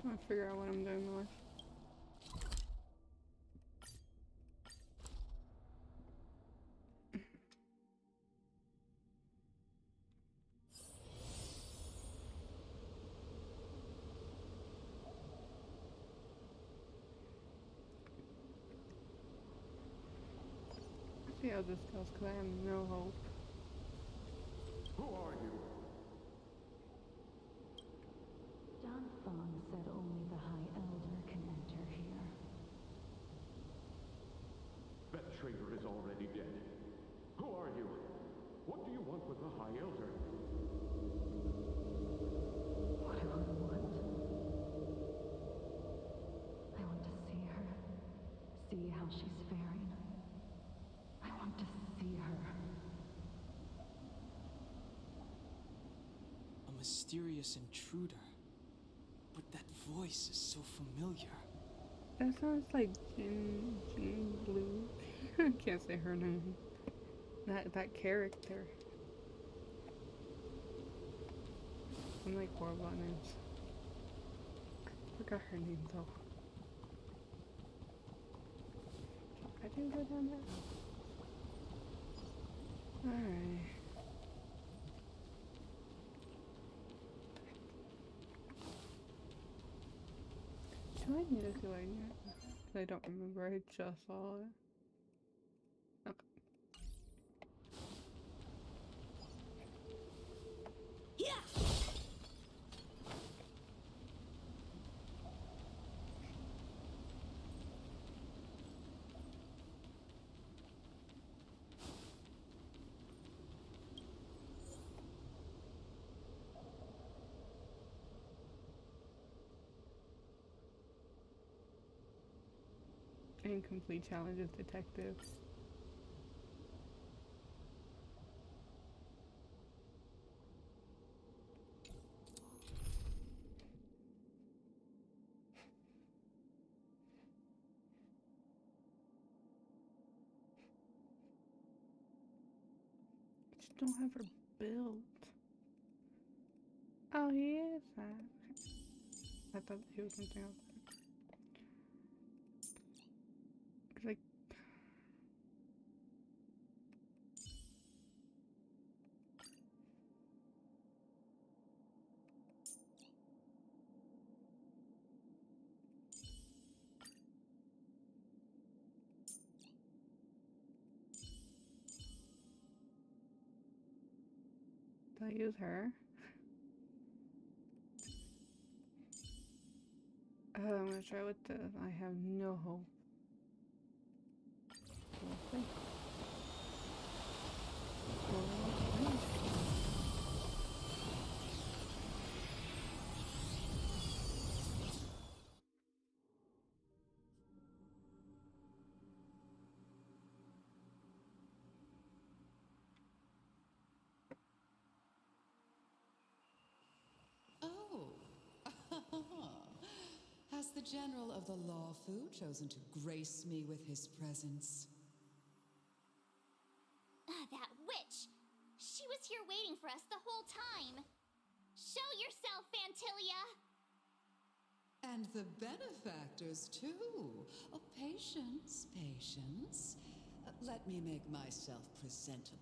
I'll figure out what I'm doing more. See how this goes, because I have no hope. Who are you? John Fong said only the High Elder can enter here. That traitor is already dead. Who are you? What do you want with the High Elder? What do I want? I want to see her. See how she's faring. I want to see her. A mysterious intruder. But that voice is so familiar. That sounds like Jin Blue. I can't say her name. That character. I'm like horrible at names. Forgot her name though. I didn't go down that. Alright. Do I need to do it yet? I don't remember. I just saw it. Okay. Incomplete challenges detective. Just don't have her built. Oh, he is that. I thought he was something else. Like, do I use her? I'm gonna try with this. I have no hope. We'll see. Oh. Has the General of the Luofu chosen to grace me with his presence? That witch! She was here waiting for us the whole time! Show yourself, Fantilia! And the benefactors, too. Oh, patience, patience. Let me make myself presentable.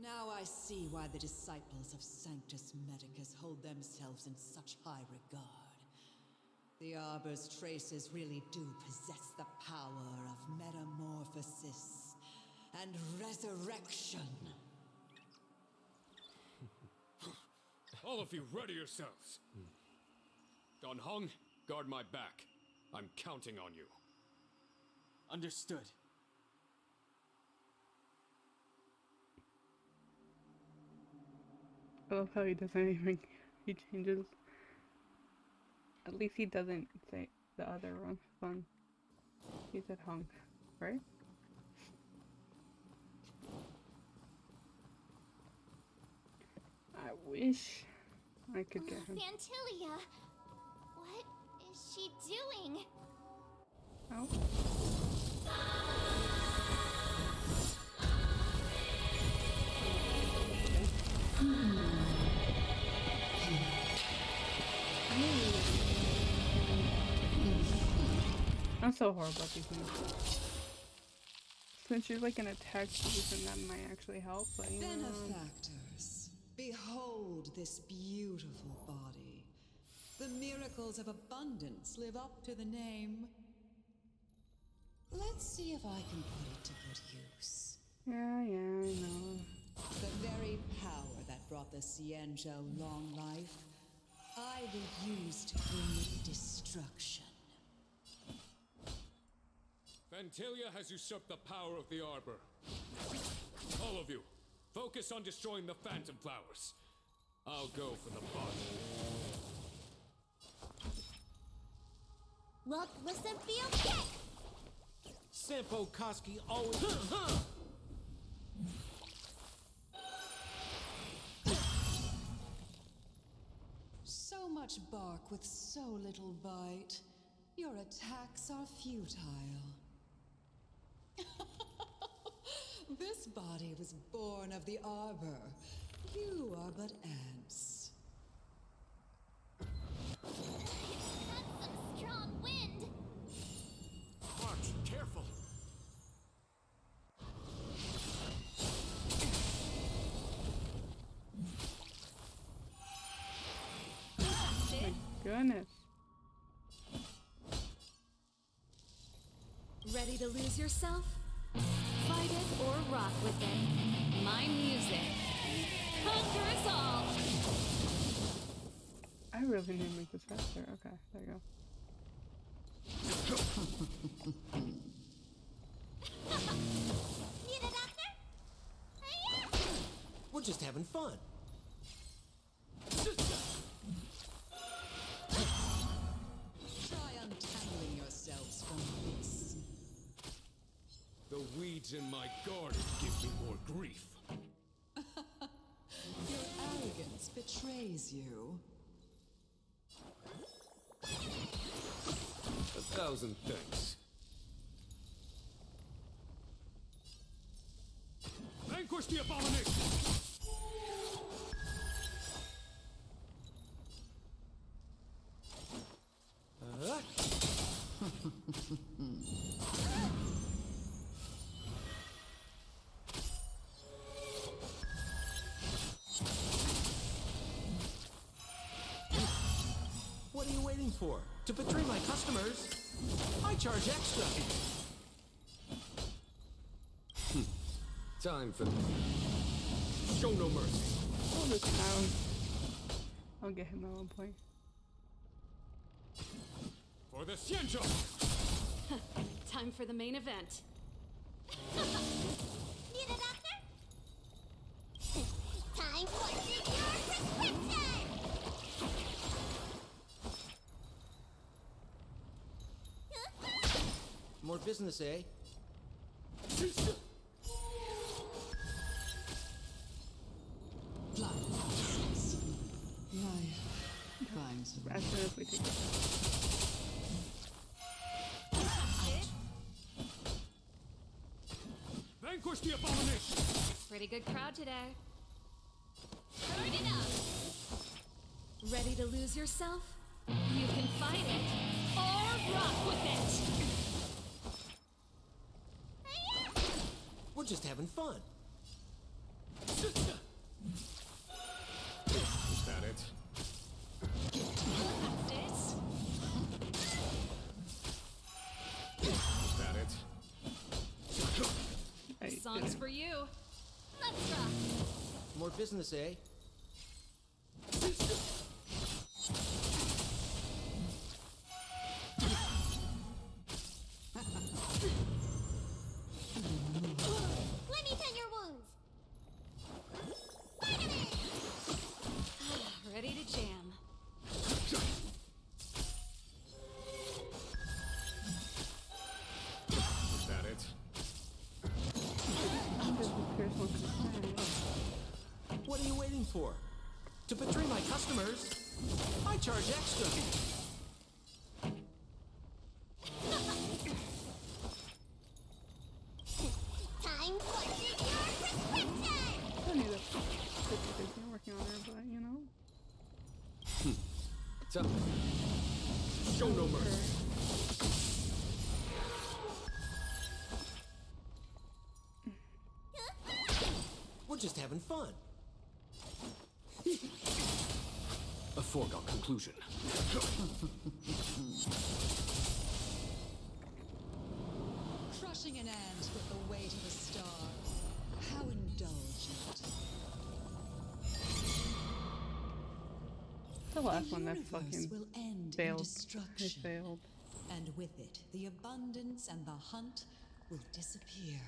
Now I see why the disciples of Sanctus Medicus hold themselves in such high regard. The Arbor's traces really do possess the power of metamorphosis and resurrection. All of you, ready yourselves. Don Hong, guard my back. I'm counting on you. Understood. I love how he doesn't even. He changes. At least he doesn't say the other one. He said hung, right? I wish I could get him. Fantilia! What is she doing? Oh. I'm so horrible at these things. Since you're like an attack solution, that might actually help, but you know. Benefactors, behold this beautiful body. The miracles of abundance live up to the name. Let's see if I can put it to good use. Yeah, I know. The very power that brought the Xianzhou long life, I will use to bring it destruction. Vantilia has usurped the power of the Arbor. All of you, focus on destroying the Phantom Flowers. I'll go for the body. Look, listen, feel, kick! Sampo Koski always. So much bark with so little bite. Your attacks are futile. This body was born of the Arbor. You are but ants. That's some strong wind! Watch, careful. My goodness. Ready to lose yourself? Fight it or rock with it. My music. Conquer us all! I really need to make this faster. Okay, there you go. Need a doctor? Hiya! We're just having fun. Try untangling yourselves from this. The weeds in my garden give me more grief. Your arrogance betrays you. 1,000 thanks. Vanquish the abomination! What are you waiting for? To betray my customers? I charge extra. Time for... Show no mercy. Oh, this town. I'll get him at one point. For the Xianzhou! Time for the main event. Need a doctor? Time for your prescription! More business, eh? Life finds a As soon as we take it. Vanquish the abomination! Pretty good crowd today. Turn it up! Ready to lose yourself? You can fight it or rock with it. We're just having fun. Is that it? This? Is that it? I Song's didn't. for you. Let's rock! More business, eh? Let me tend your wounds! Vitamin! Ready to jam. Is that it? This is Pierce one concern. What are you waiting for? To betray my customers? I charge extra. Time for your prescription! I need to fix this. I'm working on her, but you know. Time. Show no mercy. having fun. A foregone conclusion. Crushing an ant with the weight of a star. How indulgent. The last one that universe fucking will end in failed. It destruction. failed. And with it, the abundance and the hunt will disappear.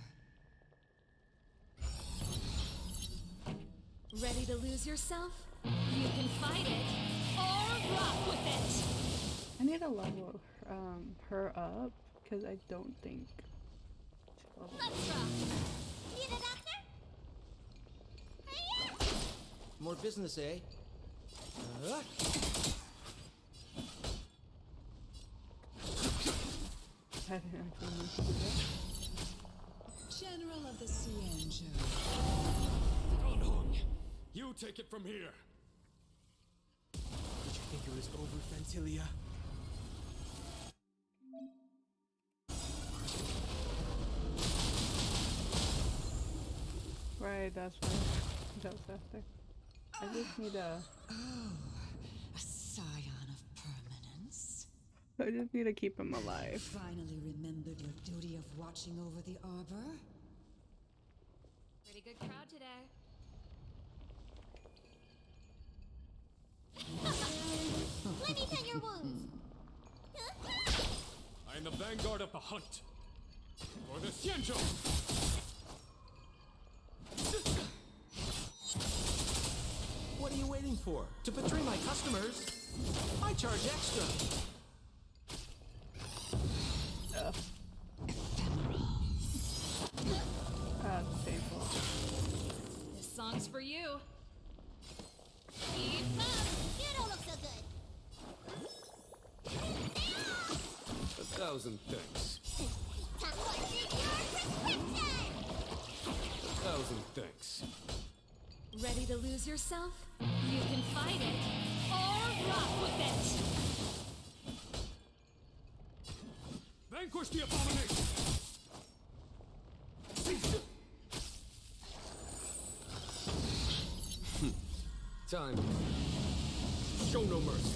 Ready to lose yourself? You can fight it or rock with it. I need to level her up because I don't think she's leveled up. Let's rock. Need a doctor? Hurry up! More business, eh? I didn't actually need to do that. General of the Xianzhou. Gonhong, you take it from here. Did you think it was over, Fantilia? Right, that's why that was after. I just need a. A scion of permanence. I just need to keep him alive. Finally remembered your duty of watching over the arbor? Pretty good crowd today. Let me tend your wounds. I am the vanguard of the hunt. For the Xianzhou! What are you waiting for? To betray my customers? I charge extra. Painful. This song's for you. Keep up. You don't look so good. 1,000 thanks. Time to do your prescription! 1,000 thanks. Ready to lose yourself? You can fight it or rock with it. Vanquish the abomination! Time. Show no mercy.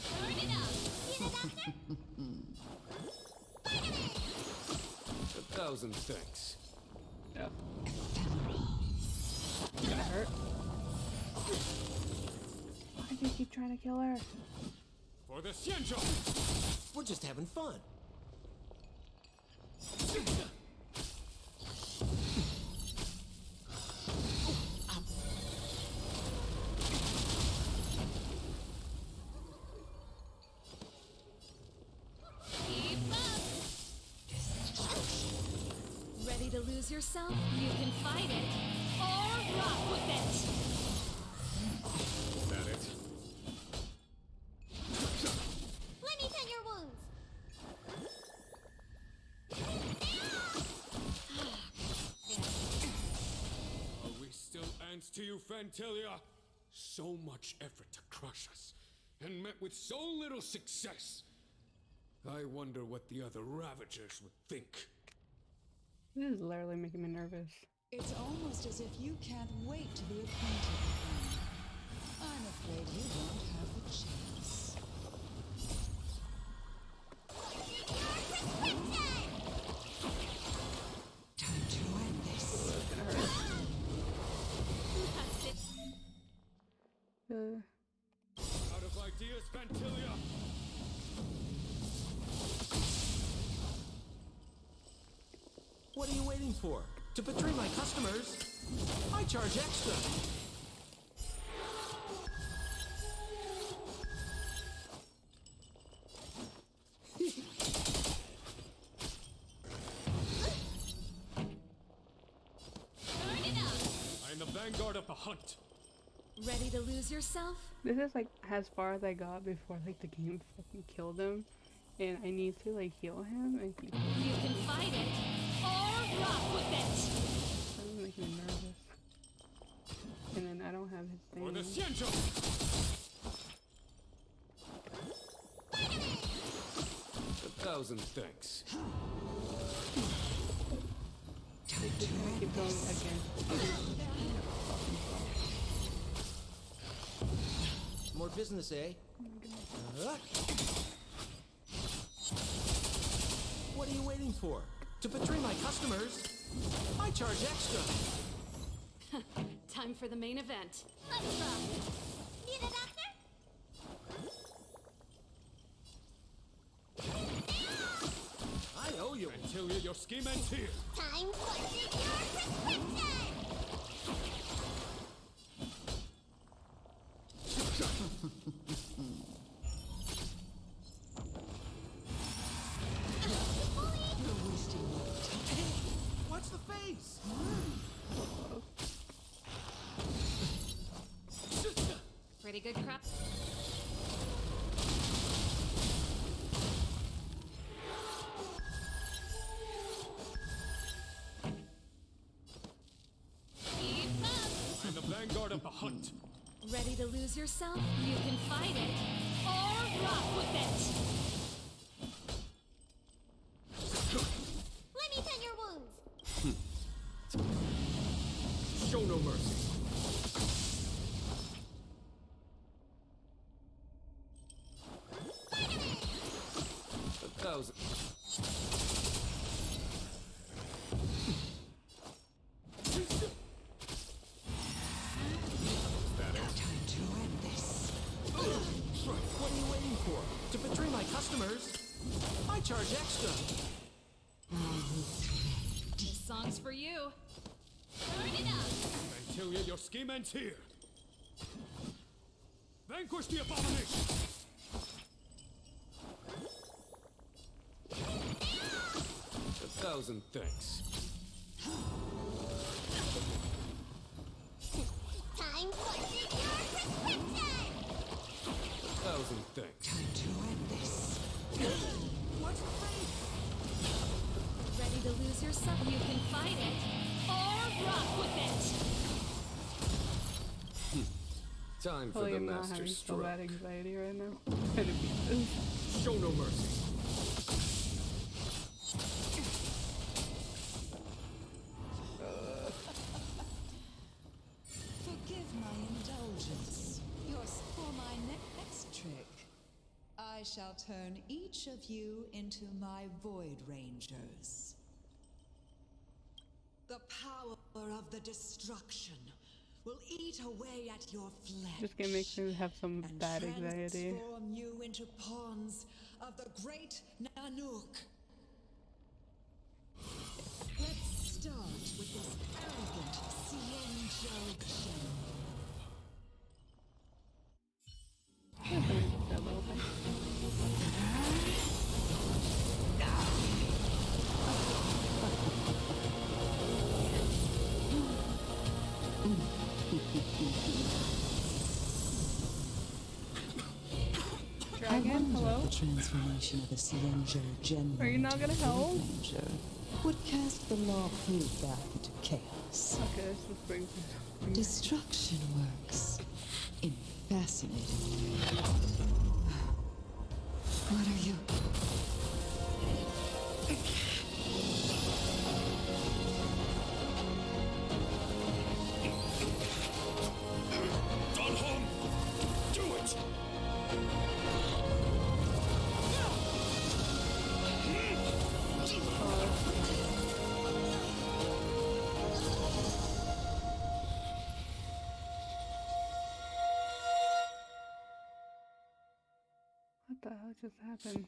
Turn it up. Need a doctor? Vitamin! 1,000 thanks. Yeah. Gonna hurt. Why do you keep trying to kill her? For the Xianzhou! We're just having fun. Keep up. Ready to lose yourself? You can fight it or rock with it. Is that it? Let me tend your wounds. Are we still ants to you, Fantilia? So much effort to crush us, and met with so little success. I wonder what the other Ravagers would think. This is literally making me nervous. It's almost as if you can't wait to be acquainted with them. I'm afraid you won't have the chance. Time to end this. It's gonna hurt. That's it. Out of ideas, Fantilia! What are you waiting for? To betray my customers? I charge extra. Turn it up. I am the vanguard of the hunt. Ready to lose yourself? This is like as far as I got before like the game fucking killed him, and I need to like heal him and keep. You can fight it or rock with it. That was making me nervous. And then I don't have his For the thing. Xianzhou! Vitamin! 1,000 thanks. Just gonna keep going again. More business, eh? What are you waiting for? To betray my customers? I charge extra. Time for the main event. Let's rock. Need a doctor? I owe you. Fantilia, your scheme ends here. Time for your prescription! Watch the face! Pretty good crap. Keep up! I'm the vanguard of the hunt. Ready to lose yourself? You can fight it or rock with it. Let me tend your wounds. Show no mercy. A 1,000. What are you waiting for? To betray my customers? I charge extra. This song's for you. Turn it up! Fantilia, your scheme ends here. Vanquish the abomination. A 1,000 thanks. Time for your prescription! 1,000 thanks. Watch the face! Ready to lose yourself? You can fight it or rock with it. Time for Hopefully the I'm not master having so stroke. bad anxiety right now. Trying to beat this. Show no mercy. Forgive my indulgence. For my next trick, I shall turn each of you into my Void Rangers. The power of the destruction will eat away at your flesh. This game makes me have some and bad anxiety. transform you into pawns of the great Nanook. Let's start with this arrogant Xianzhou Luofu. That little thing. Dragon, hello? The transformation of a Xianzhou General Are you not gonna help? Ranger would cast the Luofu back into chaos. Okay, this just brings me. Destruction works in fascinating ways. What are you? Don Hong! Do it! What the hell just happened?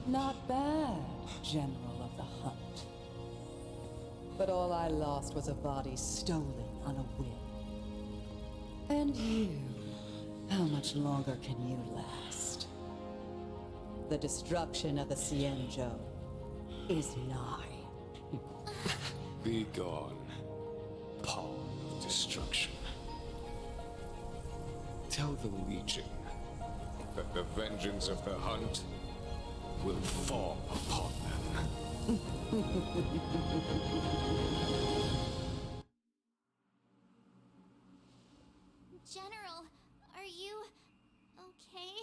Not bad, General of the Hunt. But all I lost was a body stolen on a whim. And you, how much longer can you last? The destruction of the Xianzhou is nigh. Be gone, pawn of destruction. Tell the Legion that the vengeance of the hunt will fall upon them. General, are you okay?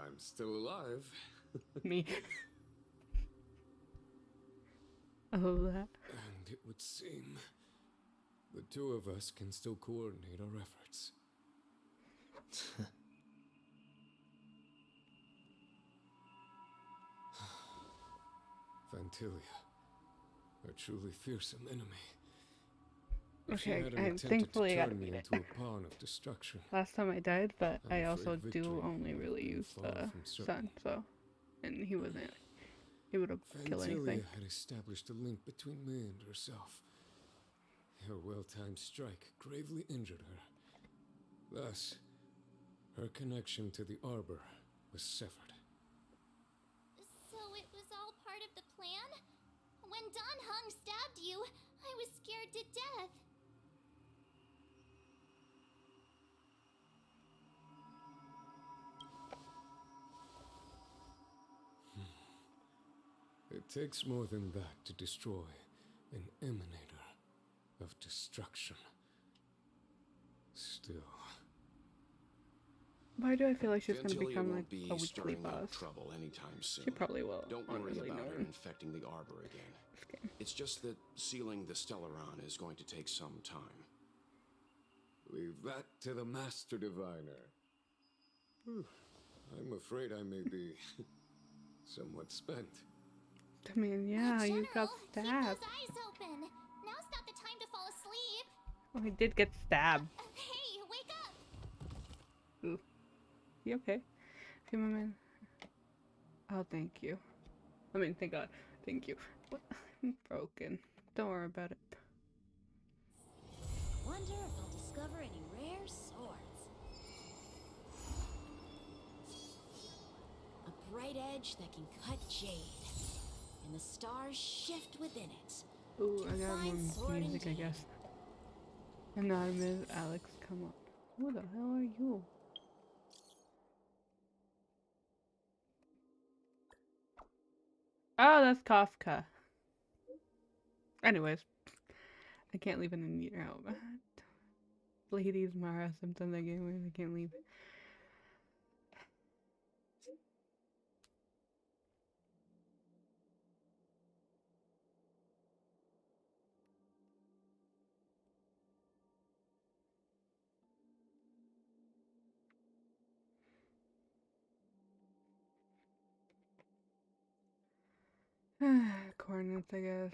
I'm still alive. Me. Oh, that. And it would seem the two of us can still coordinate our efforts. Vantilia, a truly fearsome enemy. If she Okay, hadn't and attempted thankfully to I gotta turn me beat it. into a pawn of destruction, Last time I died, but I'm I afraid also victory do only would really have been use far the from certain. sun, so. And he wasn't. He would have killed anything. Vantilia had established a link between me and herself. Her well-timed strike gravely injured her. Thus, her connection to the Arbor was severed. So it was all part of the plan? When Dan Heng stabbed you, I was scared to death. It takes more than that to destroy an emanator of destruction. Still, Why do I feel like she's gonna Vantilia become like won't be a weekly stirring up boss? trouble anytime soon. She probably will. Don't worry honestly, about her knowing infecting the Arbor again. this game. It's just that sealing the Stellaron is going to take some time. leave that to the Master Diviner. I'm afraid I may be somewhat spent. I mean, yeah, you got General, keep stabbed. those eyes open. Now's not the time to fall asleep. Oh, he did get stabbed. Hey, wake up! Ooh. You okay? Okay, my man. Oh, thank you. I mean, thank God. Thank you. What? I'm broken. Don't worry about it. Wonder if I'll discover any rare swords. A bright edge that can cut jade, and the stars shift within it. Ooh, I got Fine sword more music, I indeed. guess. Anonymous Alex, come on. Who the hell are you? Oh, that's Kafka. Anyways, I can't leave it in your out. Ladies, Mara, something that game where I can't leave. Coordinates, I guess.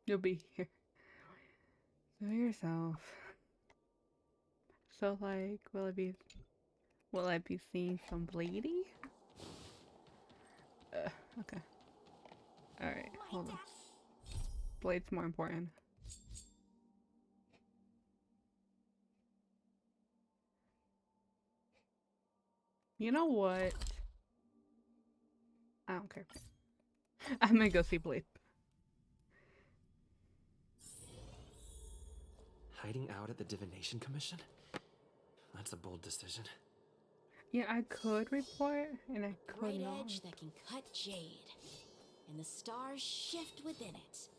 You'll be here. So yourself. So like, will I be seeing some lady? Okay. Alright, hold on. Blade's more important. You know what? I don't care. I'm gonna go see Blade. Hiding out at the Divination Commission? That's a bold decision. Yeah, I could report, and I could Bright not. edge that can cut jade, and the stars shift within it.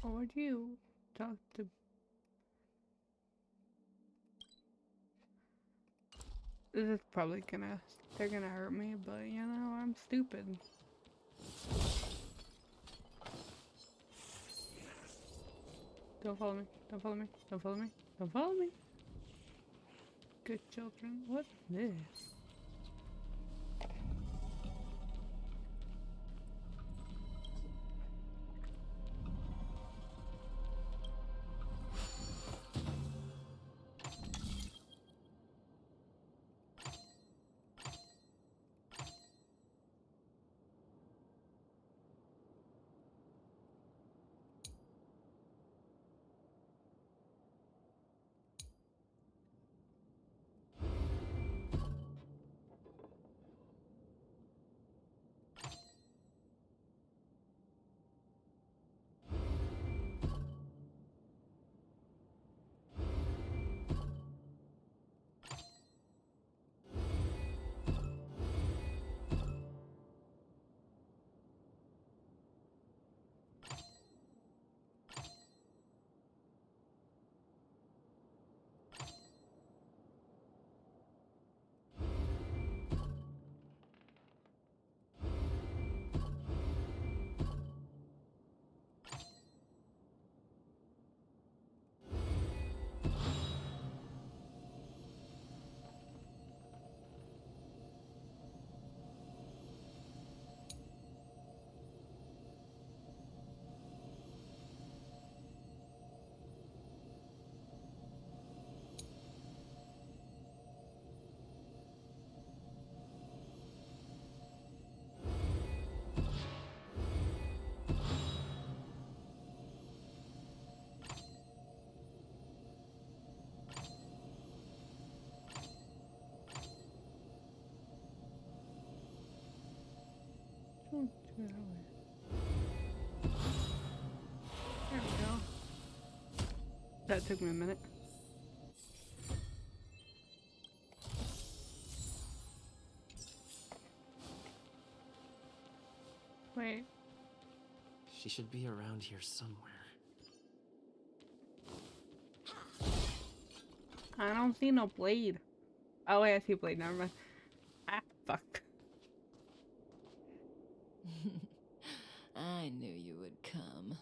Or would you talk to... This is probably gonna... They're gonna hurt me, but you know, I'm stupid. Don't follow me. Don't follow me. Don't follow me. Don't follow me. Good children. What's this? Through that way. There we go. That took me a minute. Wait. She should be around here somewhere. I don't see no blade. Oh wait, I see a blade. Never mind. Ah, fuck. I knew you would come.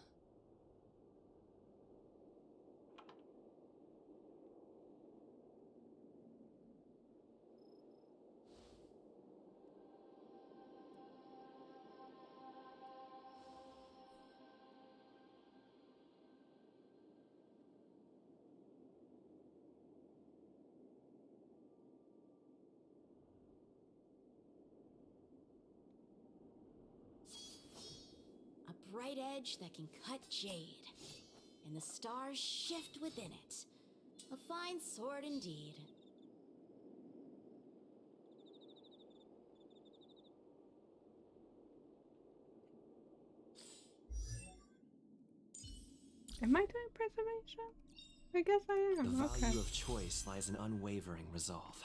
A bright edge that can cut jade, and the stars shift within it. A fine sword indeed. Am I doing preservation? I guess I am. The Okay. value of choice lies in unwavering resolve.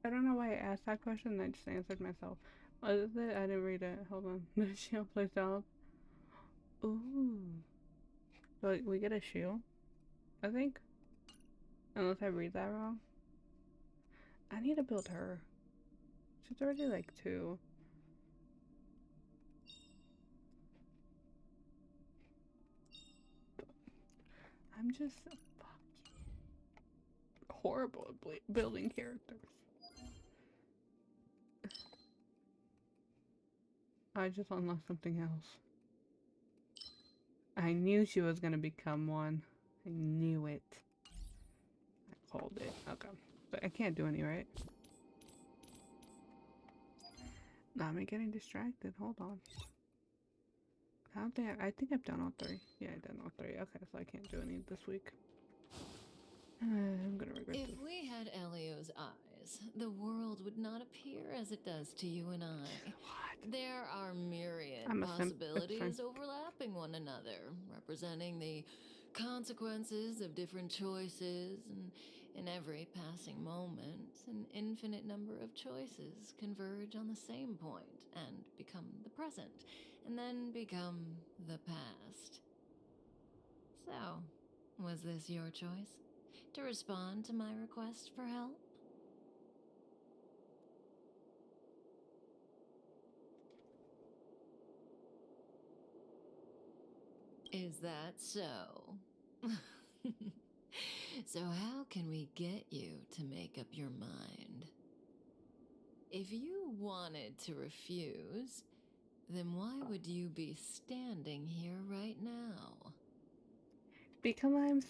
I don't know why I asked that question. I just answered myself. What is it? I didn't read it. Hold on. The shield placed out. Ooh. So we get a shield, I think. Unless I read that wrong. I need to build her. She's already like 2. I'm just fucking horrible at building characters. I just unlocked something else. I knew she was gonna become one. I knew it. I called it. Okay. But I can't do any, right? Now I'm getting distracted. Hold on. I don't think I think I've done all 3. Yeah, I've done all 3. Okay, so I can't do any this week. I'm gonna regret If this. we had Elio's eyes, the world would not appear as it does to you and I. What? There are myriad I'm a simp. It's possibilities fine. overlapping one another, representing the consequences of different choices, and in every passing moment, an infinite number of choices converge on the same point and become the present, and then become the past. So, was this your choice? To respond to my request for help? Is that so? So how can we get you to make up your mind? If you wanted to refuse, then why would you be standing here right now? Because I'm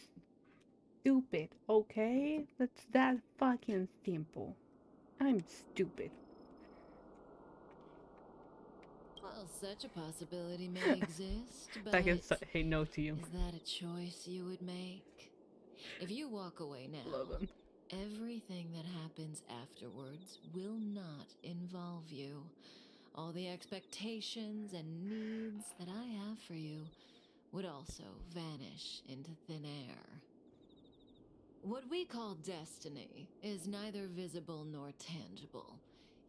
stupid, okay? That's that fucking simple. I'm stupid. Well, such a possibility may exist, but I can say no to you. is that a choice you would make? If you walk away Love now, him. everything that happens afterwards will not involve you. All the expectations and needs that I have for you would also vanish into thin air. What we call destiny is neither visible nor tangible,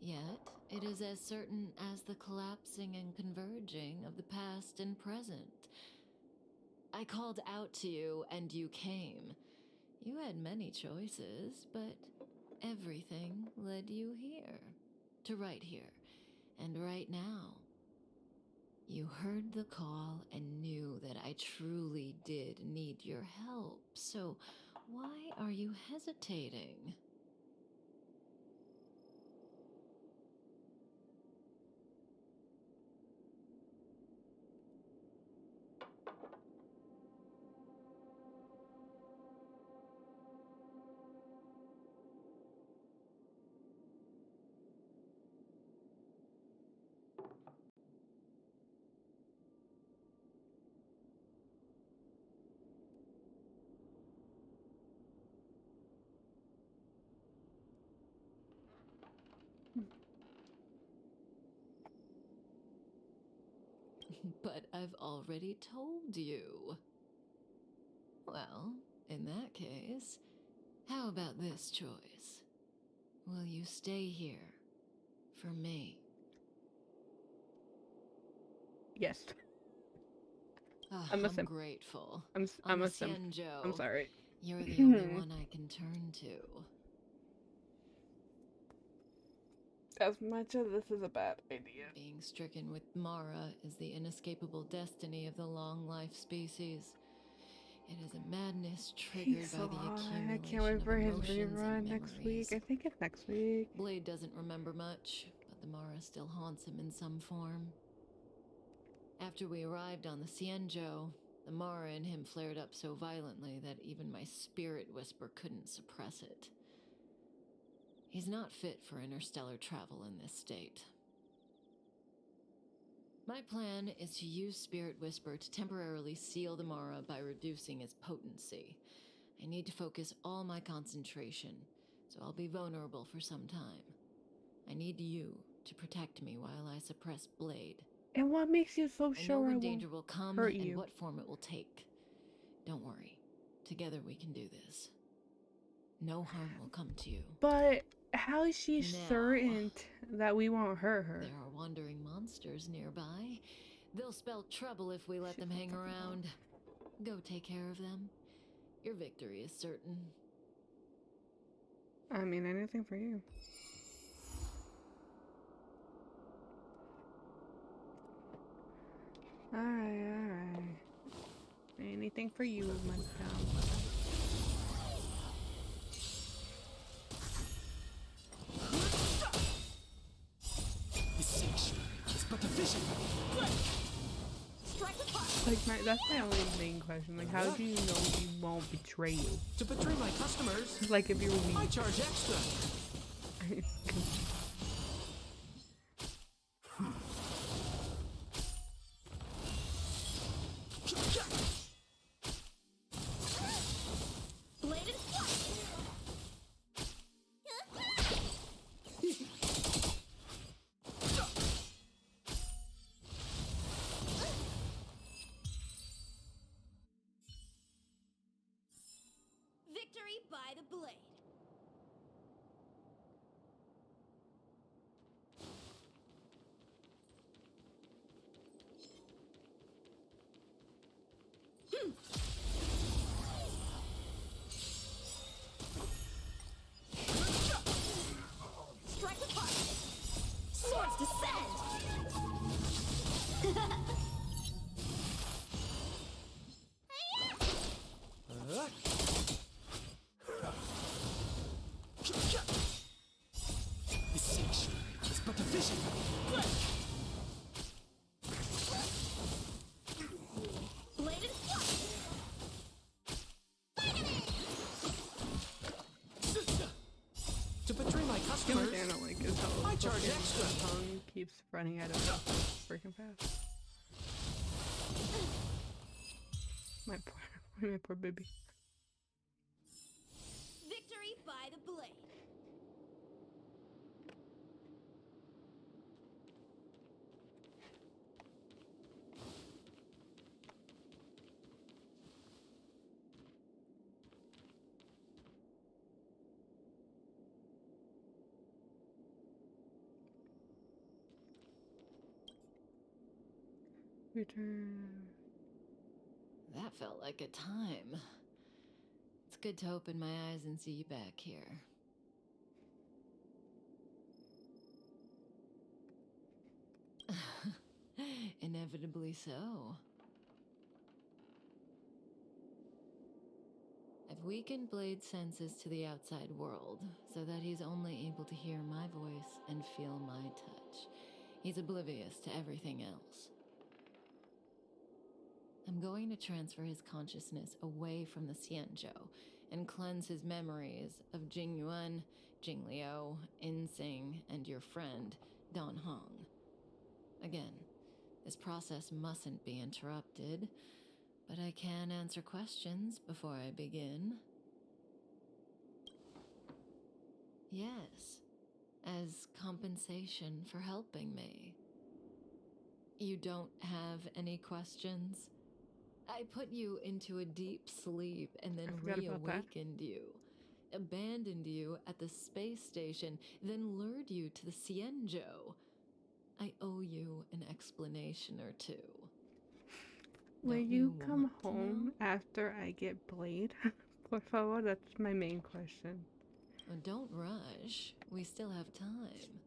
yet it is as certain as the collapsing and converging of the past and present. I called out to you and you came. You had many choices, but everything led you here, to right here, and right now. You heard the call and knew that I truly did need your help, so why are you hesitating? But I've already told you. Well, in that case, how about this choice? Will you stay here for me? Yes. I'm a simp. grateful. I'm On a the simp. Xianzhou, I'm sorry. you're the only one I can turn to. As much as this is a bad idea. Being stricken with Mara is the inescapable destiny of the long-life species. It is a madness triggered by the accumulation I can't wait for of his emotions rerun and next memories. week. I think it's next week. Blade doesn't remember much, but the Mara still haunts him in some form. After we arrived on the Xianzhou, the Mara in him flared up so violently that even my spirit whisper couldn't suppress it. He's not fit for interstellar travel in this state. My plan is to use Spirit Whisper to temporarily seal the Mara by reducing its potency. I need to focus all my concentration, so I'll be vulnerable for some time. I need you to protect me while I suppress Blade. And what makes you so sure I know when I danger will won't come hurt and you? what form it will take. Don't worry. Together we can do this. No harm will come to you. But how is she Now, certain that we won't hurt her? There are wandering monsters nearby. They'll spell trouble if we let them hang around. Go take care of them. Your victory is certain. I mean, anything for you. Alright. Anything for you, madam. This sanctuary is but a vision. Like, that's my only main question. Like, how do you know he won't betray you? To betray my customers, Like, if you're weak. I charge extra. Victory by the blade. Strike apart. Swords descend. This sanctuary is but a vision. Blade and To betray my The only customers, thing I don't like is how I charge fucking extra. the tongue keeps running out of stuff freaking fast. My poor baby. victory by the blade. Return. That felt like a time. It's good to open my eyes and see you back here. Inevitably so. I've weakened Blade's senses to the outside world, so that he's only able to hear my voice and feel my touch. He's oblivious to everything else. I'm going to transfer his consciousness away from the Xianzhou and cleanse his memories of Jingyuan, Jingliu, Insing, and your friend, Dan Hong. Again, this process mustn't be interrupted, but I can answer questions before I begin. Yes, as compensation for helping me. You don't have any questions? I put you into a deep sleep and then I forgot about that. reawakened you, abandoned you at the space station, then lured you to the Xianzhou. I owe you an explanation or two. Will Don't you you come want to home know? after I get Blade? Por favor, that's my main question. Oh, don't rush. We still have time.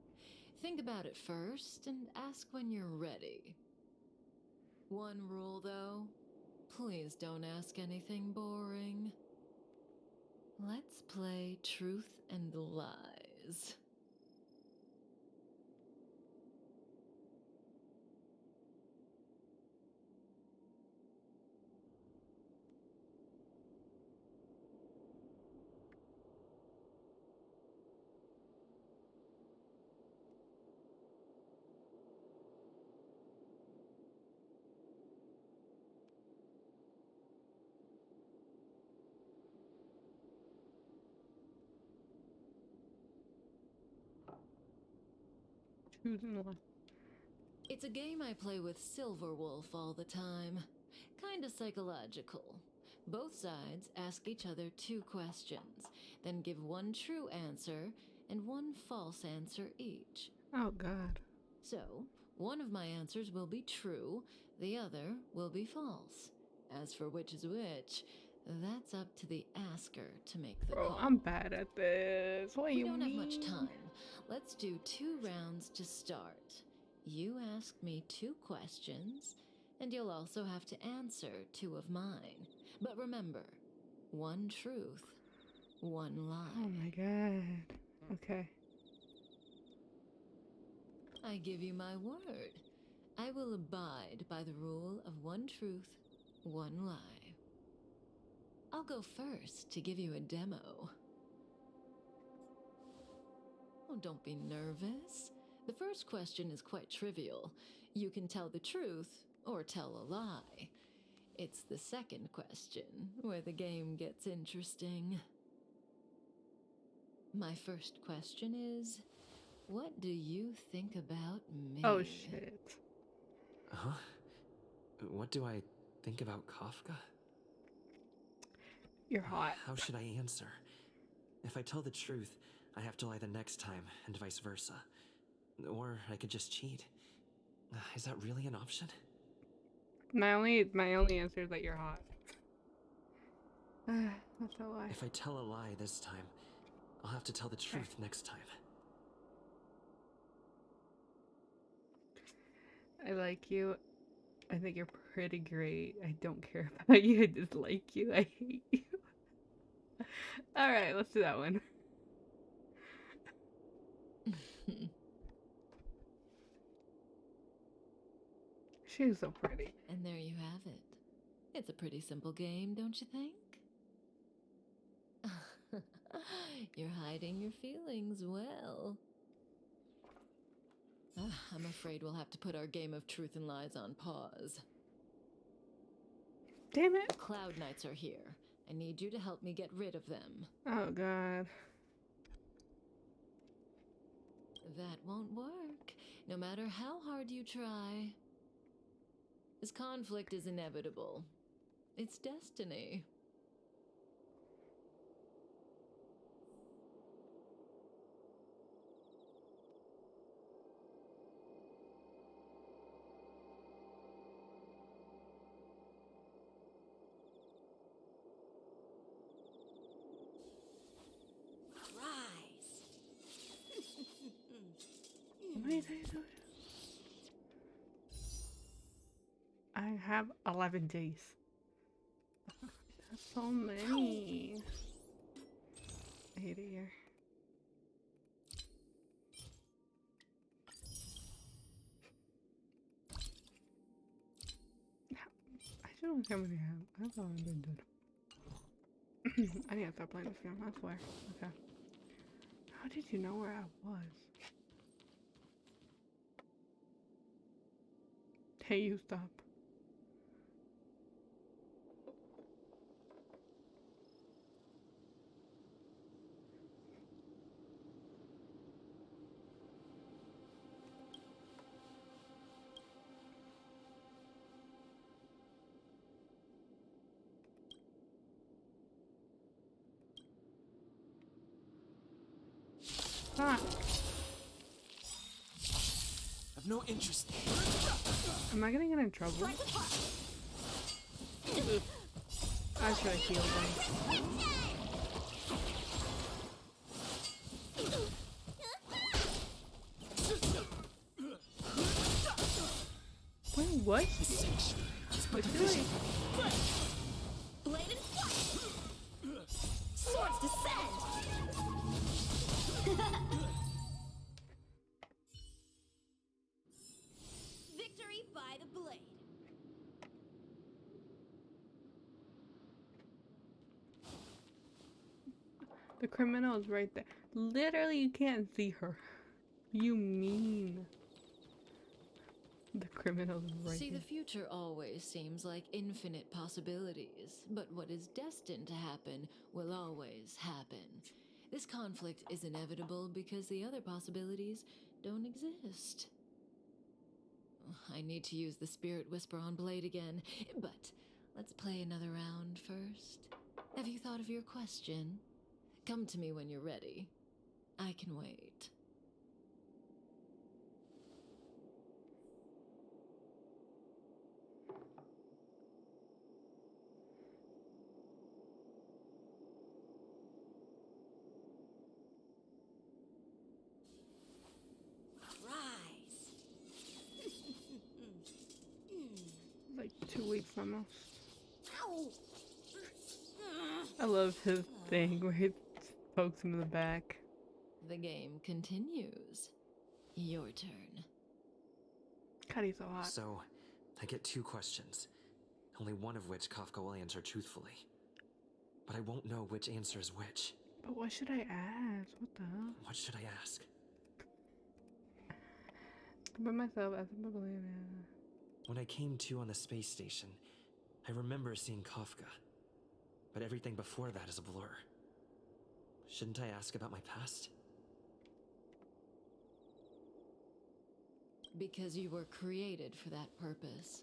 Think about it first and ask when you're ready. One rule, though. Please don't ask anything boring. Let's play truth and lies. Choosing one. It's a game I play with Silver Wolf all the time. Kinda psychological. Both sides ask each other 2 questions, then give one true answer and one false answer each. Oh god. So, one of my answers will be true, the other will be false. As for which is which, that's up to the asker to make the Bro, call. I'm bad at this. What do We you don't mean? have much time. Let's do 2 rounds to start. You ask me 2 questions, and you'll also have to answer 2 of mine. But remember, 1 truth, 1 lie. Oh my god. Okay. I give you my word. I will abide by the rule of 1 truth, 1 lie. I'll go first to give you a demo. Oh, don't be nervous. The first question is quite trivial. You can tell the truth or tell a lie. It's the second question where the game gets interesting. My first question is, what do you think about me? Oh shit. Huh? What do I think about Kafka? You're hot. How should I answer? If I tell the truth, I have to lie the next time, and vice versa. Or I could just cheat. Is that really an option? My only answer is that you're hot. That's a lie. If I tell a lie this time, I'll have to tell the truth next time. I like you. I think you're pretty great. I don't care about you. I dislike you. I hate you. Alright, let's do that one. She's so pretty. And there you have it. It's a pretty simple game, don't you think? You're hiding your feelings well. I'm afraid we'll have to put our game of truth and lies on pause. Damn it. The Cloud Knights are here. I need you to help me get rid of them. Oh god. That won't work, no matter how hard you try. This conflict is inevitable. It's destiny. Rise. Wait. I have 11 days. That's so many. I hate it here. I don't know how many I have. I thought I did good. I need to stop playing this game, I swear. Okay. How did you know where I was? Hey, you stop. Fuck. I've no interest. Am I gonna get in trouble? I should have healed him. Wait, what? What's doing? Blade and flight! Swords descend! Victory by the blade. The criminal is right there. Literally, you can't see her. You mean. The criminal is right See, here. the future always seems like infinite possibilities, but what is destined to happen will always happen. This conflict is inevitable because the other possibilities don't exist. I need to use the Spirit Whisper on Blade again, but let's play another round first. Have you thought of your question? Come to me when you're ready. I can wait. Rise. Like 2 weeks almost. Ow. I love his thing where he pokes him in the back. The game continues. Your turn. God, he's so hot. So, I get 2 questions, only one of which Kafka will answer truthfully. But I won't know which answer is which. But what should I ask? What the hell? What should I ask? By myself, as a believer. When I came to on the space station, I remember seeing Kafka. But everything before that is a blur. Shouldn't I ask about my past? Because you were created for that purpose.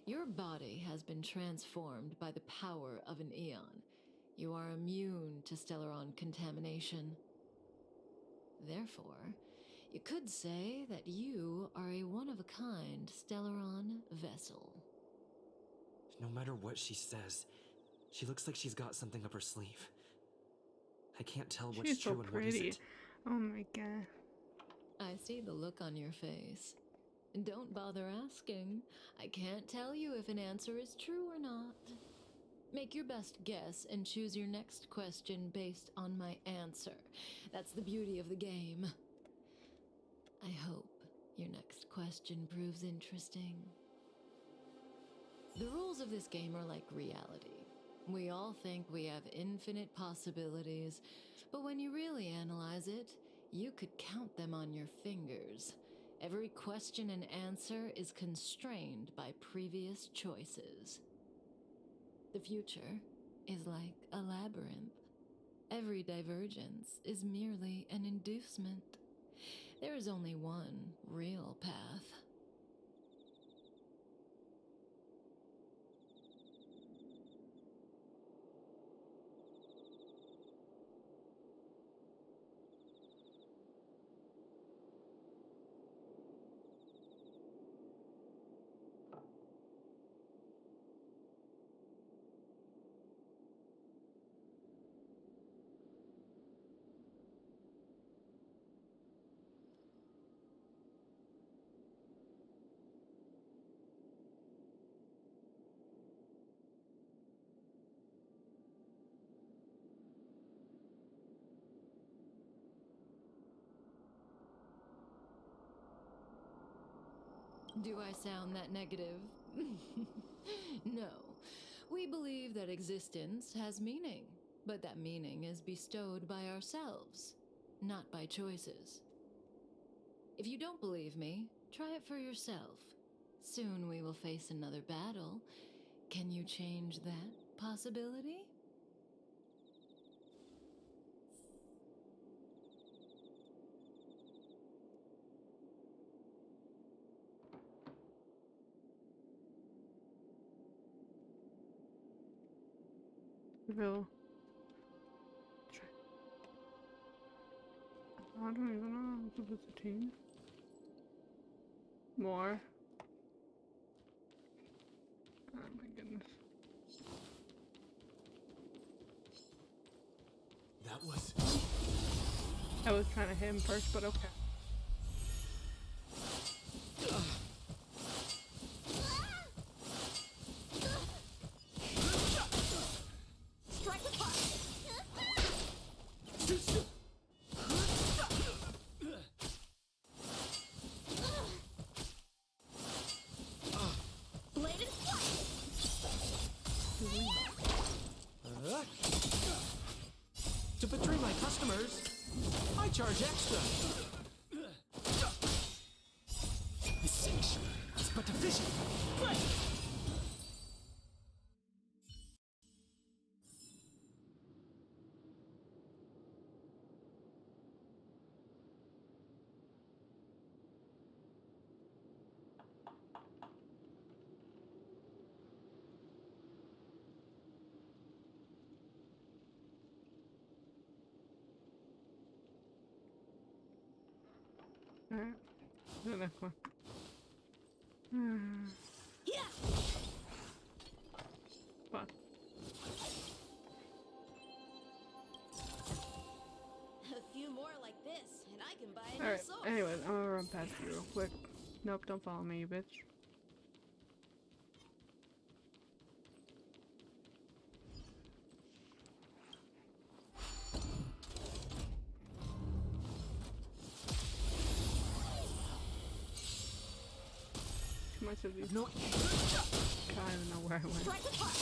Your body has been transformed by the power of an eon. You are immune to Stellaron contamination. Therefore, you could say that you are a one-of-a-kind Stellaron vessel. No matter what she says, she looks like she's got something up her sleeve. I can't tell what's She's true so and pretty. what isn't. Oh my god. I see the look on your face. Don't bother asking. I can't tell you if an answer is true or not. Make your best guess and choose your next question based on my answer. That's the beauty of the game. I hope your next question proves interesting. The rules of this game are like reality. We all think we have infinite possibilities, but when you really analyze it, you could count them on your fingers. Every question and answer is constrained by previous choices. The future is like a labyrinth. Every divergence is merely an inducement. There is only one real path. Do I sound that negative? No. We believe that existence has meaning, but that meaning is bestowed by ourselves, not by choices. If you don't believe me, try it for yourself. Soon we will face another battle. Can you change that possibility? Real. I don't even know if it's a teen. More. Oh my goodness. That was... I was trying to hit him first, but okay. Strike the pot! Blade and To betray my customers, I charge extra. This sanctuary is but a vision. Alright. The next one. Yeah. Fun. A few more like this, and I can buy a new Alright, sword. anyways, I'm gonna run past you real quick. Nope, don't follow me, you bitch. Too much of these. No. I don't even know where I went. Strike the pot!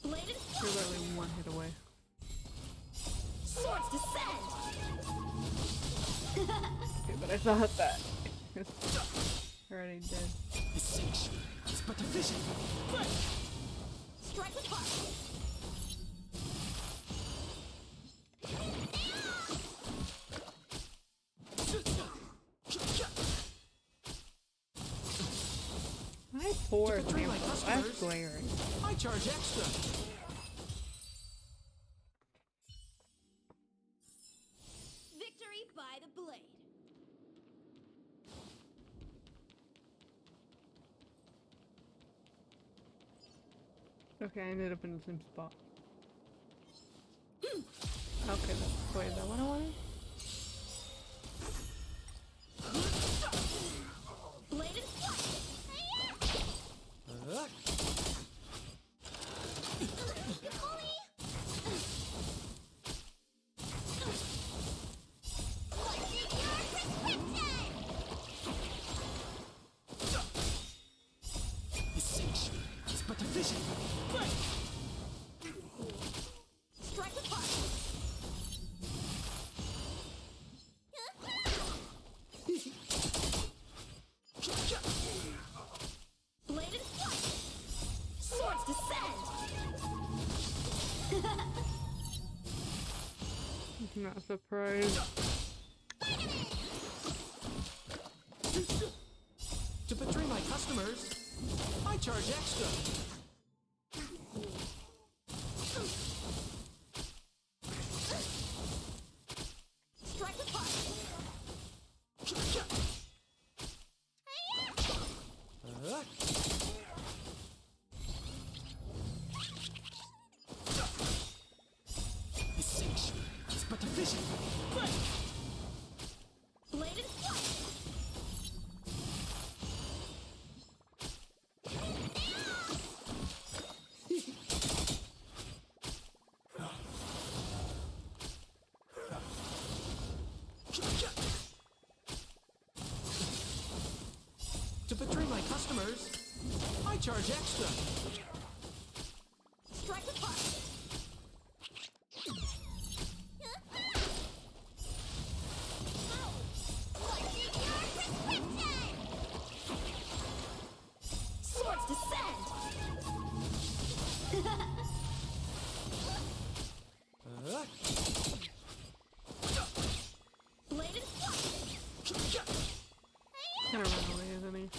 Blade and You're literally one hit away. swords descend! Okay, but I thought that. Already dead. This sanctuary is but a vision. Strike the pot! My poor To betray my sample. That's customers, glaring. I charge extra. Victory by the blade. Okay, I ended up in the same spot. Okay, that's wait, is that what I wanted? Blade and This sanctuary is but a vision. strike the pot! Blade and swords descend! Not surprised. To betray my customers, I charge extra. Strike the pot! This sanctuary is but a vision. Blade and To betray my customers, I charge extra. strike the pot! Swords descend! Blade and Gonna run away, isn't he?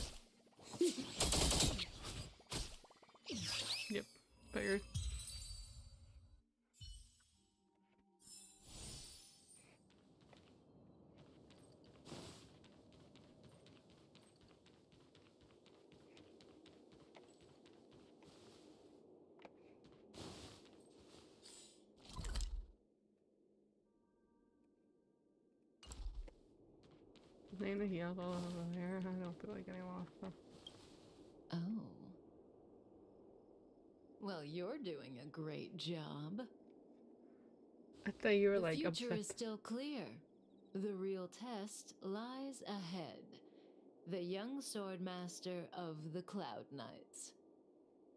Ain't a yellow over there. I don't feel like getting lost. So. Oh. Well, you're doing a great job. I thought you were like the future upset. is still clear. The real test lies ahead. The young swordmaster of the Cloud Knights.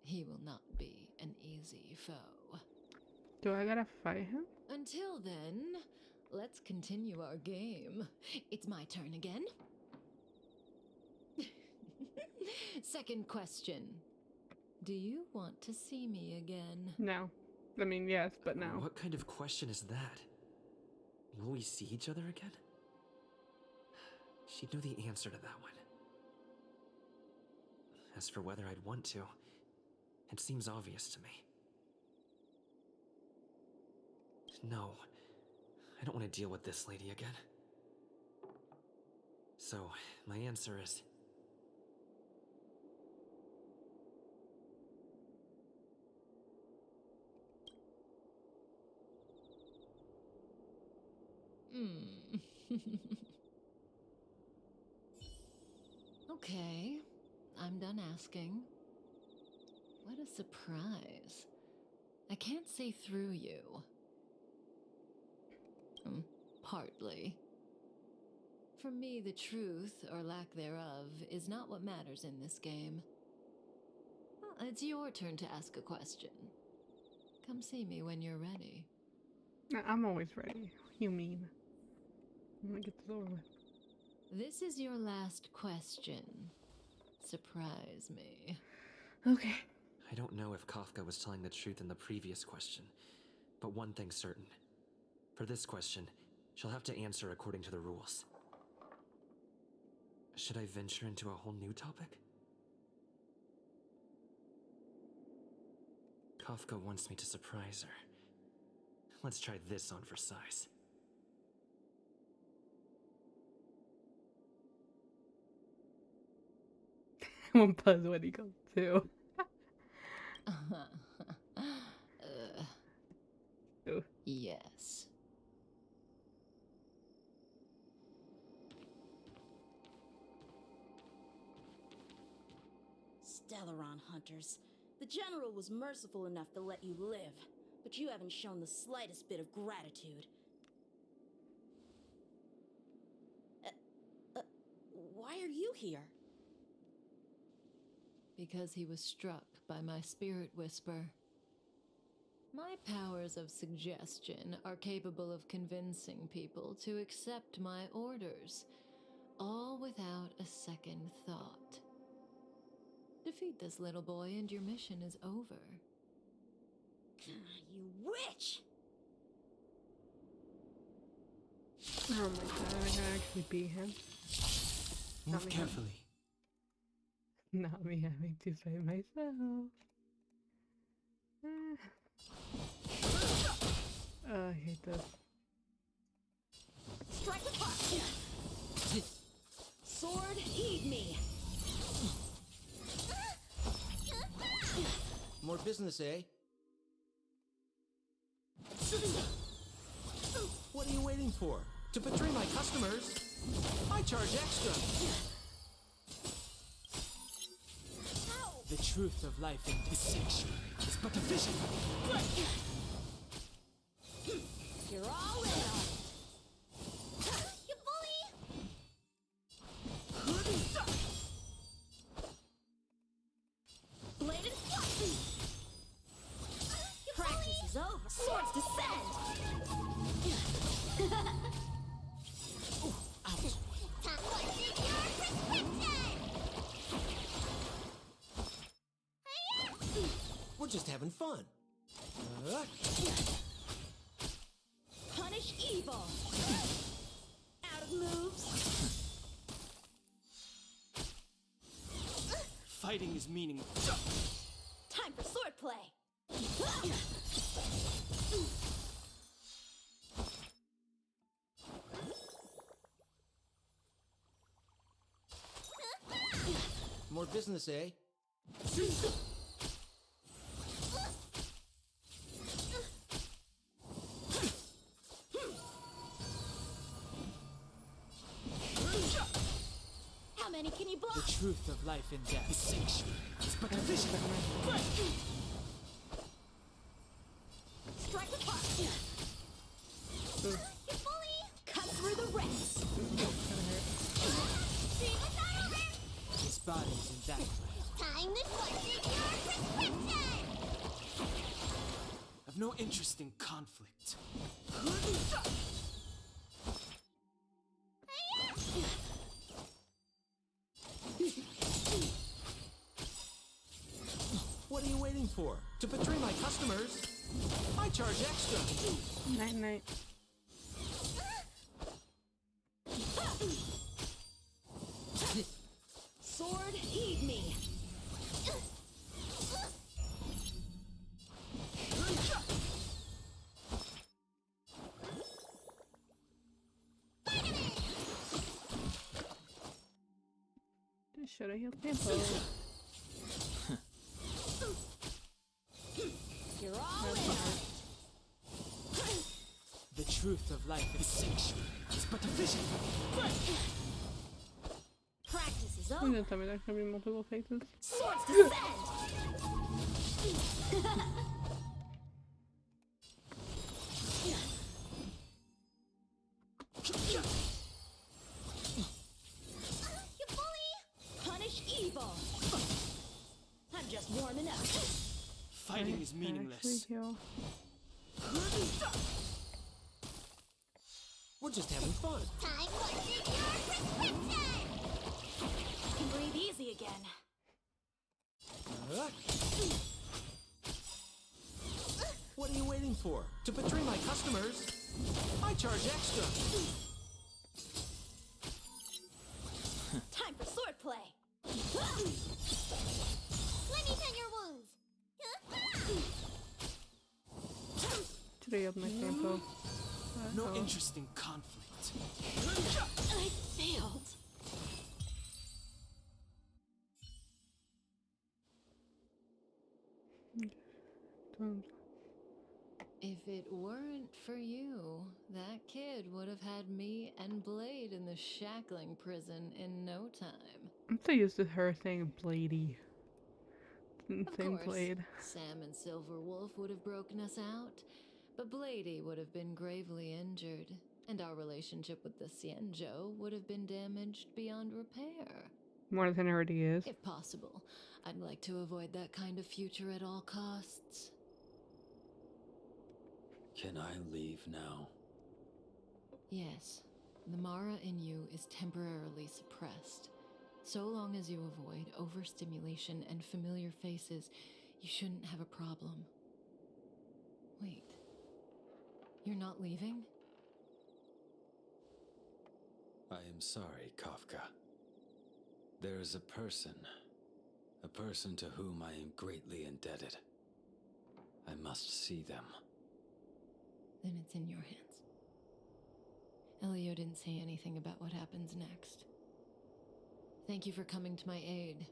He will not be an easy foe. Do I gotta fight him? Until then, let's continue our game. It's my turn again. Second question. Do you want to see me again? No. I mean, yes, but no. What kind of question is that? Will we see each other again? She'd know the answer to that one. As for whether I'd want to, it seems obvious to me. No, I don't want to deal with this lady again. So, my answer is... Okay, I'm done asking. What a surprise. I can't see through you. Partly. For me, the truth, or lack thereof, is not what matters in this game. Well, it's your turn to ask a question. Come see me when you're ready. I'm always ready. What do you mean? I'm gonna get this over with. This is your last question. Surprise me. Okay. I don't know if Kafka was telling the truth in the previous question, but one thing's certain. For this question, she'll have to answer according to the rules. Should I venture into a whole new topic? Kafka wants me to surprise her. Let's try this on for size. I won't buzz when he goes too. Yes. Stellaron hunters. The General was merciful enough to let you live, but you haven't shown the slightest bit of gratitude. Why are you here? Because he was struck by my spirit whisper. My powers of suggestion are capable of convincing people to accept my orders, all without a second thought. Defeat this little boy and your mission is over. You witch! Oh my god, I can actually beat him. Move carefully. Not me having to fight myself. Oh, I hate this. Strike apart! Sword, eat me! More business, eh? What are you waiting for? To betray my customers? I charge extra. The truth of life in this sanctuary is but a vision. You're all in on it. You bully! Bladed fluffy! Practice is over. Swords descend! Time to take your prescription! We're just having fun. Punish evil! Out of moves! Fighting is meaningless. Time for swordplay! More business, eh? many can you block? The truth of life and death is but a vision. Strike apart. You bully! Cut through the rest. His body's in that way. Time to question your prescription! I've no interest in conflict. What are you waiting for? To betray my customers? I charge extra. Night night. Sword, heed me. Should have healed tempo. You're all in. The truth of life is sanctuary. It's but a vision. Practice is You over. didn't tell me there's gonna be multiple faces. Swords descend. You bully! Punish evil. I'm just warming up. Fighting is meaningless. Actually heal. We're just having fun. Time to question your prescription! You can breathe easy again. What are you waiting for? To betray my customers? I charge extra. Time for swordplay. Let me tend your wounds! Should have healed my tempo. No interest in conflict. I failed. If it weren't for you, that kid would have had me and Blade in the shackling prison in no time. I'm so used to her saying Blady. Same Of course, Blade. Sam and Silver Wolf would have broken us out, but Blady would have been gravely injured, and our relationship with the Xianzhou would have been damaged beyond repair. More than it already is. If possible, I'd like to avoid that kind of future at all costs. Can I leave now? Yes, the Mara in you is temporarily suppressed. So long as you avoid overstimulation and familiar faces, you shouldn't have a problem. Wait, you're not leaving? I am sorry, Kafka. There is a person to whom I am greatly indebted. I must see them. Then it's in your hands. Elio didn't say anything about what happens next. Thank you for coming to my aid.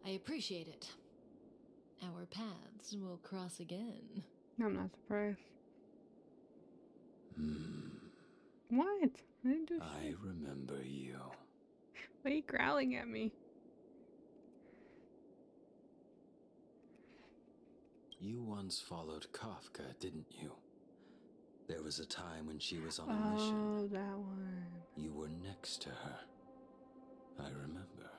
I appreciate it. Our paths will cross again. I'm not surprised. What? I didn't do I shit. remember you. Why are you growling at me? You once followed Kafka, didn't you? There was a time when she was on a mission. Oh, that one. You were next to her. I remember.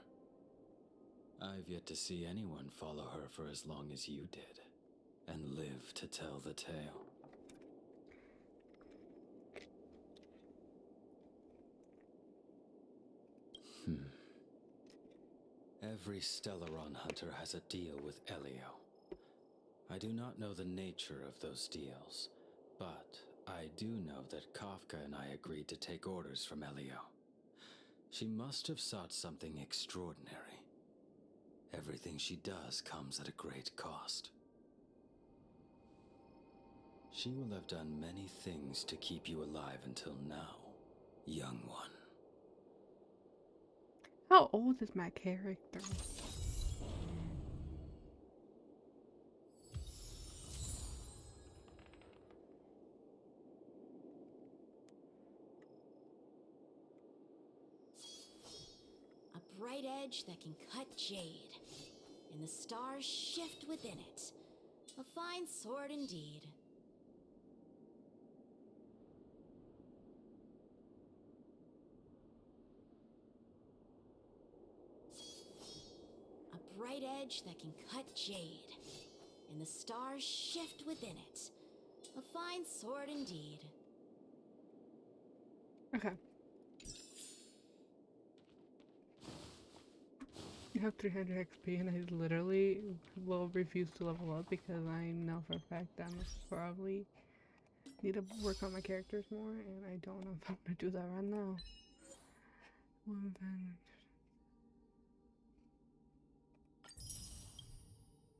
I've yet to see anyone follow her for as long as you did, and live to tell the tale. Every Stellaron hunter has a deal with Elio. I do not know the nature of those deals, but I do know that Kafka and I agreed to take orders from Elio. She must have sought something extraordinary. Everything she does comes at a great cost. She will have done many things to keep you alive until now, young one. How old is my character? A bright edge that can cut jade, and the stars shift within it. A fine sword indeed. A bright edge that can cut jade, and the stars shift within it. A fine sword indeed. Okay. I have 300 XP and I literally will refuse to level up because I know for a fact that I'm probably need to work on my characters more and I don't know if I'm gonna do that right now. One advantage.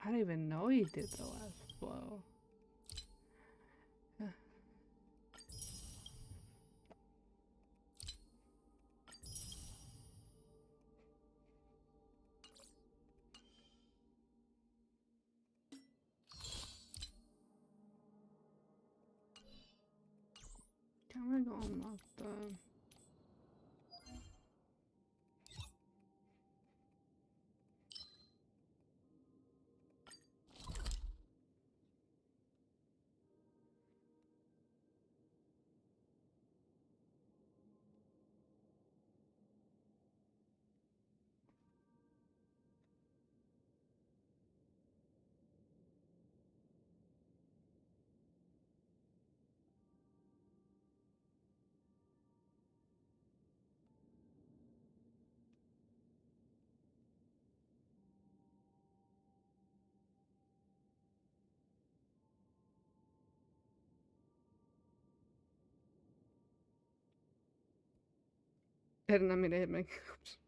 I didn't even know he did the last blow. Can we go unlock the... I didn't mean to hit my... Oops.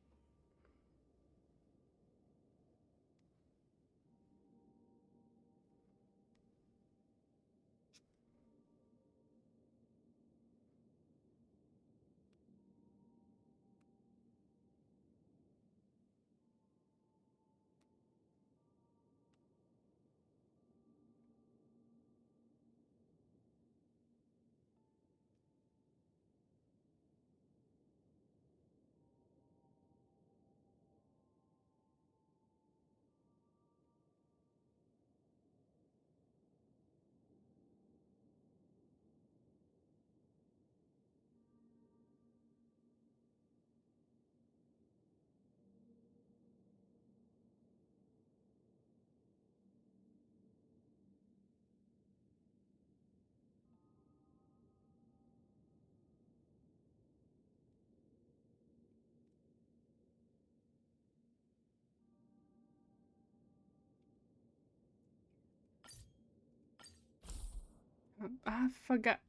I forgot.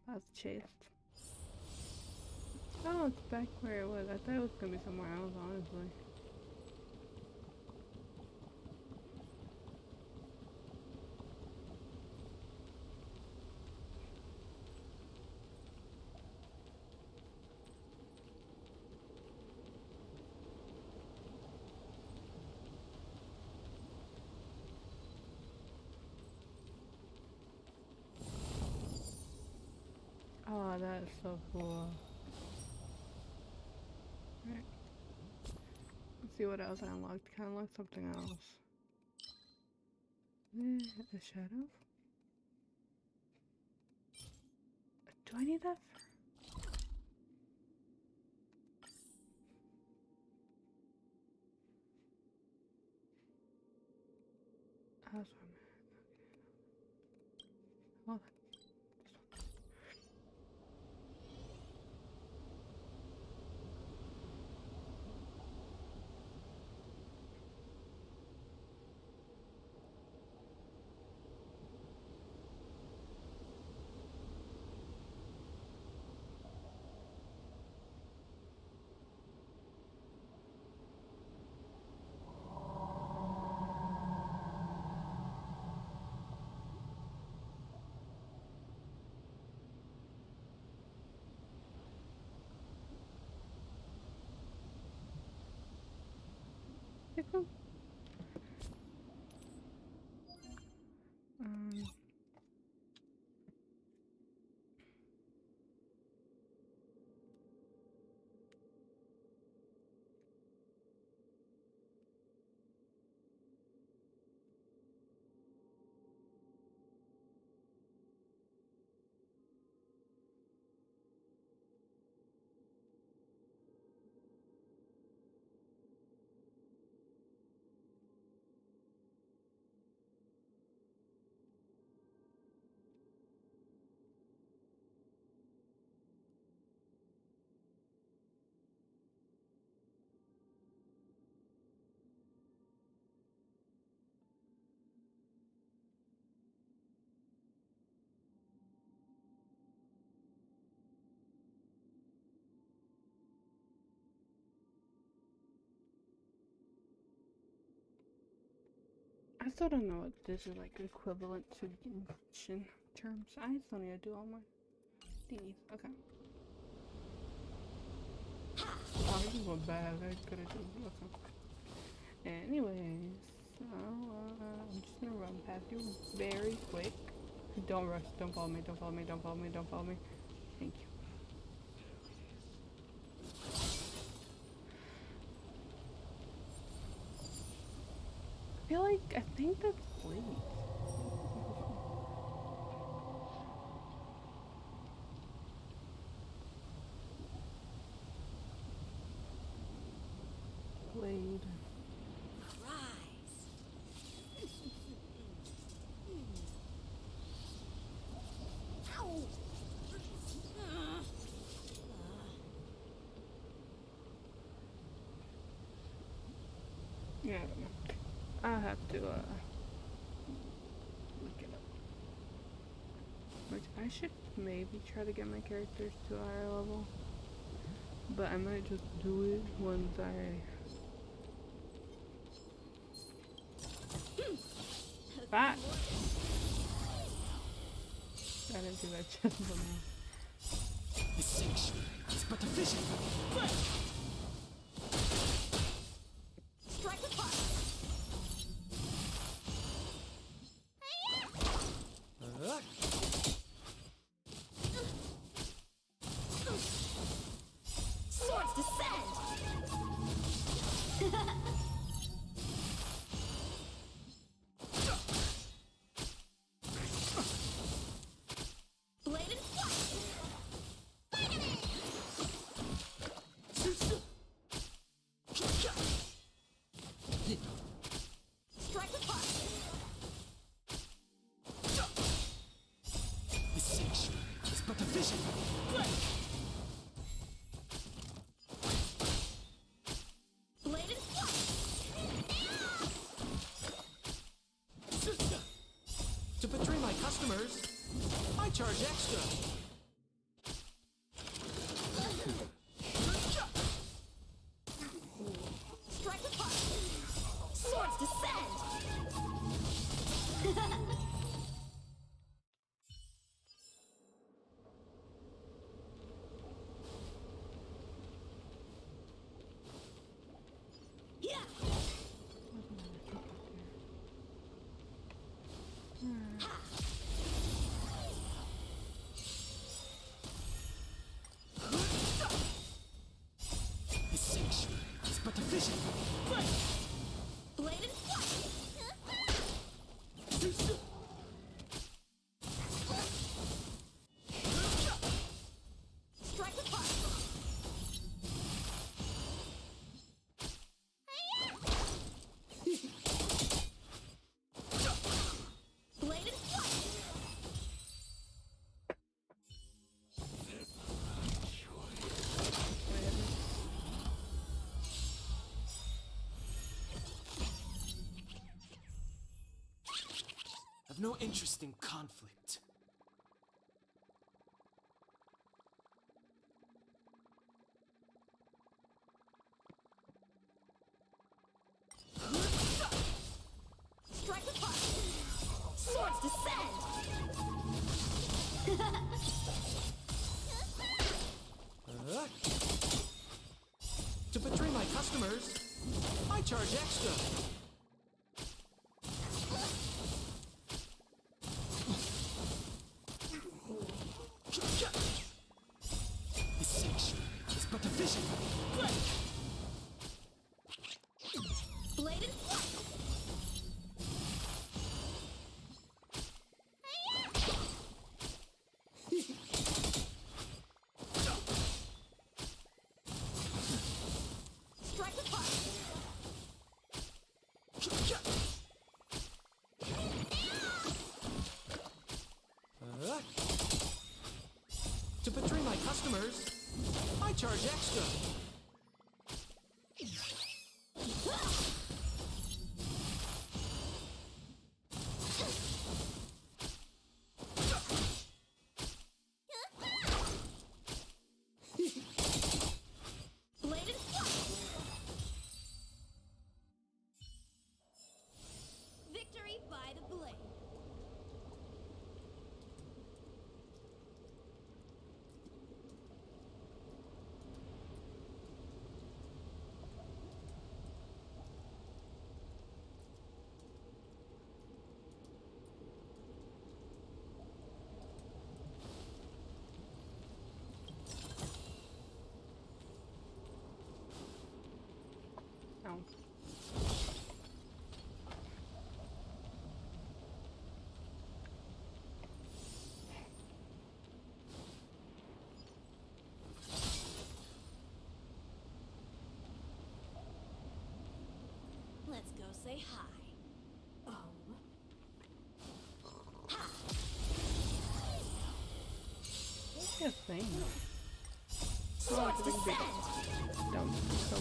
That's chased. Oh, it's back where it was. I thought it was gonna be somewhere else, honestly. Oh, that's so cool. Right. Let's see what else I unlocked. Can I unlock something else? A shadow? Do I need that? That's what I'm at. Hold on. Pickle? Um... still don't know what this is like equivalent to Genshin terms. I still need to do all my thingies. Okay. Oh, this is what bad I could have done. Okay. Anyways, so I'm just gonna run past you very quick. Don't rush. Don't follow me. Don't follow me. Don't follow me. Don't follow me. Thank you. I think that's Blade. Blade. Yeah, I don't know. I have to look it up. Which I should maybe try to get my characters to a higher level. But I might just do it once Back! I didn't do that just for now. The sanctuary is but a vision. Strike the fire. Swords descend. Bladed flight. Strike the fire. The sanctuary is but a vision. Bladed flight. To betray my customers, I charge extra. Strike the fire. Swords descend. Yeah. The sanctuary is but a vision. Bladed flight. Strike the fire. Bladed flight. I've no interest in conflict. Strike the fire. Swords descend. To betray my customers, I charge extra. The sanctuary is but a vision. Bladed flight. Strike the fire. To betray my customers, I charge extra. Bladed flight. Victory say hi. Oh. Just saying. Swords descend. Dumb. So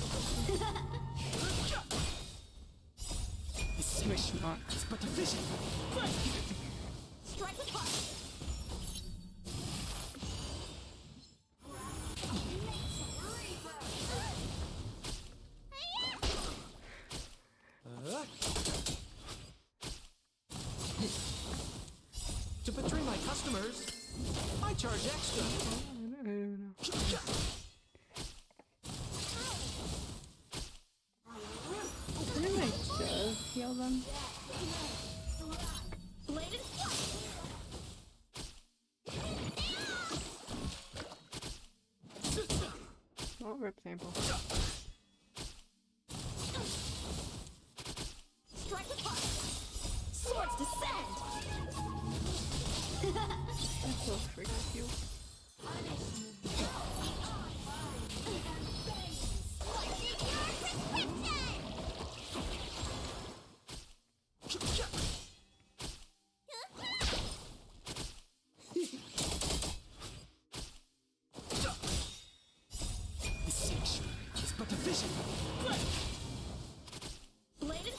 Wait, not. It's but a vision. Strike with heart. To betray my customers, I charge extra. I don't know. Didn't I just heal them? Blade and Oh, rip sample. strike with heart. Swords descend. That's so freaking cute. This sanctuary is but a vision. Blade and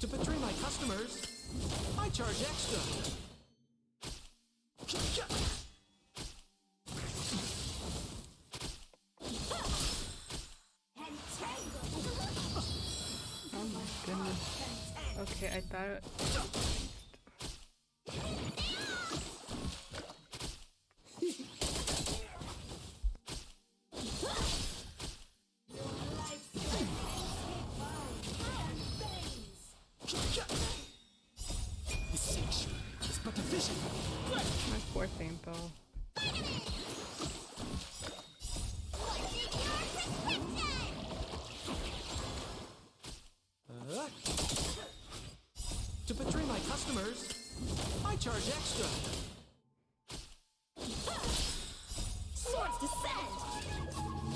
To betray my customers, I charge extra. Oh my goodness. Okay, I thought This sanctuary is but a vision. my poor sample. To betray my customers, I charge extra. swords descend.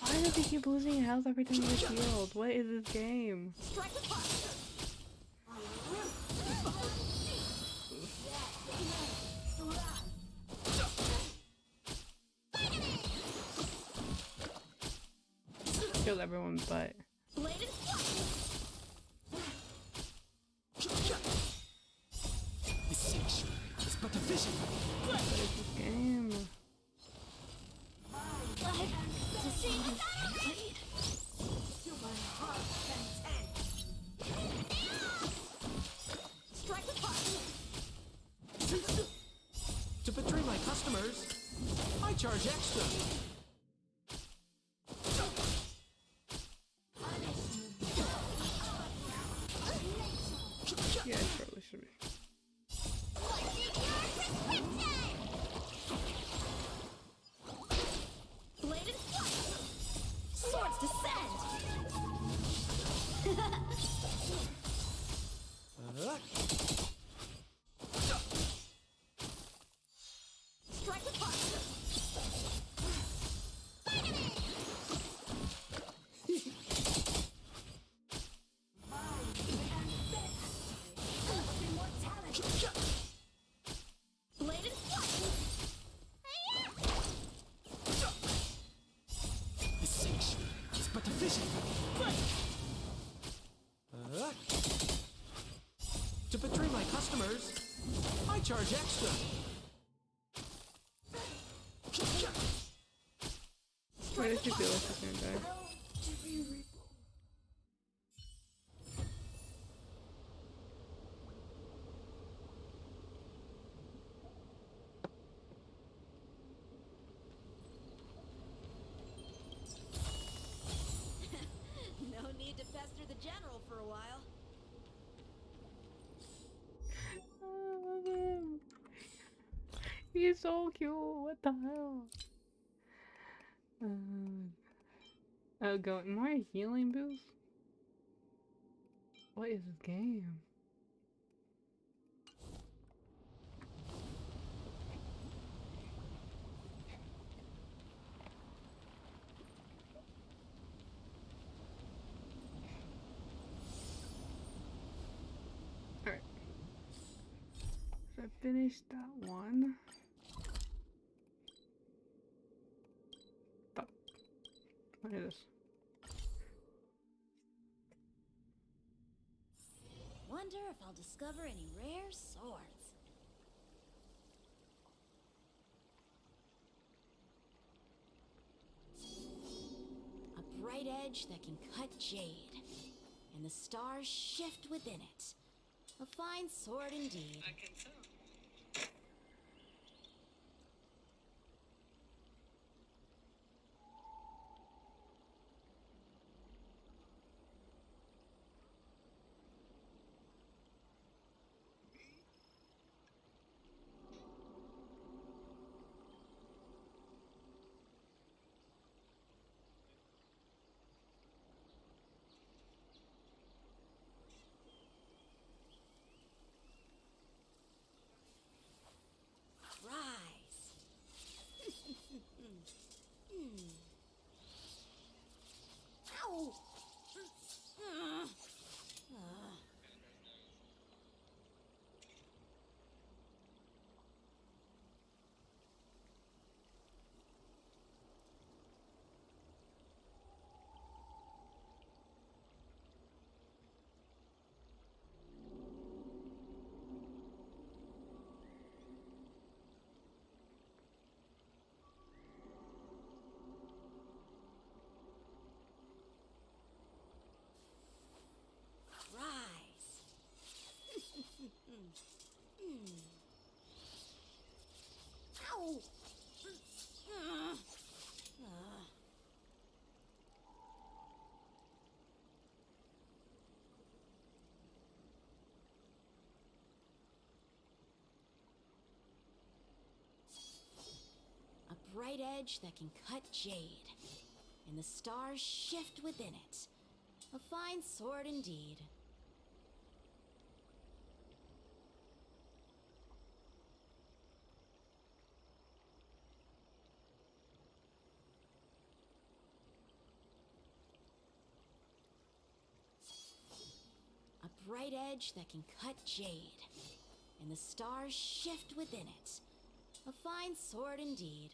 Why does he keep losing health every time he gets healed? What is this game? Strike with heart. Killed everyone but Blade and This sanctuary is but a vision. what is this game? to see strike with heart. To betray my customers, I charge extra. Yeah, it probably should be. Blade and swords descend. Strike with heart. Blade and This sanctuary is but a vision. To betray my customers, I charge extra. Why does he feel like he's gonna die? no need to pester the general for a while. I love him. He's so cute. What the hell? Oh, go more healing boost. What is this game? Alright. So I finished that one. Stop. What is this? Wonder if I'll discover any rare swords. A bright edge that can cut jade, and the stars shift within it. A fine sword indeed. I can tell. Rise. Ow! Rise. Ow! A bright edge that can cut jade, and the stars shift within it. A fine sword indeed. A bright edge that can cut jade, and the stars shift within it. A fine sword indeed.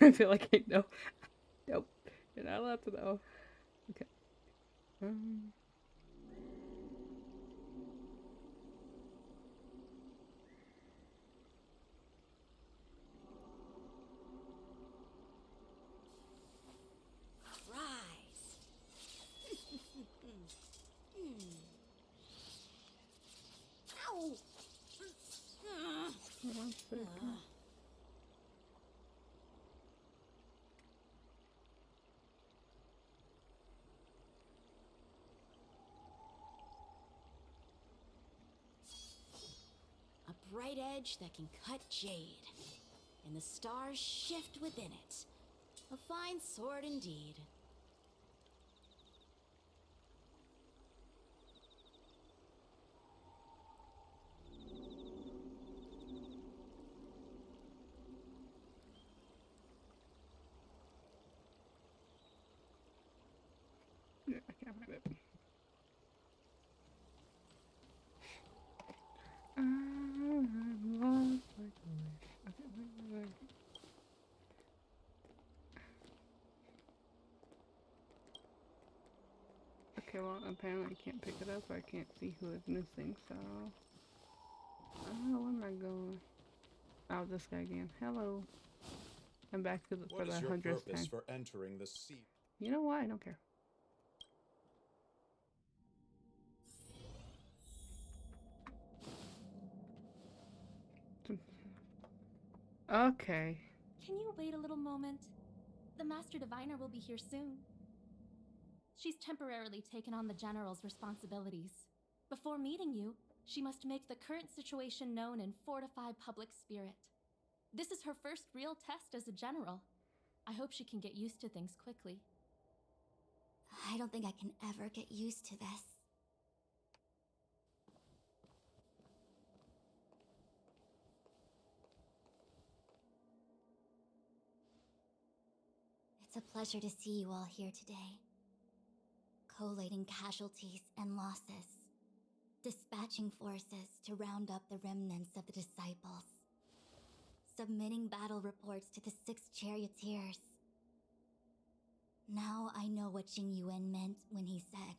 I feel like I know. Nope. You're not allowed to know. Okay. Rise. Ow! One second. A bright edge that can cut jade, and the stars shift within it. A fine sword indeed. Yeah, I can't find it. I'm lost like a wish. Okay, wait. Okay, well, apparently I can't pick it up, or I can't see who is missing, so... I don't know where am I going. Oh, this guy again. Hello. I'm back to the, for the 100th time. What is your purpose for entering the sea? You know what? I don't care. Okay. Can you wait a little moment? The Master Diviner will be here soon. She's temporarily taken on the General's responsibilities. Before meeting you, she must make the current situation known and fortify public spirit. This is her first real test as a General. I hope she can get used to things quickly. I don't think I can ever get used to this. It's a pleasure to see you all here today. Collating casualties and losses. Dispatching forces to round up the remnants of the disciples. Submitting battle reports to the 6 charioteers. Now I know what Jing Yuan meant when he said,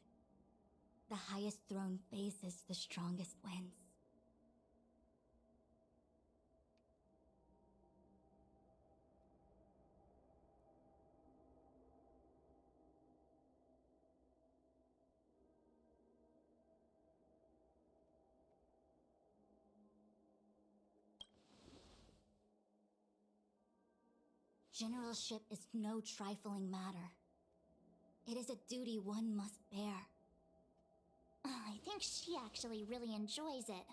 "The highest throne faces the strongest wins." Generalship is no trifling matter. It is a duty one must bear. I think she actually really enjoys it.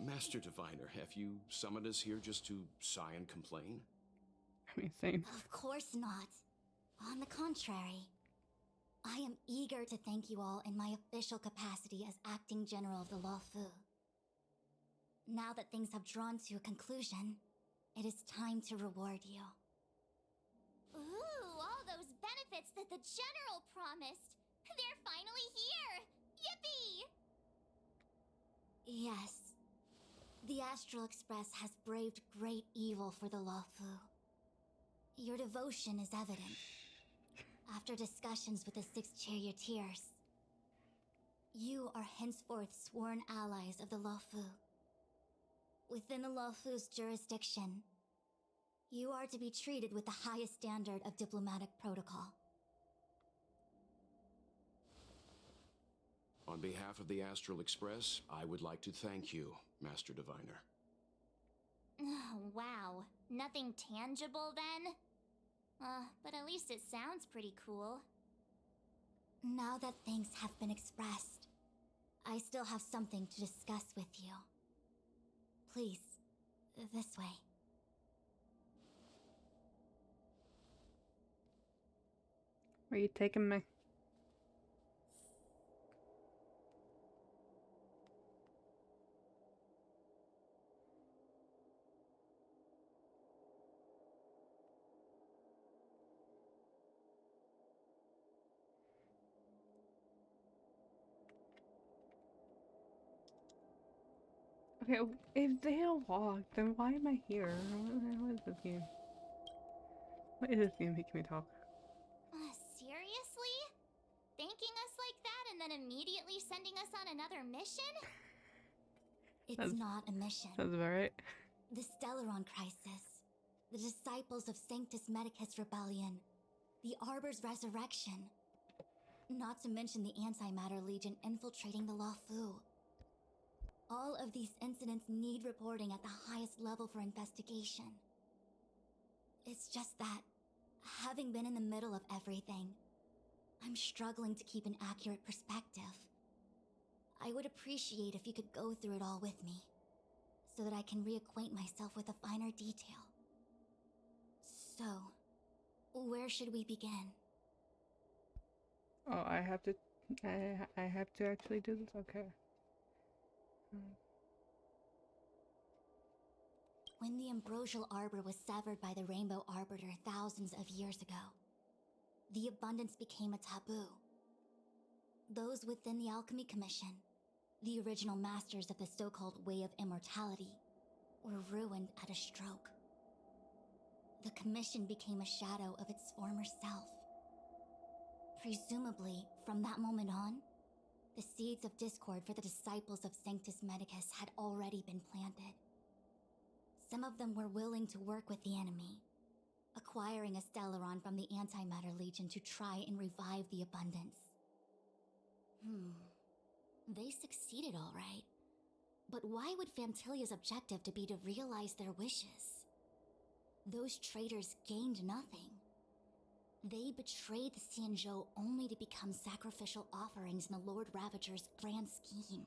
Master Diviner, have you summoned us here just to sigh and complain? I mean, same. Of course not. On the contrary. I am eager to thank you all in my official capacity as Acting General of the Luofu. Now that things have drawn to a conclusion, it is time to reward you. Ooh, all those benefits that the General promised! They're finally here! Yippee! Yes. The Astral Express has braved great evil for the Luofu. Your devotion is evident. After discussions with the 6 charioteers, you are henceforth sworn allies of the Luofu. Within the Luofu's jurisdiction, you are to be treated with the highest standard of diplomatic protocol. On behalf of the Astral Express, I would like to thank you, Master Diviner. Oh, wow. Nothing tangible then? But at least it sounds pretty cool. Now that things have been expressed, I still have something to discuss with you. Please, this way. Where are you taking me? Okay, if they all walk, then why am I here? What is this game? What is this game making me talk? Seriously? Thanking us like that and then immediately sending us on another mission? It's not a mission. Sounds about right. The Stellaron Crisis, the Disciples of Sanctus Medicus Rebellion, the Arbor's Resurrection. Not to mention the Antimatter Legion infiltrating the Luofu. All of these incidents need reporting at the highest level for investigation. It's just that, having been in the middle of everything, I'm struggling to keep an accurate perspective. I would appreciate if you could go through it all with me, so that I can reacquaint myself with a finer detail. So, where should we begin? Oh, I have to actually do this? Okay. When the ambrosial arbor was severed by the Rainbow Arbiter thousands of years ago, the abundance became a taboo. Those within the Alchemy Commission, the original masters of the so-called Way of Immortality, were ruined at a stroke. The Commission became a shadow of its former self. Presumably, from that moment on, the seeds of discord for the disciples of Sanctus Medicus had already been planted. Some of them were willing to work with the enemy, acquiring a Stellaron from the Antimatter Legion to try and revive the abundance. They succeeded all right. But why would Fantilia's objective to be to realize their wishes? those traitors gained nothing. They betrayed the Xianzhou only to become sacrificial offerings in the Lord Ravager's grand scheme.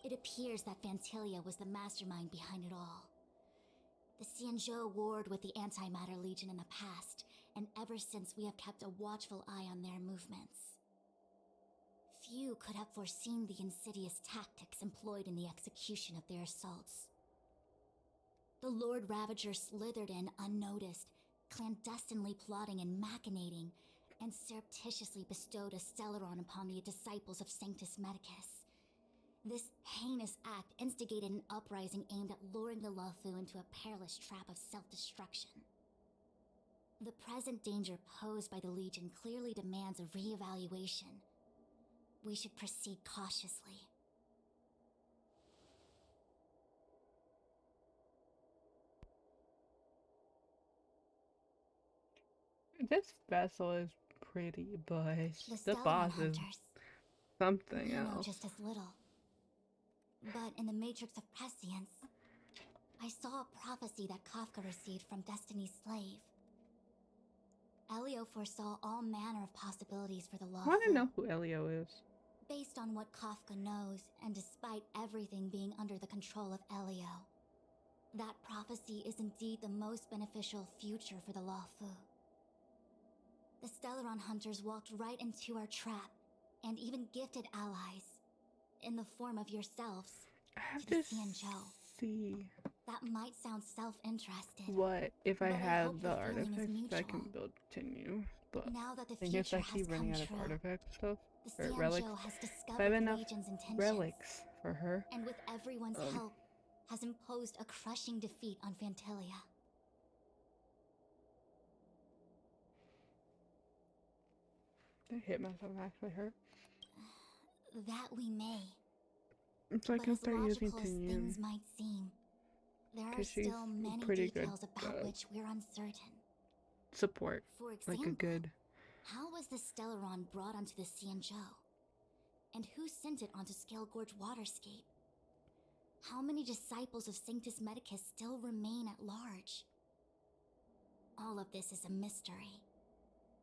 It appears that Fantilia was the mastermind behind it all. The Xianzhou warred with the Antimatter Legion in the past, and ever since we have kept a watchful eye on their movements. Few could have foreseen the insidious tactics employed in the execution of their assaults. The Lord Ravager slithered in unnoticed, clandestinely plotting and machinating, and surreptitiously bestowed a Stellaron upon the disciples of Sanctus Medicus. This heinous act instigated an uprising aimed at luring the Luofu into a perilous trap of self-destruction. The present danger posed by the Legion clearly demands a re-evaluation. We should proceed cautiously. This vessel is pretty, but the Stellaron boss is hunters. something You know else. just as little. But in the Matrix of Prescience, I saw a prophecy that Kafka received from Destiny's slave. Elio foresaw all manner of possibilities for the I want to Luofu. know who Elio is. Based on what Kafka knows, and despite everything being under the control of Elio, that prophecy is indeed the most beneficial future for the Luofu. The Stellaron hunters walked right into our trap, and even gifted allies, in the form of yourselves, I have to the to Xianzhou. see That might sound self-interested. what if I but have hope the feeling is artifacts that can mutual. build continue. But Now that the I guess I future keep has running come out of true, artifact stuff the or relics. Xianzhou has If I have discovered the enough Legion's intentions, relics for her. and with everyone's Um, help, has imposed a crushing defeat on Fantilia. That hit myself actually hurt. That we may. So I But can as start using logical as Tinyun. things might seem, there are 'Cause she's still many pretty good, details about which we're uncertain. Support. For Like example, a good. how was the Stellaron brought onto the Xianzhou? And who sent it onto Scale Gorge Waterscape? How many disciples of Sanctus Medicus still remain at large? All of this is a mystery.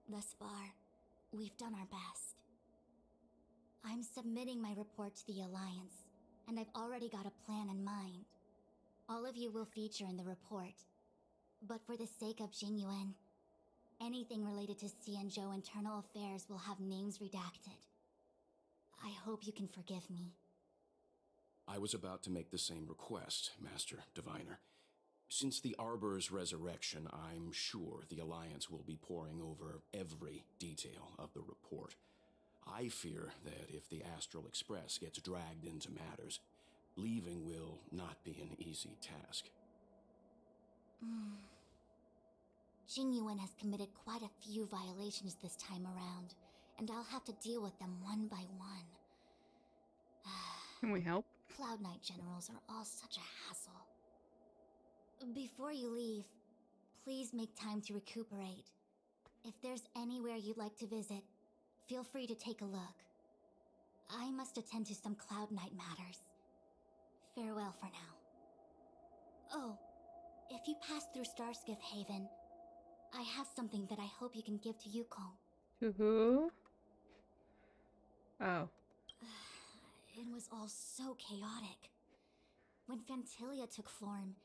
Thus far, we've done our best. I'm submitting my report to the Alliance, and I've already got a plan in mind. All of you will feature in the report. But for the sake of Jingyuan, anything related to Xianzhou internal affairs will have names redacted. I hope you can forgive me. I was about to make the same request, Master Diviner. Since the Arbor's resurrection, I'm sure the Alliance will be poring over every detail of the report. I fear that if the Astral Express gets dragged into matters, leaving will not be an easy task. Jingyuan has committed quite a few violations this time around, and I'll have to deal with them one by one. Can we help? Cloud Knight generals are all such a hassle. Before you leave, please make time to recuperate. If there's anywhere you'd like to visit, feel free to take a look. I must attend to some Cloud Knight matters. Farewell for now. Oh, if you pass through Starskiff Haven, I have something that I hope you can give to Yukong. To who? Oh. It was all so chaotic. When Fantilia took form,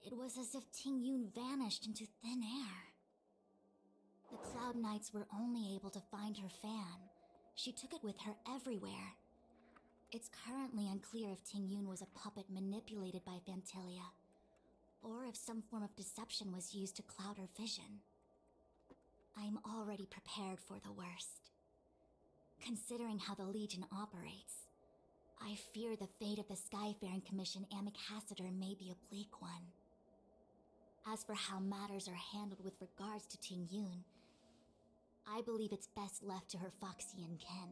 it was as if Tingyun vanished into thin air. The Cloud Knights were only able to find her fan. She took it with her everywhere. It's currently unclear if Tingyun was a puppet manipulated by Fantilia, or if some form of deception was used to cloud her vision. I'm already prepared for the worst. Considering how the Legion operates, I fear the fate of the Skyfaring Commission Ambassador may be a bleak one. As for how matters are handled with regards to Tingyun, I believe it's best left to her Foxian ken.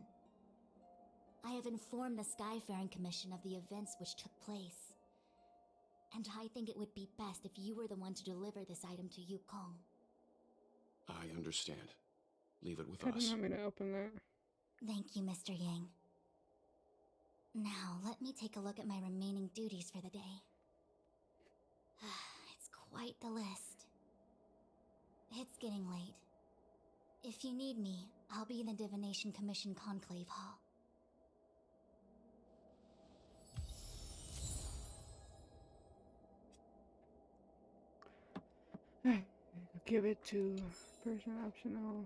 I have informed the Skyfaring Commission of the events which took place, and I think it would be best if you were the one to deliver this item to Yukong. I understand. Leave it with I didn't us. want me to open that. Thank you, Mr. Yang. Now, let me take a look at my remaining duties for the day. It's quite the list. It's getting late. If you need me, I'll be in the Divination Commission Conclave Hall. Give it to person optional.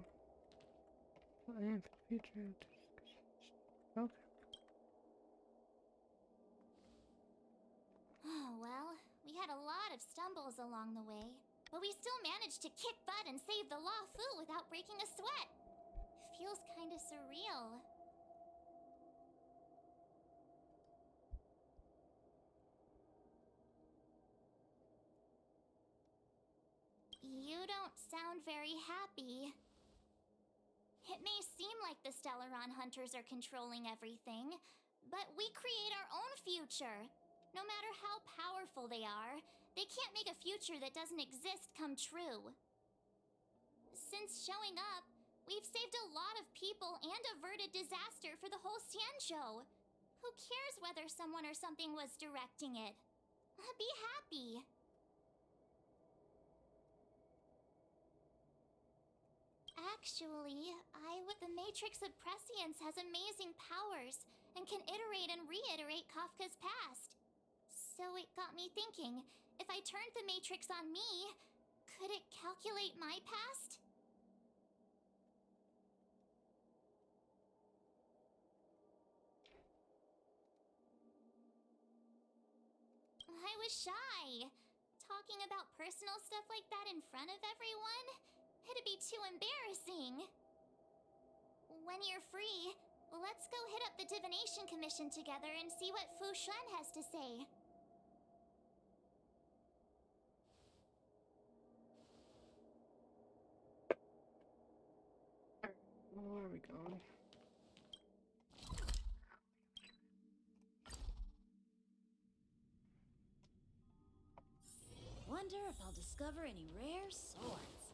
Plan for future discussions. Okay. Oh, well, we had a lot of stumbles along the way, but we still managed to kick butt and save the Luofu without breaking a sweat. Feels kinda surreal. You don't sound very happy. It may seem like the Stellaron hunters are controlling everything, but we create our own future. No matter how powerful they are, they can't make a future that doesn't exist come true. Since showing up, we've saved a lot of people and averted disaster for the whole Xianzhou. Who cares whether someone or something was directing it? Be happy. Actually, the Matrix of Prescience has amazing powers and can iterate and reiterate Kafka's past. So it got me thinking, if I turned the Matrix on me, could it calculate my past? I was shy. Talking about personal stuff like that in front of everyone? It'd be too embarrassing. When you're free, let's go hit up the Divination Commission together and see what Fu Xuan has to say. Where are we going? Wonder if I'll discover any rare swords.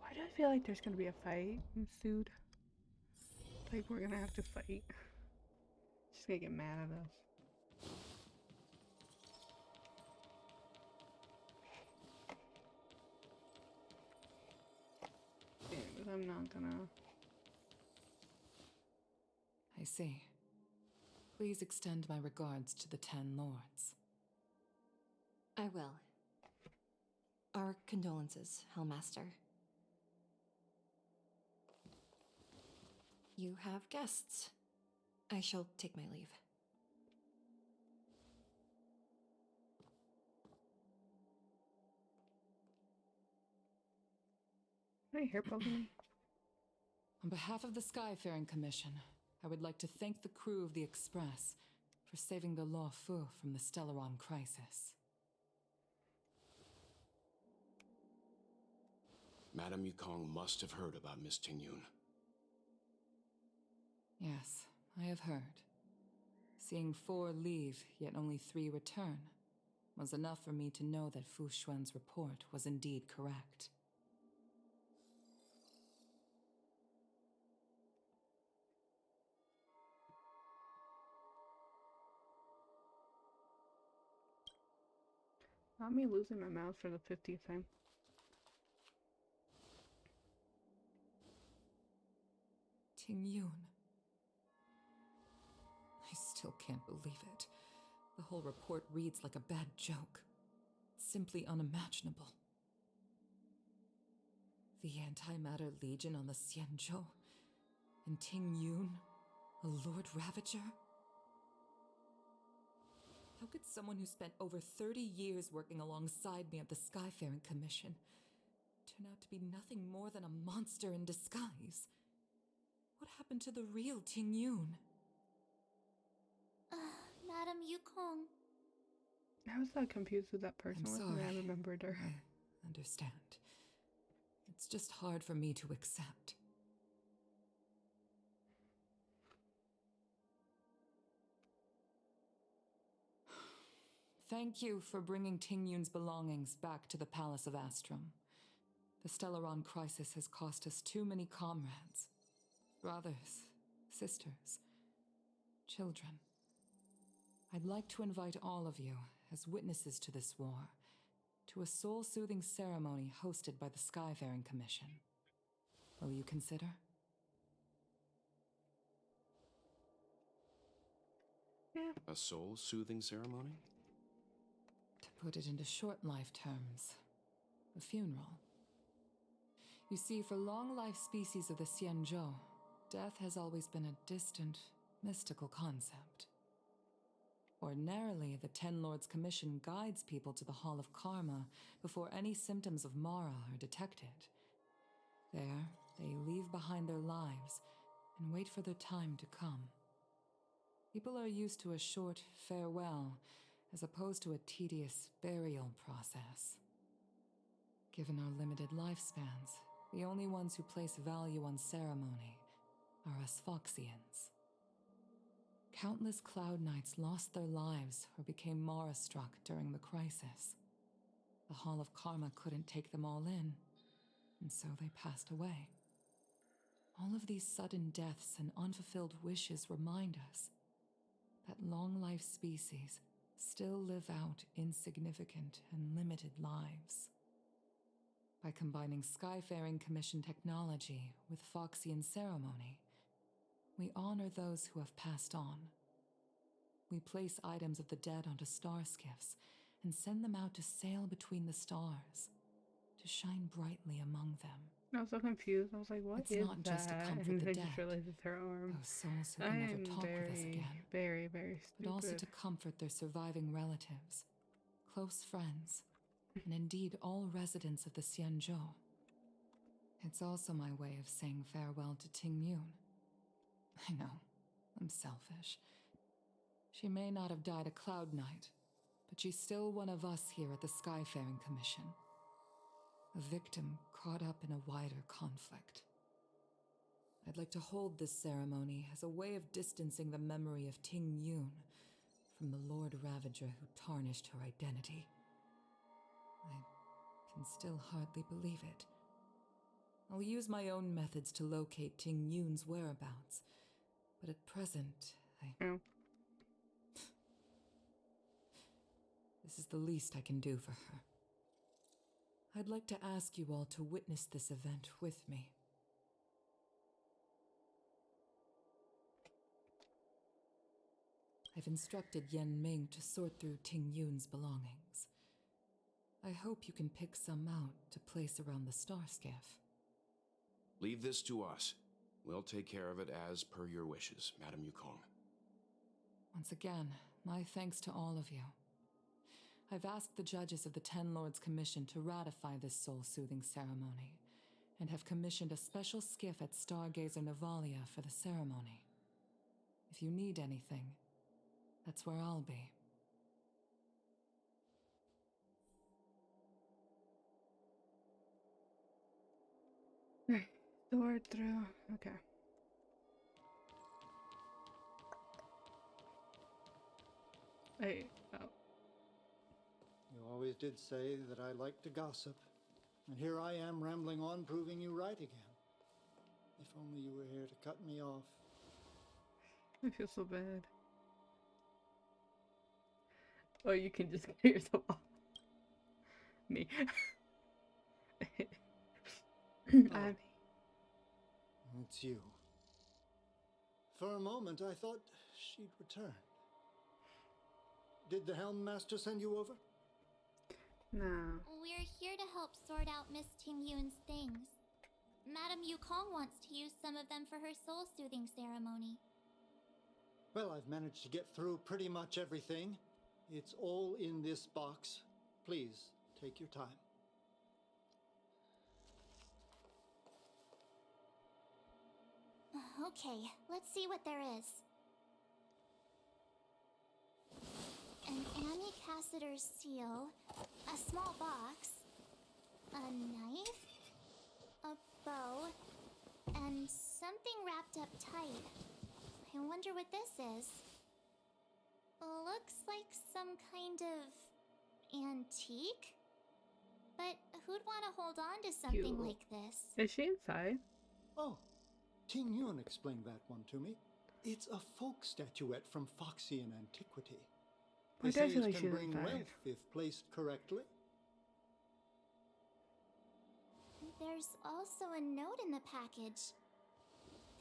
Why do I feel like there's gonna be a fight ensued? Like we're gonna have to fight. She's gonna get mad at us. Yeah, but I'm not gonna. I see. Please extend my regards to the 10 lords. I will. Our condolences, Hellmaster. You have guests. I shall take my leave. Are you here, Pokemon? On behalf of the Skyfaring Commission, I would like to thank the crew of the Express for saving the Luofu from the Stellaron crisis. Madame Yukong must have heard about Miss Tingyun. Yes, I have heard. Seeing 4 leave, yet only 3 return, was enough for me to know that Fu Xuan's report was indeed correct. Not me losing my mouse for the 50th time. Tingyun. I still can't believe it. The whole report reads like a bad joke. It's simply unimaginable. The Antimatter Legion on the Xianzhou, and Tingyun, a Lord Ravager? How could someone who spent over 30 years working alongside me at the Skyfaring Commission turn out to be nothing more than a monster in disguise? What happened to the real Tingyun? Madame Yukong. I was that confused with that person I'm with sorry. me. I remembered her. I understand. It's just hard for me to accept. Thank you for bringing Tingyun's belongings back to the Palace of Astrum. The Stellaron crisis has cost us too many comrades. brothers, sisters, children. I'd like to invite all of you, as witnesses to this war, to a soul-soothing ceremony hosted by the Skyfaring Commission. Will you consider? Yeah. A soul-soothing ceremony? To put it into short life terms, a funeral. You see, for long-life species of the Xianzhou, death has always been a distant, mystical concept. Ordinarily, the Ten Lords Commission guides people to the Hall of Karma before any symptoms of Mara are detected. There, they leave behind their lives and wait for their time to come. People are used to a short farewell as opposed to a tedious burial process. Given our limited lifespans, the only ones who place value on ceremony are us Foxians. Countless Cloud Knights lost their lives or became Mara-struck during the crisis. The Hall of Karma couldn't take them all in, and so they passed away. All of these sudden deaths and unfulfilled wishes remind us that long-life species still live out insignificant and limited lives. By combining Skyfaring Commission technology with Foxian ceremony, we honor those who have passed on. We place items of the dead onto star skiffs and send them out to sail between the stars, to shine brightly among them. I was so confused. I was like, what It's is not that? just to comfort And the I dead. just realized it's her arm. Those souls who I can never am talk with us very, again. very, very But also stupid. to comfort their surviving relatives, close friends, and indeed all residents of the Xianzhou. It's also my way of saying farewell to Ting Yun. I know, I'm selfish. She may not have died a Cloud Knight, but she's still one of us here at the Skyfaring Commission. A victim caught up in a wider conflict. I'd like to hold this ceremony as a way of distancing the memory of Ting Yun from the Lord Ravager who tarnished her identity. I can still hardly believe it. I'll use my own methods to locate Ting Yun's whereabouts, but at present, This is the least I can do for her. I'd like to ask you all to witness this event with me. I've instructed Yen Ming to sort through Ting Yun's belongings. I hope you can pick some out to place around the star skiff. Leave this to us. We'll take care of it as per your wishes, Madame Yukong. Once again, my thanks to all of you. I've asked the judges of the Ten Lords Commission to ratify this soul-soothing ceremony, and have commissioned a special skiff at Stargazer Navalia for the ceremony. If you need anything, that's where I'll be. Sword through. Okay. Hey, oh. You always did say that I like to gossip. And here I am rambling on, proving you right again. If only you were here to cut me off. I feel so bad. Oh, you can just get yourself off. Me. Abby. It's you. For a moment, I thought she'd return. Did the Helm Master send you over? No. We're here to help sort out Miss Ting Yun's things. Madame Yukong wants to use some of them for her soul-soothing ceremony. Well, I've managed to get through pretty much everything. It's all in this box. Please, take your time. Okay, let's see what there is. An Amicassator's seal, a small box, a knife, a bow, and something wrapped up tight. I wonder what this is. Looks like some kind of antique? But who'd want to hold on to something Cute. like this? Is she inside? Oh, Ting Yun explained that one to me. It's a folk statuette from Foxian antiquity. They say it can bring wealth if placed correctly. There's also a note in the package.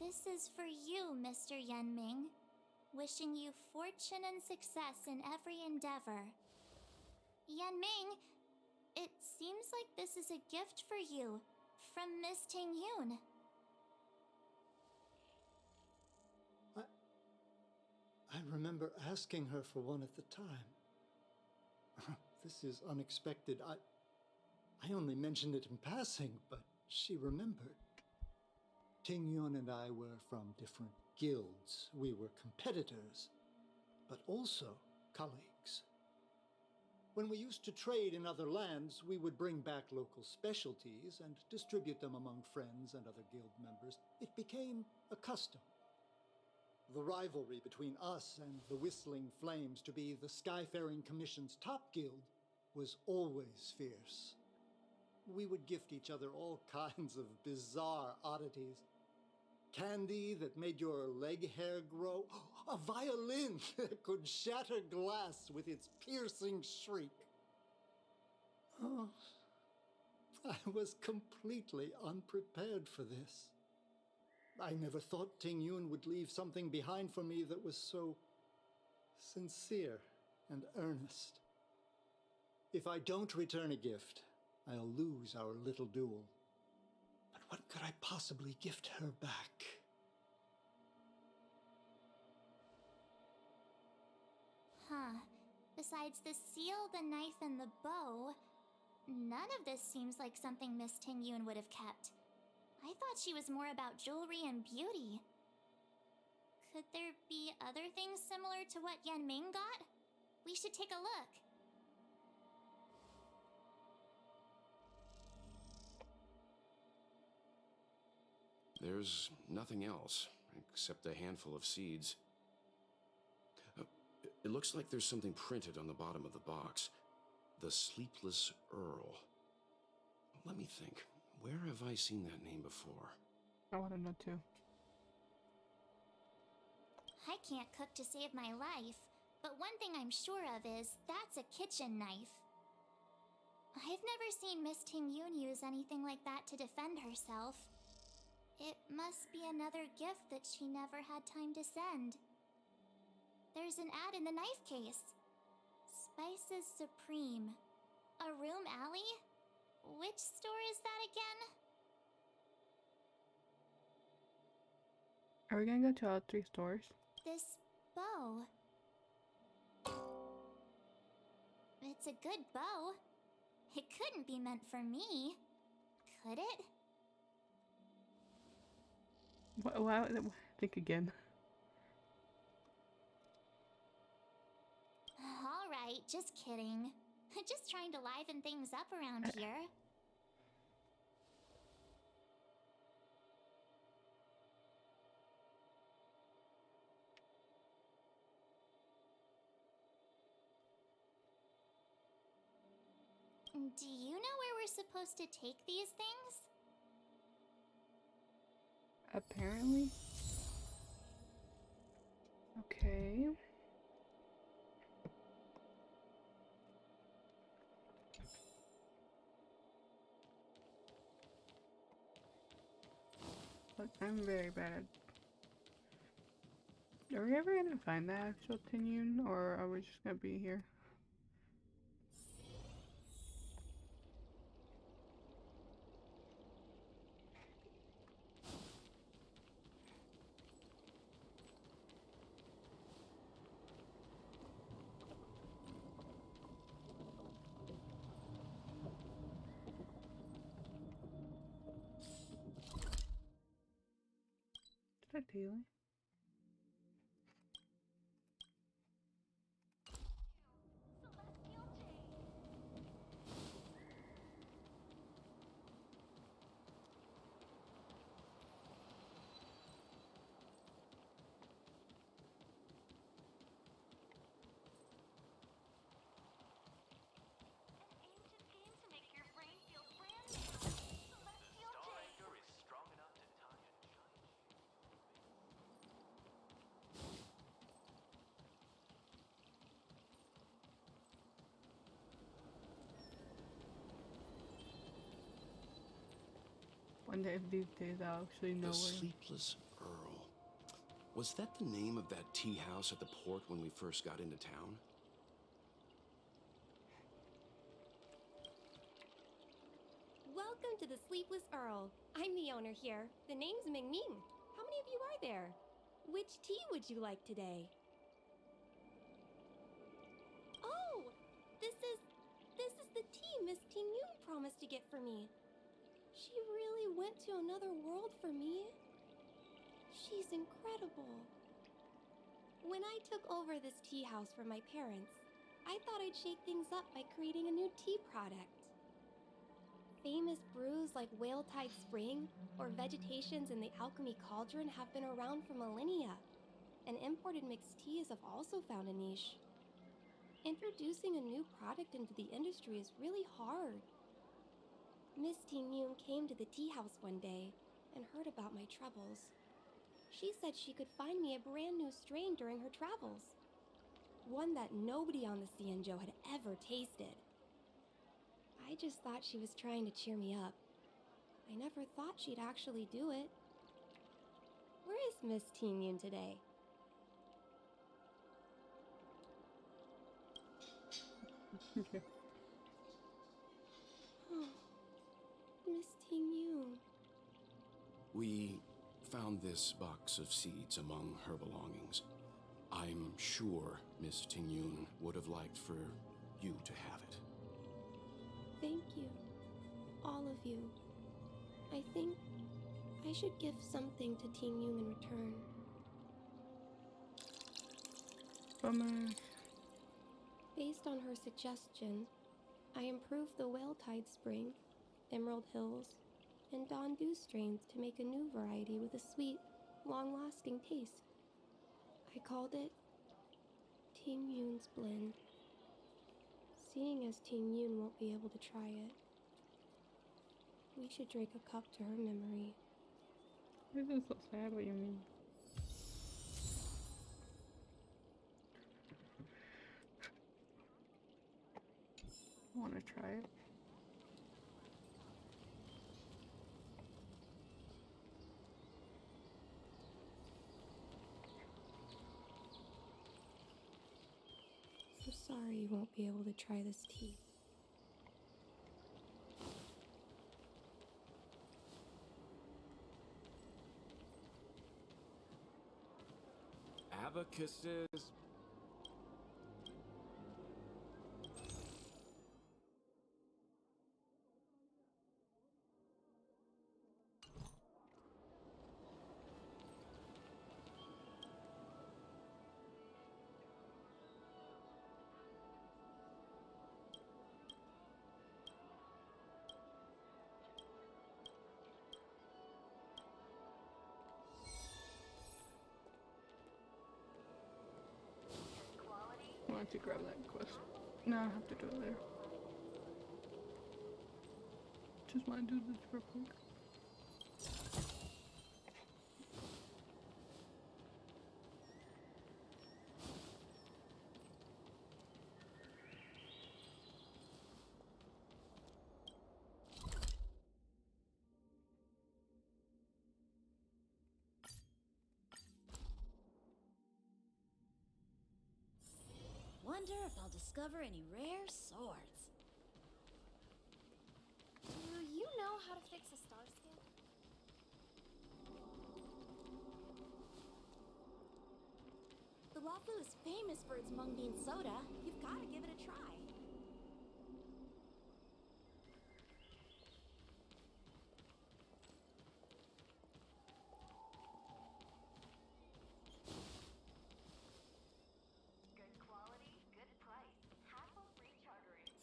This is for you, Mr. Yenming. Wishing you fortune and success in every endeavor. Yenming, it seems like this is a gift for you from Miss Ting Yun. I remember asking her for one at the time. This is unexpected. I only mentioned it in passing, but she remembered. Ting Yun and I were from different guilds. We were competitors, but also colleagues. When we used to trade in other lands, we would bring back local specialties and distribute them among friends and other guild members. It became a custom. The rivalry between us and the Whistling Flames to be the Skyfaring Commission's top guild was always fierce. We would gift each other all kinds of bizarre oddities. Candy that made your leg hair grow. A violin that could shatter glass with its piercing shriek. Oh, I was completely unprepared for this. I never thought Ting Yun would leave something behind for me that was so sincere and earnest. If I don't return a gift, I'll lose our little duel. But what could I possibly gift her back? Huh. Besides the seal, the knife, and the bow, none of this seems like something Miss Ting Yun would have kept. I thought she was more about jewelry and beauty. Could there be other things similar to what Yenming got? We should take a look. There's nothing else, except a handful of seeds. It looks like there's something printed on the bottom of the box. The Sleepless Earl. Let me think. Where have I seen that name before? I want to know too. I can't cook to save my life, but one thing I'm sure of is that's a kitchen knife. I've never seen Miss Ting Yun use anything like that to defend herself. It must be another gift that she never had time to send. There's an ad in the knife case. Spices Supreme. A room alley? Which store is that again? Are we gonna go to all 3 stores? This bow. It's a good bow. It couldn't be meant for me, could it? Wow, think again. Alright, just kidding. Just trying to liven things up around here. Do you know where we're supposed to take these things? Apparently. Okay. Look, I'm very bad. Are we ever gonna find that actual Ting Yun, or are we just gonna be here? Did I Taylor? wonder if these days I'll actually know The where. Sleepless Earl. Was that the name of that tea house at the port when we first got into town? Welcome to the Sleepless Earl. I'm the owner here. The name's Ming Ming. How many of you are there? Which tea would you like today? Oh, this is the tea Miss Ting Yun promised to get for me. She really went to another world for me. She's incredible. When I took over this tea house from my parents, I thought I'd shake things up by creating a new tea product. Famous brews like Whale Tide Spring or Vegetations in the Alchemy Cauldron have been around for millennia, and imported mixed teas have also found a niche. Introducing a new product into the industry is really hard. Miss Ting Yun came to the tea house one day and heard about my troubles. She said she could find me a brand new strain during her travels, one that nobody on the Xianzhou had ever tasted. I just thought she was trying to cheer me up. I never thought she'd actually do it. Where is Miss Ting Yun today? Okay. Oh, Miss Ting Yun. We found this box of seeds among her belongings. I'm sure Miss Ting Yun would have liked for you to have it. Thank you, all of you. I think I should give something to Ting Yun in return. Bummer. Based on her suggestion, I improved the Whale Tide Spring, Emerald Hills, and Dawn Dew strains to make a new variety with a sweet, long-lasting taste. I called it Ting Yun's Blend. Seeing as Ting Yun won't be able to try it, we should drink a cup to her memory. This is so sad. What you mean? I want to try it. I'm sorry you won't be able to try this tea. Abacuses. I want to grab that quest. No, I have to do it later. Just want to do this real quick. Wonder if I'll discover any rare swords. Do you know how to fix a star skill? The Luofu is famous for its mung bean soda. You've got to give it a try.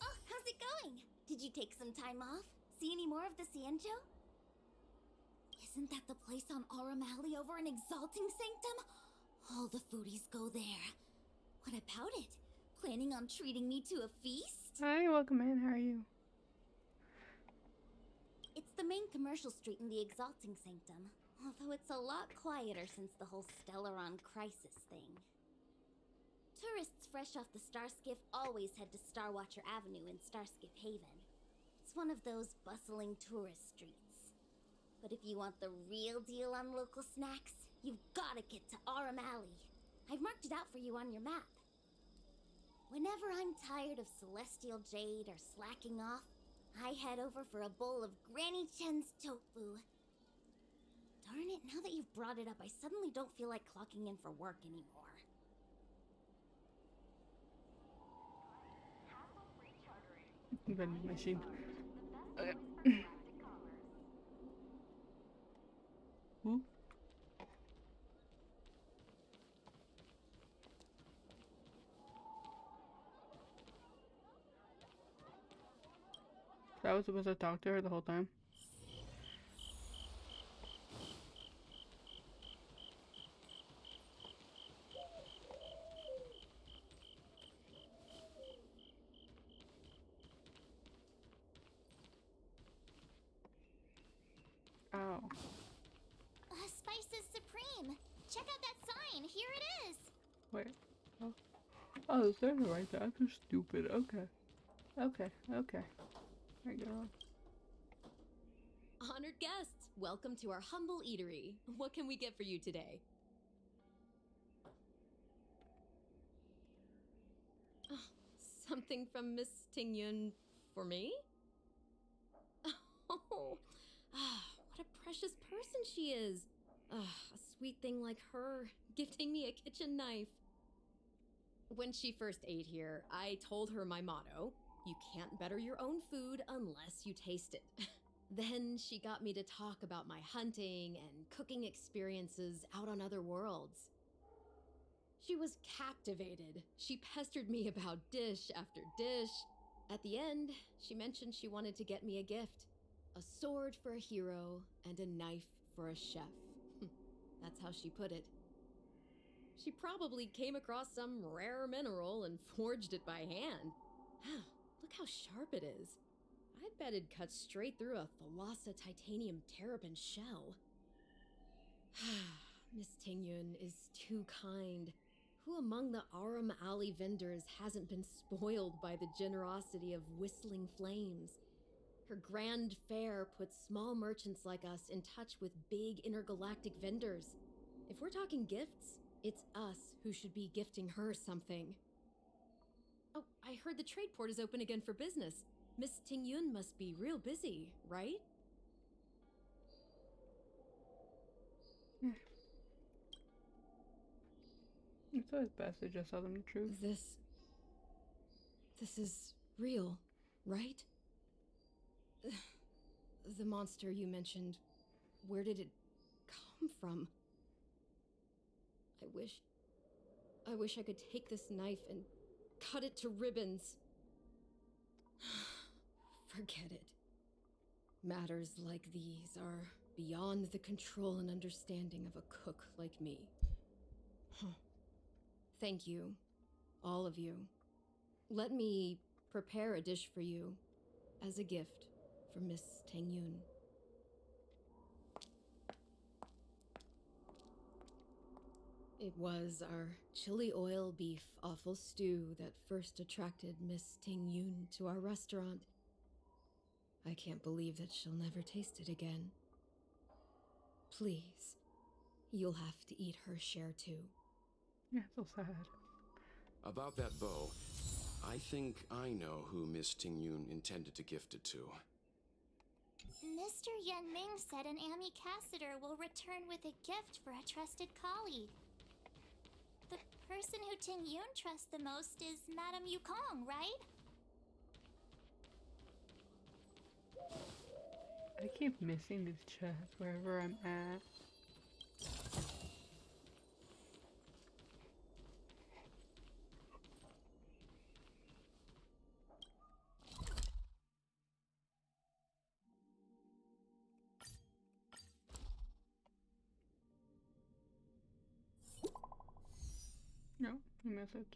Oh, how's it going? Did you take some time off? See any more of the Xianzhou? Isn't that the place on Aurum Alley over in Exalting Sanctum? All the foodies go there. What about it? Planning on treating me to a feast? Hi, welcome in. How are you? It's the main commercial street in the Exalting Sanctum, although it's a lot quieter since the whole Stellaron crisis thing. Tourists fresh off the Starskiff always head to Starwatcher Avenue in Starskiff Haven. It's one of those bustling tourist streets. But But if you want the real deal on local snacks, you've gotta get to Aram Alley. I've marked it out for you on your map. Whenever I'm tired of Celestial Jade or slacking off, I head over for a bowl of Granny Chen's tofu. Darn it, now that you've brought it up, I suddenly don't feel like clocking in for work anymore. Vending machine. Okay. Ooh. So I was supposed to talk to her the whole time. Oh. Spices Supreme! Check out that sign! Here it is! Wait. Oh. Oh, is there right there? I'm so stupid. Okay. Okay. Okay. I go. Honored guests, welcome to our humble eatery. What can we get for you today? Oh, something from Miss Tingyun for me? Oh, what a precious person she is. A sweet thing like her, gifting me a kitchen knife. When she first ate here, I told her my motto, you can't better your own food unless you taste it. Then she got me to talk about my hunting and cooking experiences out on other worlds. She was captivated. She pestered me about dish after dish. At the end, she mentioned she wanted to get me a gift. A sword for a hero and a knife for a chef. That's how she put it. She probably came across some rare mineral and forged it by hand. Look how sharp it is. I bet it'd cut straight through a Thalassa titanium terrapin shell. Miss Tingyun is too kind. Who among the Aram Alley vendors hasn't been spoiled by the generosity of whistling flames? Her grand fare puts small merchants like us in touch with big intergalactic vendors. If we're talking gifts, it's us who should be gifting her something. Oh, I heard the trade port is open again for business. Miss Tingyun must be real busy, right? It's always best to just tell them the truth. This is real, right? The monster you mentioned, where did it come from? I wish I could take this knife and cut it to ribbons. Forget it. Matters like these are beyond the control and understanding of a cook like me. Thank you, all of you. Let me prepare a dish for you as a gift from Miss Tingyun. It was our chili oil beef offal stew that first attracted Miss Tingyun to our restaurant. I can't believe that she'll never taste it again. Please, you'll have to eat her share too. Yeah, so sad. About that bow, I think I know who Miss Tingyun intended to gift it to. Mr. Yan Ming said an ambassador will return with a gift for a trusted colleague. The person who Tingyun trusts the most is Madame Yukong, right? I keep missing this chest wherever I'm at. No, you miss it.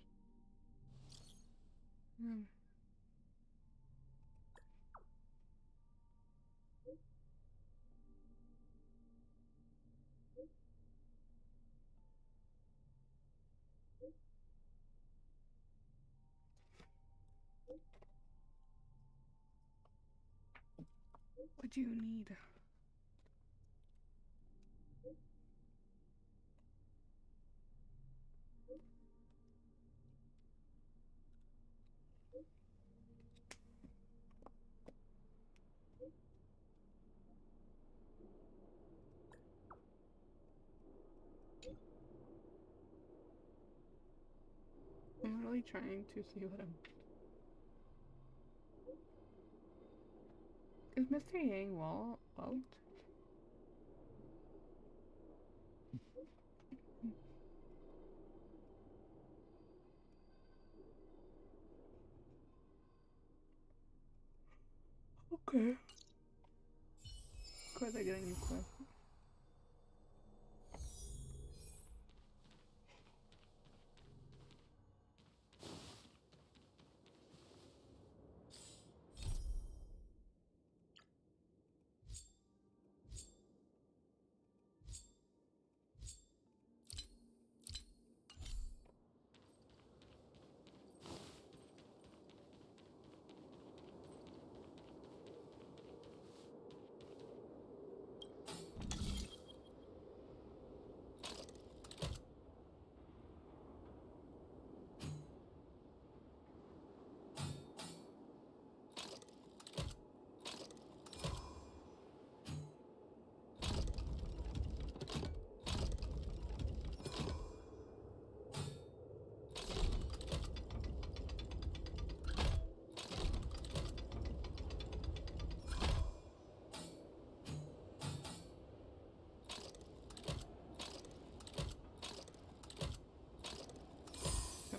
What do you need? trying to see what I'm. Is Mr. Yang walled? Okay. Of course I get a new quest.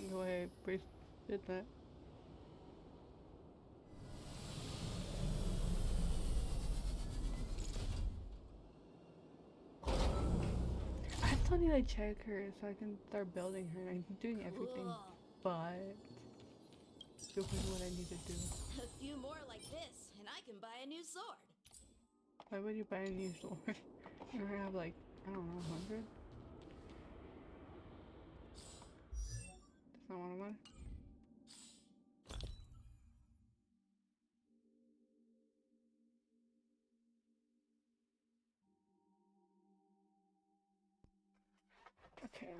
The way Bruce did that. I still need to check her so I can start building her. I'm doing everything, but doing what I need to do. A few more like this, and I can buy a new sword. Why would you buy a new sword? You don't have like, I don't know, 100? That's not what I want. Okay.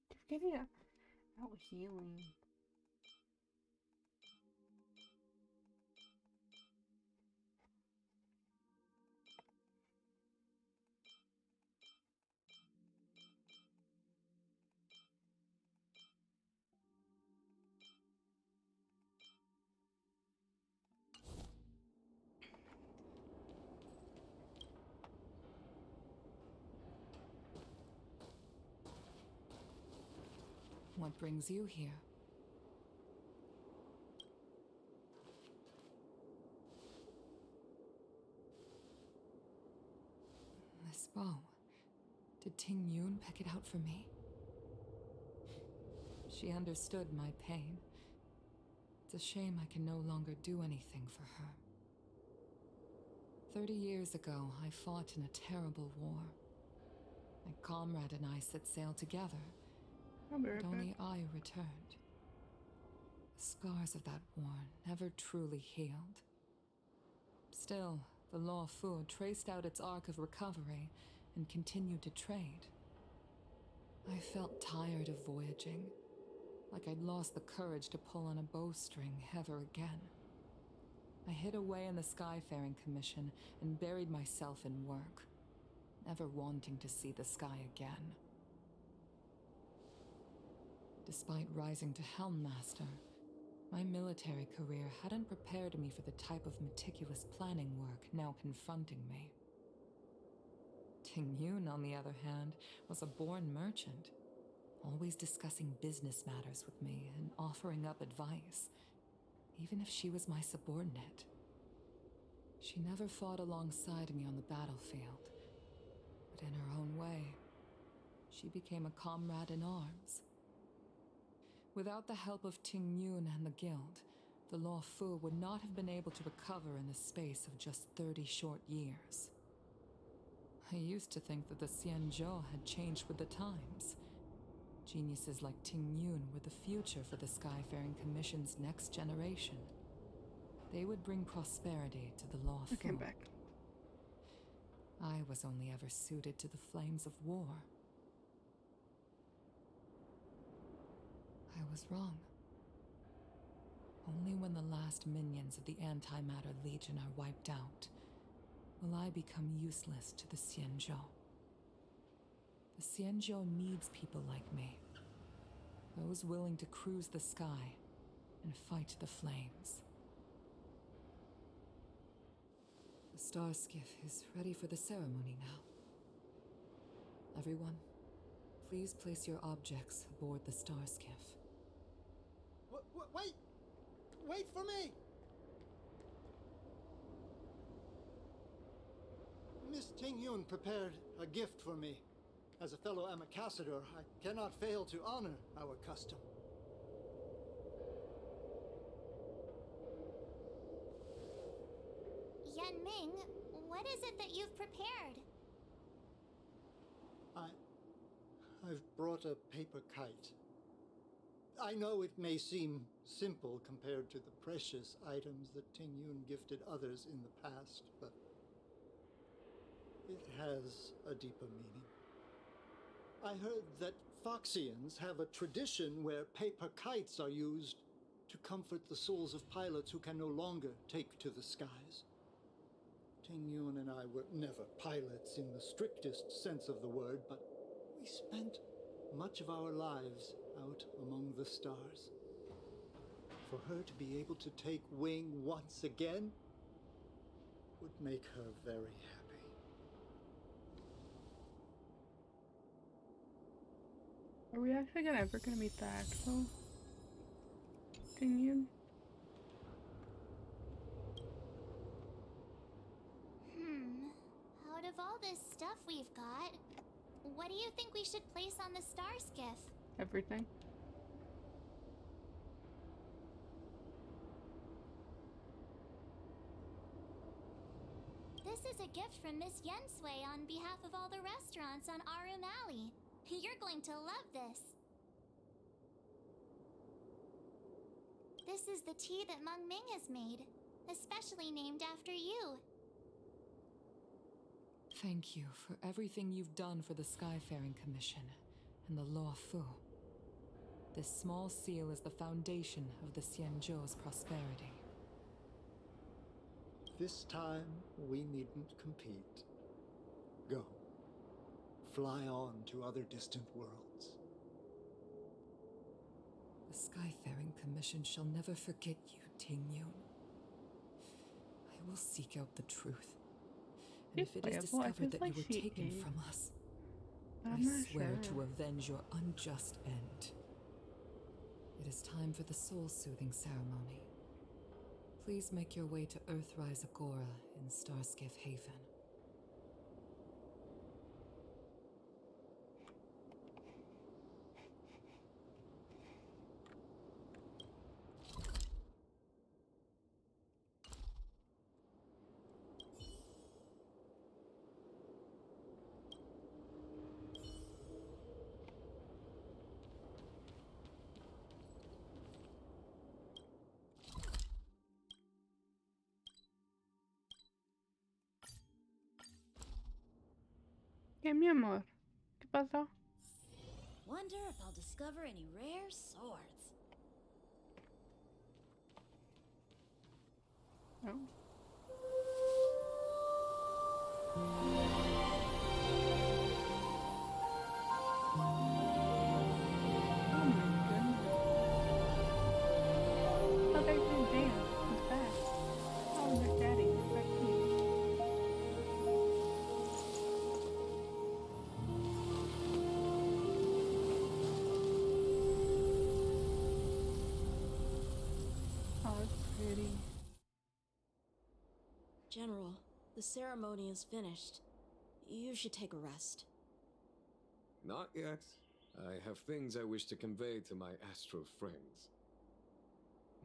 Just getting out healing. What brings you here? This bow. Did Ting Yun pick it out for me? She understood my pain. It's a shame I can no longer do anything for her. 30 years ago, I fought in a terrible war. My comrade and I set sail together, but only I returned. The scars of that war never truly healed. Still, the Luofu traced out its arc of recovery and continued to trade. I felt tired of voyaging, like I'd lost the courage to pull on a bowstring ever again. I hid away in the Skyfaring Commission and buried myself in work, never wanting to see the sky again. Despite rising to Helm Master, my military career hadn't prepared me for the type of meticulous planning work now confronting me. Ting Yun, on the other hand, was a born merchant, always discussing business matters with me and offering up advice, even if she was my subordinate. She never fought alongside me on the battlefield, but in her own way, she became a comrade in arms. Without the help of Ting Yun and the guild, the Luofu would not have been able to recover in the space of just 30 short years. I used to think that the Xianzhou had changed with the times. Geniuses like Ting Yun were the future for the Skyfaring Commission's next generation. They would bring prosperity to the Luofu. I came back. I was only ever suited to the flames of war. I was wrong. Only when the last minions of the Antimatter Legion are wiped out will I become useless to the Xianzhou. The Xianzhou needs people like me. Those willing to cruise the sky and fight the flames. The star skiff is ready for the ceremony now. Everyone, please place your objects aboard the star skiff. Wait! Wait for me! Miss Tingyun prepared a gift for me. As a fellow ambassador, I cannot fail to honor our custom. Yanming, what is it that you've prepared? I've brought a paper kite. I know it may seem simple compared to the precious items that Tingyun gifted others in the past, but it has a deeper meaning. I heard that Foxians have a tradition where paper kites are used to comfort the souls of pilots who can no longer take to the skies. Tingyun and I were never pilots in the strictest sense of the word, but we spent much of our lives out among the stars. For her to be able to take wing once again would make her very happy. Are we actually ever gonna meet the actual Tingyun? Out of all this stuff we've got, what do you think we should place on the star skiff? Everything. This is a gift from Miss Yensui on behalf of all the restaurants on Arum Alley. You're going to love this. This is the tea that Meng Ming has made, especially named after you. Thank you for everything you've done for the Skyfaring Commission and the Luofu. This small seal is the foundation of the Xianzhou's prosperity. This time, we needn't compete. Go. Fly on to other distant worlds. The Skyfaring Commission shall never forget you, Tingyun. I will seek out the truth. And if it is discovered that you were taken from us, I swear to avenge your unjust end. It is time for the soul-soothing ceremony. Please make your way to Earthrise Agora in Starskiff Haven. ¿Qué, mi amor? ¿Qué pasó? Wonder if I'll discover any rare swords. Oh. General, the ceremony is finished. You should take a rest. Not yet. I have things I wish to convey to my astral friends.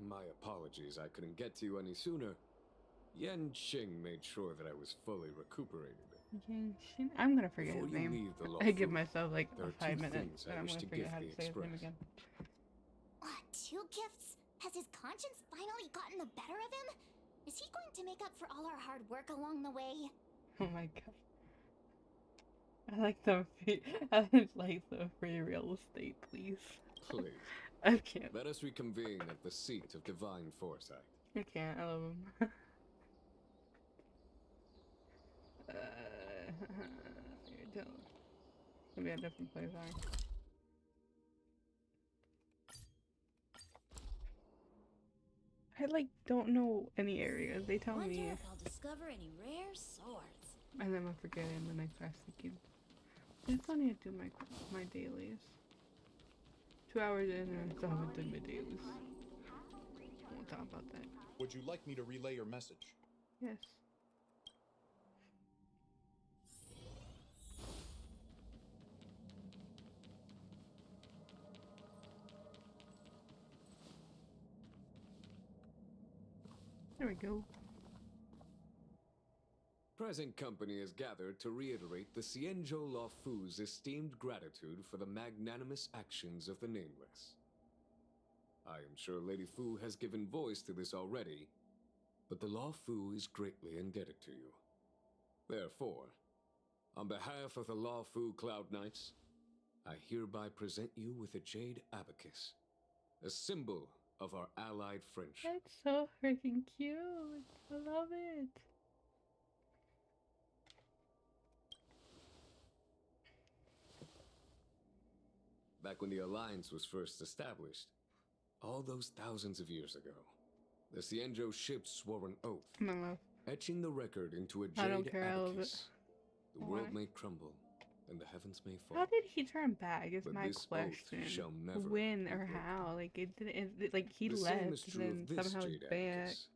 My apologies I couldn't get to you any sooner. Yan Xing made sure that I was fully recuperated. Yang Xing? I'm gonna forget Before his you name. leave the I give Luofu, myself like there are 5 two minutes, things and I I'm wish gonna to forget give how to the say his name Express. again. What, 2 gifts? Has his conscience finally gotten the better of him? Is he going to make up for all our hard work along the way? Oh my god. I like the free real estate, please. Please. I can't. Let us reconvene at the seat of divine foresight. I can't. I love him. Let me be a different place, sorry. I like don't know any areas. They tell Wonder me, if I'll discover any rare swords. and then I forget it, and then I start thinking. It's funny to do my dailies. 2 hours in, and I still haven't done my dailies. I won't talk about that. Would you like me to relay your message? Yes. There we go. Present company is gathered to reiterate the Xianzhou Luofu's esteemed gratitude for the magnanimous actions of the Nameless. I am sure Lady Fu has given voice to this already, but the Luofu is greatly indebted to you. Therefore, on behalf of the Luofu Cloud Knights, I hereby present you with a jade abacus, a symbol of our allied friendship. That's so freaking cute. I love it. Back when the Alliance was first established, all those thousands of years ago, the Xianzhou ships swore an oath, etching the record into a jade abacus. The world may crumble, and the heavens may fall. How did he turn back? Is but my this question. oath shall never When be or broken. how? Like it didn't. Like he The left, same is true and of then this somehow he's jade back. abacus.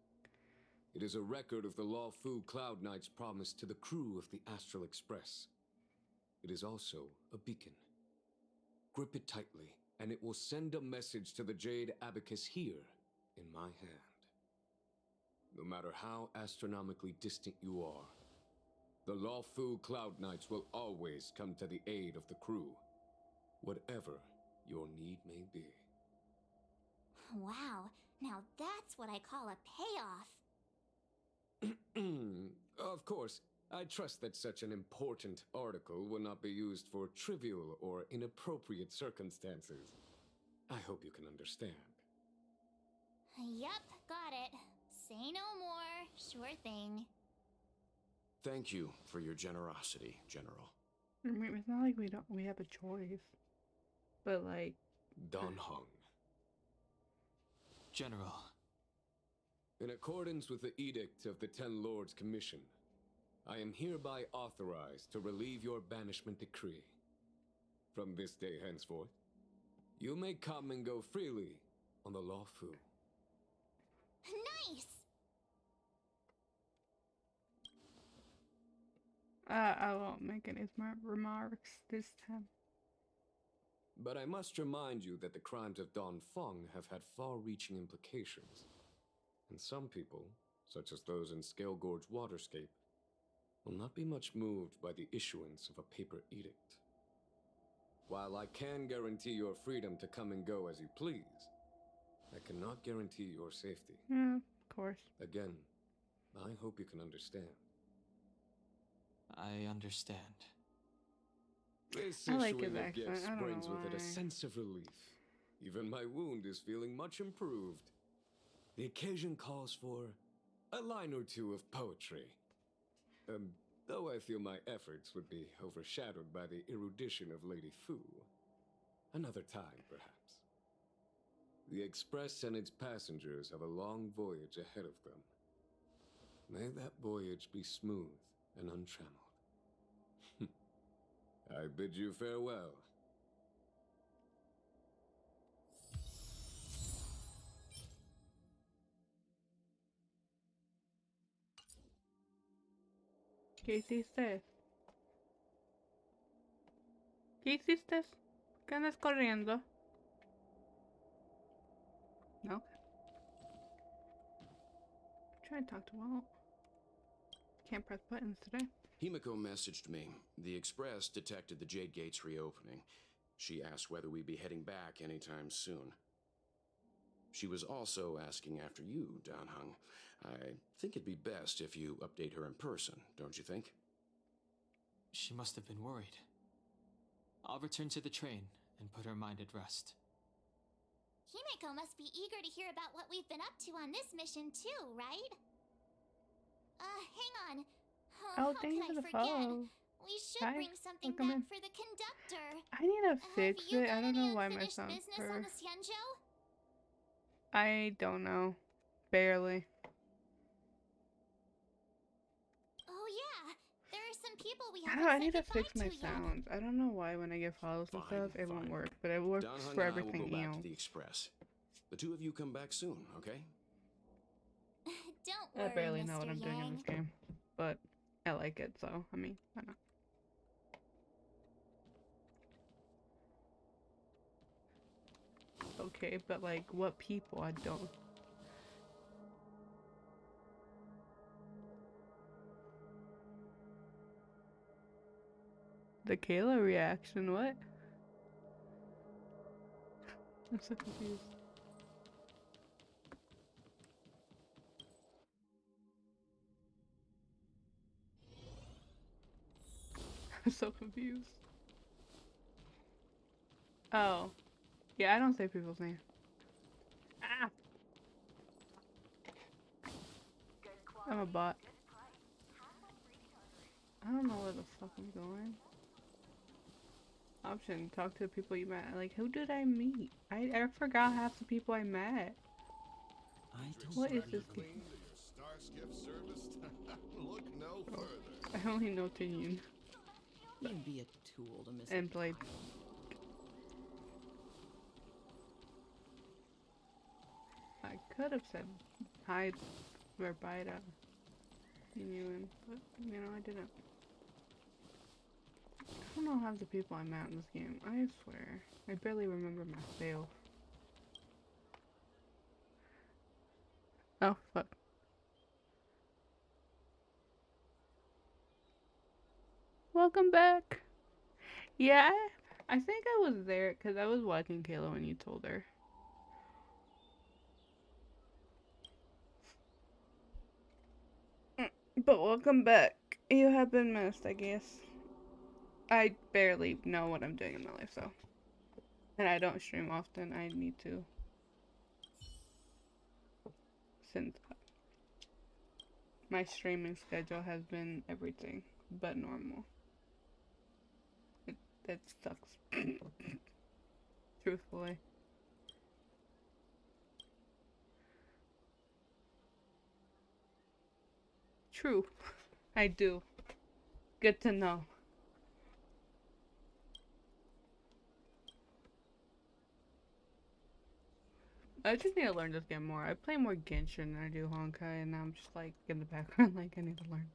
It is a record of the Luofu Cloud Knight's promise to the crew of the Astral Express. It is also a beacon. Grip it tightly, and it will send a message to the jade abacus here in my hand. No matter how astronomically distant you are, the Luofu Cloud Knights will always come to the aid of the crew, whatever your need may be. Wow, now that's what I call a payoff. Of course, I trust that such an important article will not be used for trivial or inappropriate circumstances. I hope you can understand. Yup, got it. Say no more. Sure thing. Thank you for your generosity, General. I mean, it's not like we have a choice, but like. Dan Heng. General. In accordance with the Edict of the Ten Lords Commission, I am hereby authorized to relieve your banishment decree. From this day henceforth, you may come and go freely on the Luofu. Nice! I won't make any smart remarks this time. But I must remind you that the crimes of Don Feng have had far-reaching implications. And some people, such as those in Scale Gorge Waterscape, will not be much moved by the issuance of a paper edict. While I can guarantee your freedom to come and go as you please, I cannot guarantee your safety. Yeah, of course. Again, I hope you can understand. I understand. This I like issuing his of accent. gifts I don't brings know with it a why. sense of relief. Even my wound is feeling much improved. The occasion calls for a line or two of poetry. Though I feel my efforts would be overshadowed by the erudition of Lady Fu. Another time, perhaps. The Express and its passengers have a long voyage ahead of them. May that voyage be smooth and untrammeled. I bid you farewell. ¿Qué hiciste? ¿Qué hiciste? ¿Qué andas corriendo? No. Try to talk to Walt. Can't press buttons today. Himiko messaged me. The Express detected the Jade Gates reopening. She asked whether we'd be heading back anytime soon. She was also asking after you, Dan Heng. I think it'd be best if you update her in person, don't you think? She must have been worried. I'll return to the train and put her mind at rest. Himiko must be eager to hear about what we've been up to on this mission too, right? Hang on. Oh, How thank you could for I the forget? follow. We should Hi, bring something welcome back in. for the conductor. I need to fix Have you it. I got don't any know why my unfinished sound's business on the cursed. Xianzhou? I don't know. Barely. Oh yeah, there are some people we I haven't don't know, I said need to goodbye fix my to yet. sounds. I don't know why when I get files and stuff, it won't work. But it works Danheng for and I will go everything back else. to the Express. The two of you come back soon, okay? Don't I worry, barely know Mr. what I'm doing in Yang. this game. But I like it, so, I mean, why not? Okay, but like, what people? I don't. The Kayla reaction, what? I'm so confused. I'm so confused. Oh. Yeah, I don't say people's names. Ah! I'm a bot. I don't know where the fuck I'm going. Option, talk to the people you met. Like, who did I meet? I forgot half the people I met. What is this game? Look no further. I only know Tiyun. You'd be a tool to miss And Blade. I could have said hi or bye to Tiyun, but you know, I didn't. I don't know half the people I met in this game. I swear. I barely remember myself. Oh, fuck. Welcome back. Yeah, I think I was there because I was watching Kayla when you told her. But welcome back. You have been missed, I guess. I barely know what I'm doing in my life, so. And I don't stream often. I need to. Since my streaming schedule has been everything but normal. That sucks. Truthfully. True. I do. Good to know. I just need to learn this game more. I play more Genshin than I do Honkai, and now I'm just like in the background like I need to learn.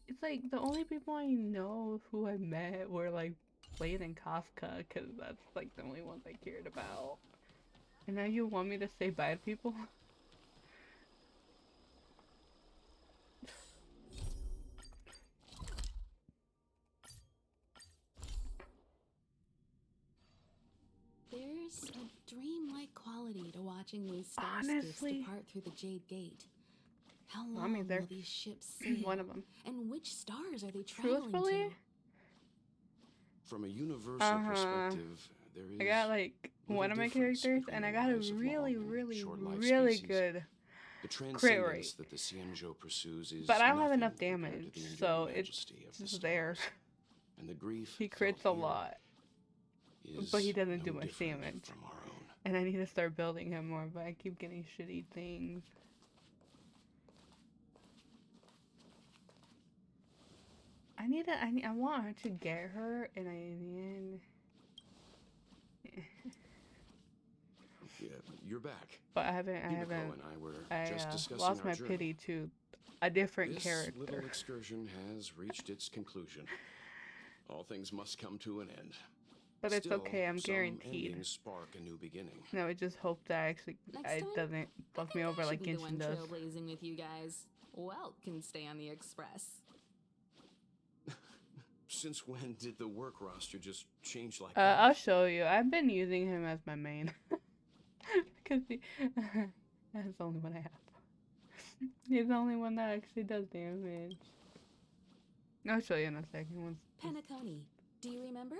It's like the only people I know who I met were like Blade and Kafka, because that's like the only ones I cared about. And now you want me to say bye to people? There's a dreamlike quality to watching these starships Honestly. depart through the Jade Gate. How long Mommy's there. will these ships sail? One of them. And which stars are they traveling Truthfully? to? From a universal perspective, there is. I got like one of my characters, and I got a really, really good the crit transcendence rate. that the Xianzhou pursues is But I don't have nothing enough compared to damage, the enduring so it's majesty of the just there. stars. And the grief He crits a felt here lot, is but he doesn't no do much different damage. from our own. And I need to start building him more, but I keep getting shitty things. I want her to get her, and Yeah, you're back. But I haven't, Himiko and I were just discussing lost our my journey. pity to a different This character. little excursion has reached its conclusion. All things must come to an end. But it's Still, okay, I'm some guaranteed. endings spark a new beginning. No, I just hope that actually it doesn't fuck me over like Should be the one Genshin does. trailblazing with you guys. Welt can stay on the Express. Since when did the work roster just change like that? I'll show you. I've been using him as my main. Because that's the only one I have. He's the only one that actually does damage. I'll show you in a second. Penacony, do you remember?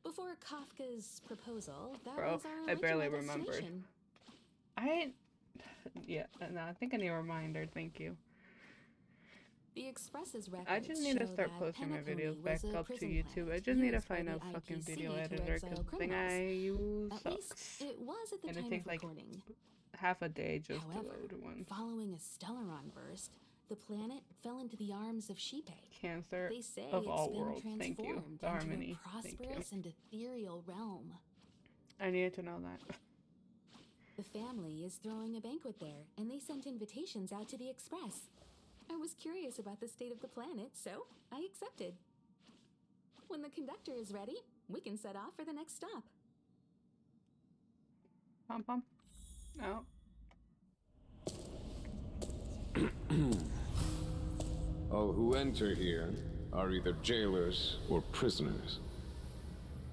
Before Kafka's proposal, that Bro, was our I original barely remembered. destination. Yeah, no, I think I need a reminder. Thank you. The Express's records I just need to show start that posting my Penacony videos back was a up to prison YouTube. I planet just need to used by find the a fucking IPC video to editor because exile the thing criminals. I use At sucks. least it was at the And time it takes of like recording. half a day just However, to load one. following a Stellaron burst, the planet fell into the arms of sheepegg. Cancer They say of it's all been worlds. Thank you. transformed The into harmony. a Thank you. prosperous and ethereal realm. I needed to know that. The family is throwing a banquet there, and they sent invitations out to the Express. I was curious about the state of the planet, so I accepted. When the conductor is ready, we can set off for the next stop. Pom pom. No. All who enter here are either jailers or prisoners.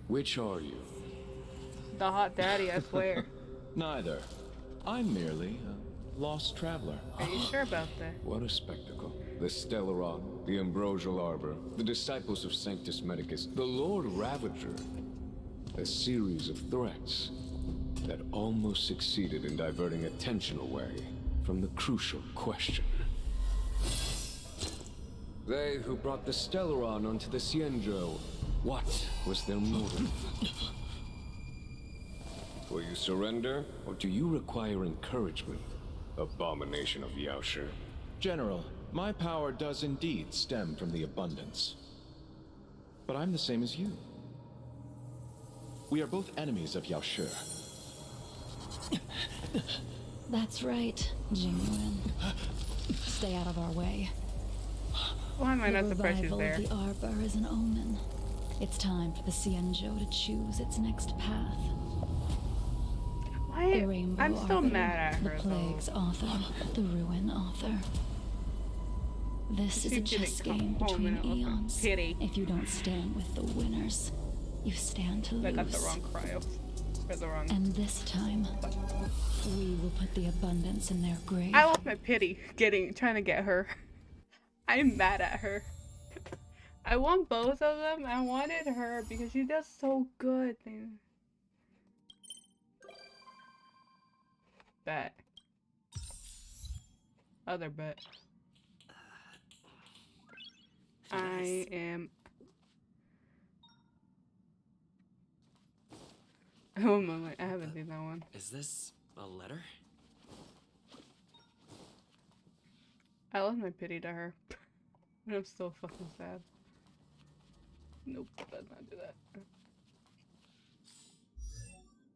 Which are you? The hot daddy, I swear. Neither. I'm merely a lost traveler. Are you sure about that? What a spectacle. The Stellaron, the Ambrosial Arbor, the disciples of Sanctus Medicus, the Lord Ravager. A series of threats that almost succeeded in diverting attention away from the crucial question. They who brought the Stellaron onto the Xianzhou, what was their motive? Will you surrender, or do you require encouragement? Abomination of Yaoshi. General, my power does indeed stem from the abundance. But I'm the same as you. We are both enemies of Yaoshi. That's right, Jingyuan. Stay out of our way. Why am I not surprised she's The there? revival of the Arbor is an omen. It's time for the Xianzhou to choose its next path. The Rainbow I'm still Arbor, mad at her, the Plague's author, the Ruin author. This is a chess game between eons. Pity. If you don't stand with the winners, you stand to lose. I got the wrong cryo. Or the wrong. And this time, we will put the abundance in their grave. I lost my pity trying to get her. I'm mad at her. I want both of them. I wanted her because she does so good. Bet. Other bet. I am. Oh my! I haven't seen that one. Is this a letter? I lost my pity to her. And I'm so fucking sad. Nope, let's not do that.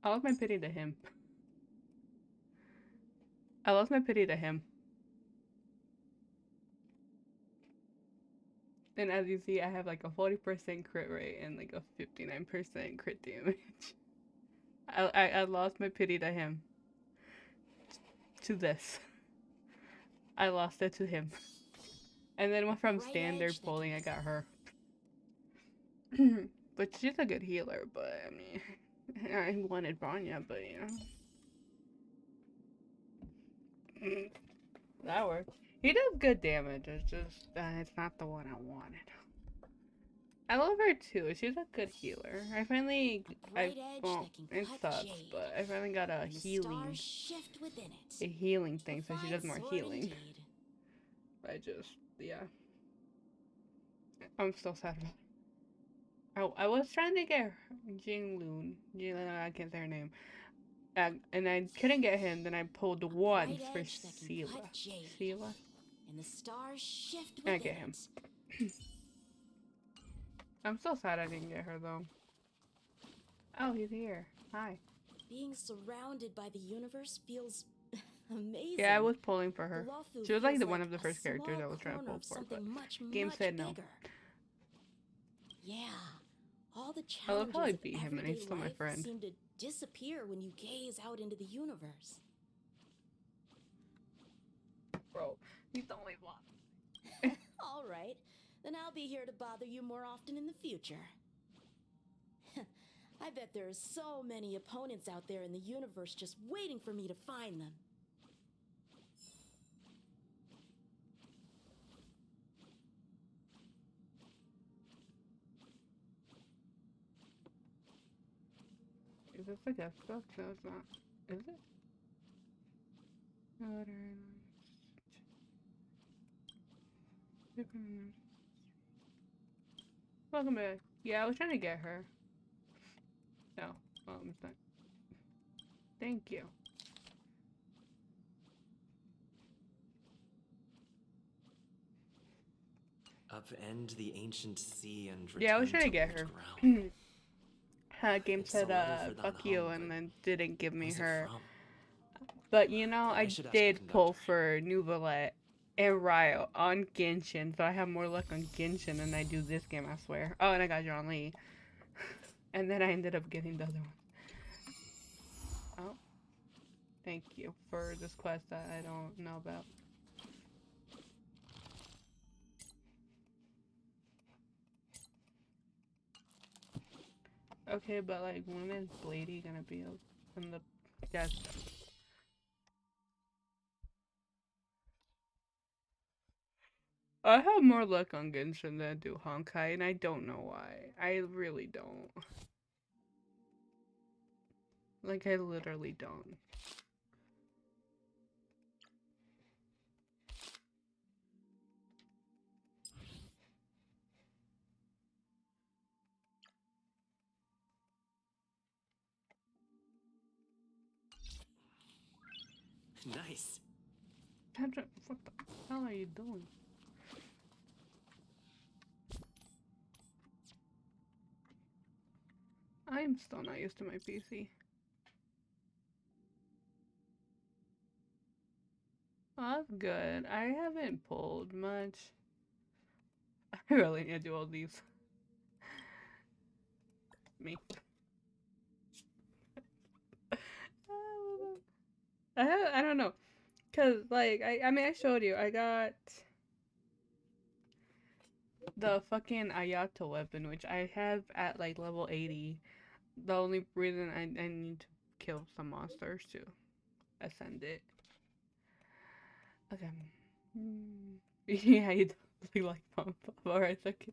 I lost my pity to him. I lost my pity to him. And as you see, I have like a 40% crit rate and like a 59% crit damage. I lost my pity to him. To this. I lost it to him. And then from standard pulling, I got her. But she's a good healer, but I mean, I wanted Vanya, but you know. That works. He does good damage, it's just, it's not the one I wanted. I love her too, she's a good healer. I finally, well, it sucks, but I finally got a healing thing, so she does more healing. I just, yeah. I'm still sad about it. I was trying to get Jinglun, I can't say her name. And I couldn't get him, then I pulled once for Sela. Sela? And the stars shift I get him. I'm so sad I didn't get her though. Oh, he's here. Hi. Being surrounded by the universe feels amazing. Yeah, I was pulling for her. Luofu She was like feels one of the first characters I was trying to corner pull of for, but something much, game much said no. bigger. Yeah, all the I love challenges how I of beat him and he's everyday still my life friend. seem to disappear when you gaze out into the universe. Bro, he's the only one. All right, then I'll be here to bother you more often in the future. I bet there are so many opponents out there in the universe just waiting for me to find them. Is this a guest book? No, it's not. Is it? Welcome back. Yeah, I was trying to get her. No. It's not. Thank you. Upend the ancient sea and Yeah, I was return trying to to get old her. ground. Game It's said, a letter for fuck Don you, Hong, and but then didn't give me who's it her. from? But, you know, I I should ask the did pull conductor. for Nuvalet and Ryo on Genshin, so I have more luck on Genshin than I do this game, I swear. Oh, and I got John Lee. And then I ended up getting the other one. Oh. Thank you for this quest that I don't know about. Okay, but like, when is Blady gonna be in the guest? I have more luck on Genshin than I do Honkai, and I don't know why. I really don't. Like, I literally don't. Nice. Patrick, what the hell are you doing? I'm still not used to my PC. Oh, that's good. I haven't pulled much. I really need to do all these. Me. I don't know. Cause like I mean I showed you I got the fucking Ayato weapon, which I have at like level 80. The only reason I need to kill some monsters to ascend it. Okay. Yeah, you totally like Pump Up. Alright, okay.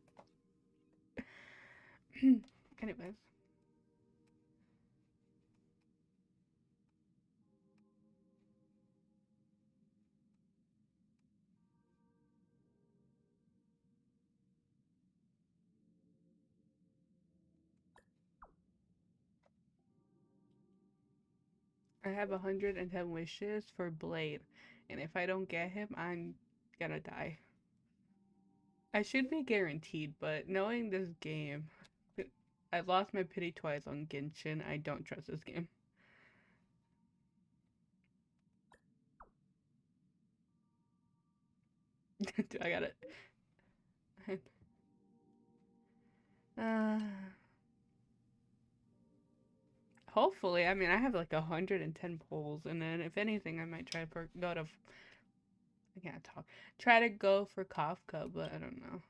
Anyways. I have 110 wishes for Blade, and if I don't get him, I'm gonna die. I should be guaranteed, but knowing this game, I lost my pity twice on Genshin. I don't trust this game. I got it. Hopefully, I mean, I have like 110 polls, and then if anything, I might try for go to. I can't talk. Try to go for Kafka, but I don't know.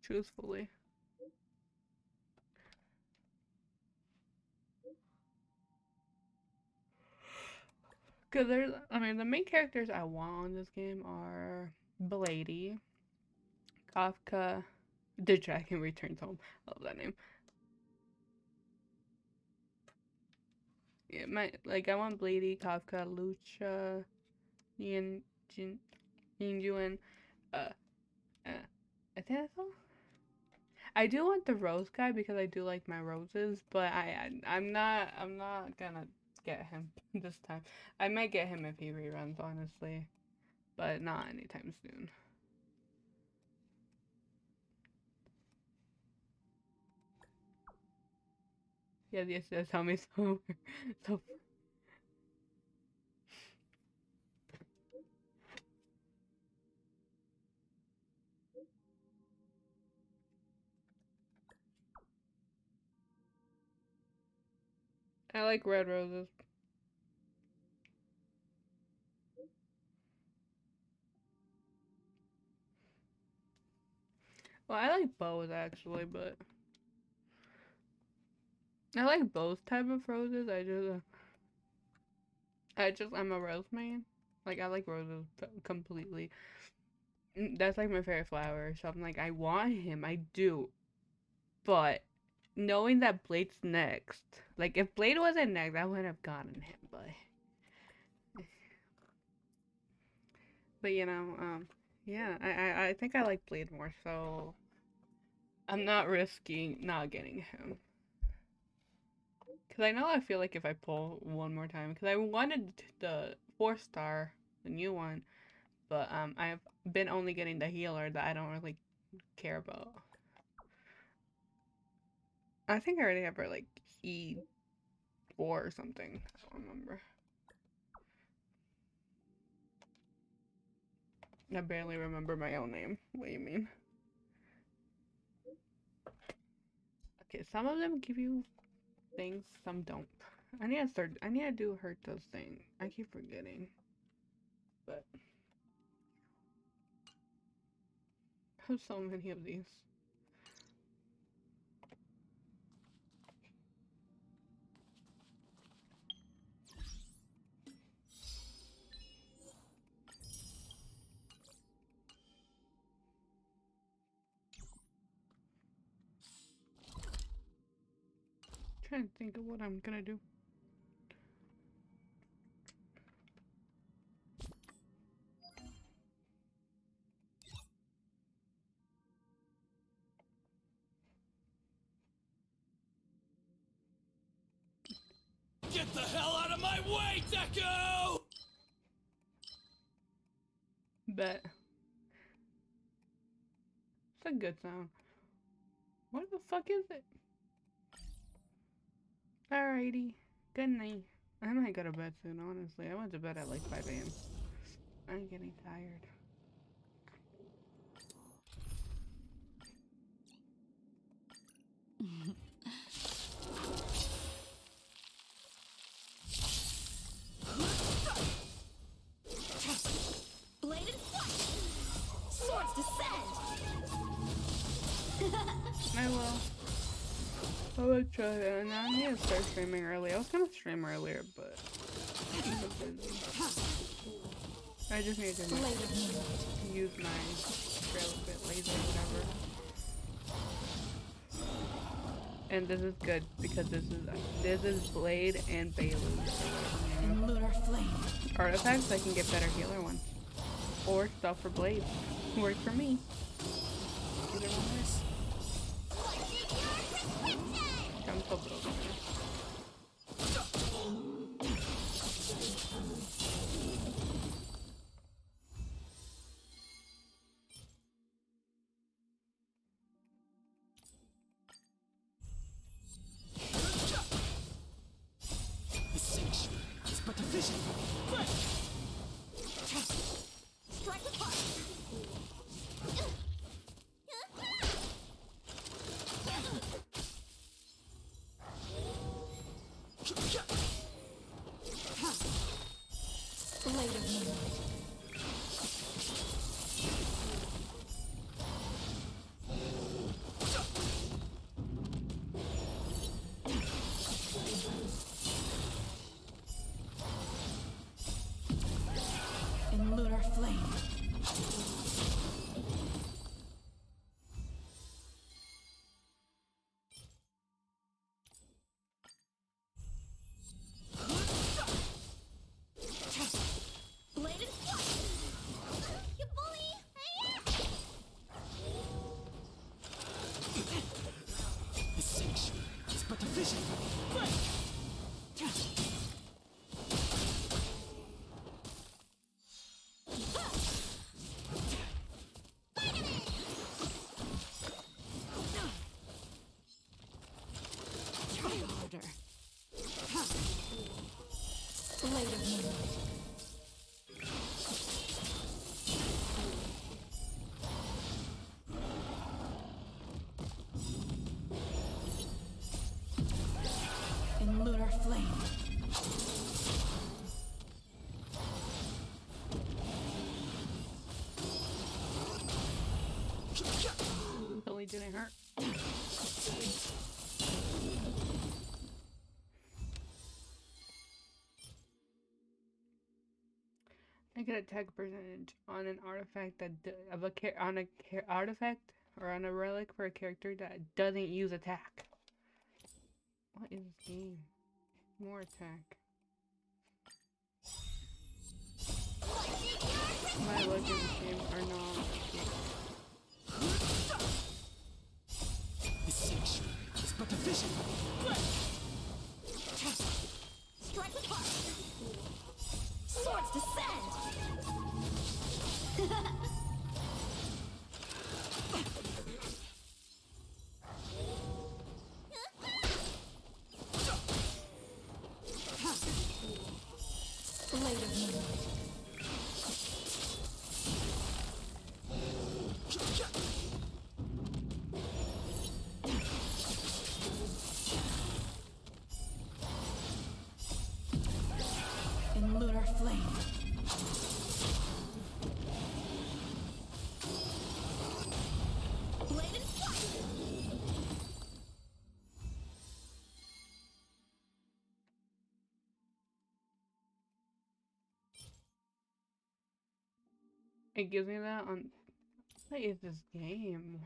Truthfully. Because there's, I mean, the main characters I want on this game are Blady, Kafka, The Dragon Returns Home. I love that name. Yeah, I want Blady, Kafka, Lucha, Yin, Yuan, I think that's all. I do want the rose guy because I do like my roses, but I'm not gonna get him this time. I might get him if he reruns, honestly, but not anytime soon. Yeah, yes, tell me so. So I like red roses. Well, I like both actually, but I like both type of roses. I'm a rose man. Like I like roses completely. That's like my favorite flower. So I'm like, I want him. I do. But knowing that Blade's next, like if Blade wasn't next, I would have gotten him. But you know, yeah, I think I like Blade more. So I'm not risking not getting him. Because I know I feel like if I pull one more time, because I wanted the 4-star, the new one, but I've been only getting the healer that I don't really care about. I think I already have her like E4 or something. I don't remember. I barely remember my own name. What do you mean? Okay, some of them give you things, some don't. I need to do Herta's thing. I keep forgetting. But I have so many of these. Trying to think of what I'm gonna do. Get the hell out of my way, Deku! Bet. It's a good sound. What the fuck is it? Alrighty. Good night. I might go to bed soon, honestly. I went to bed at like 5 a.m. I'm getting tired. Bladed flight! Swords descend! I will. I will try that. And I need to start streaming early. I was gonna stream earlier, but I'm so busy. I just need to use my trail bit laser or whatever. And this is good because this is Blade and Bailey. Lunar flame. Artifacts, I can get better healer ones. Or stuff for Blade. Works for me. Either one works. I'm so broken. The sanctuary is but a vision. Strike apart! Blade of moonlight. In lunar flame. Bladed flight! You bully! The sanctuary is but a vision. Try harder. Blade of moonlight. In lunar flame. Totally didn't hurt. I get attack percentage on an artifact that artifact or on a relic for a character that doesn't use attack. What is this game? More attack. My luck in this game are not This sanctuary is but a vision. Strike apart! Swords descend! Blade of moonlight. In lunar flame. Blade and fire. It gives me that on. What is this game?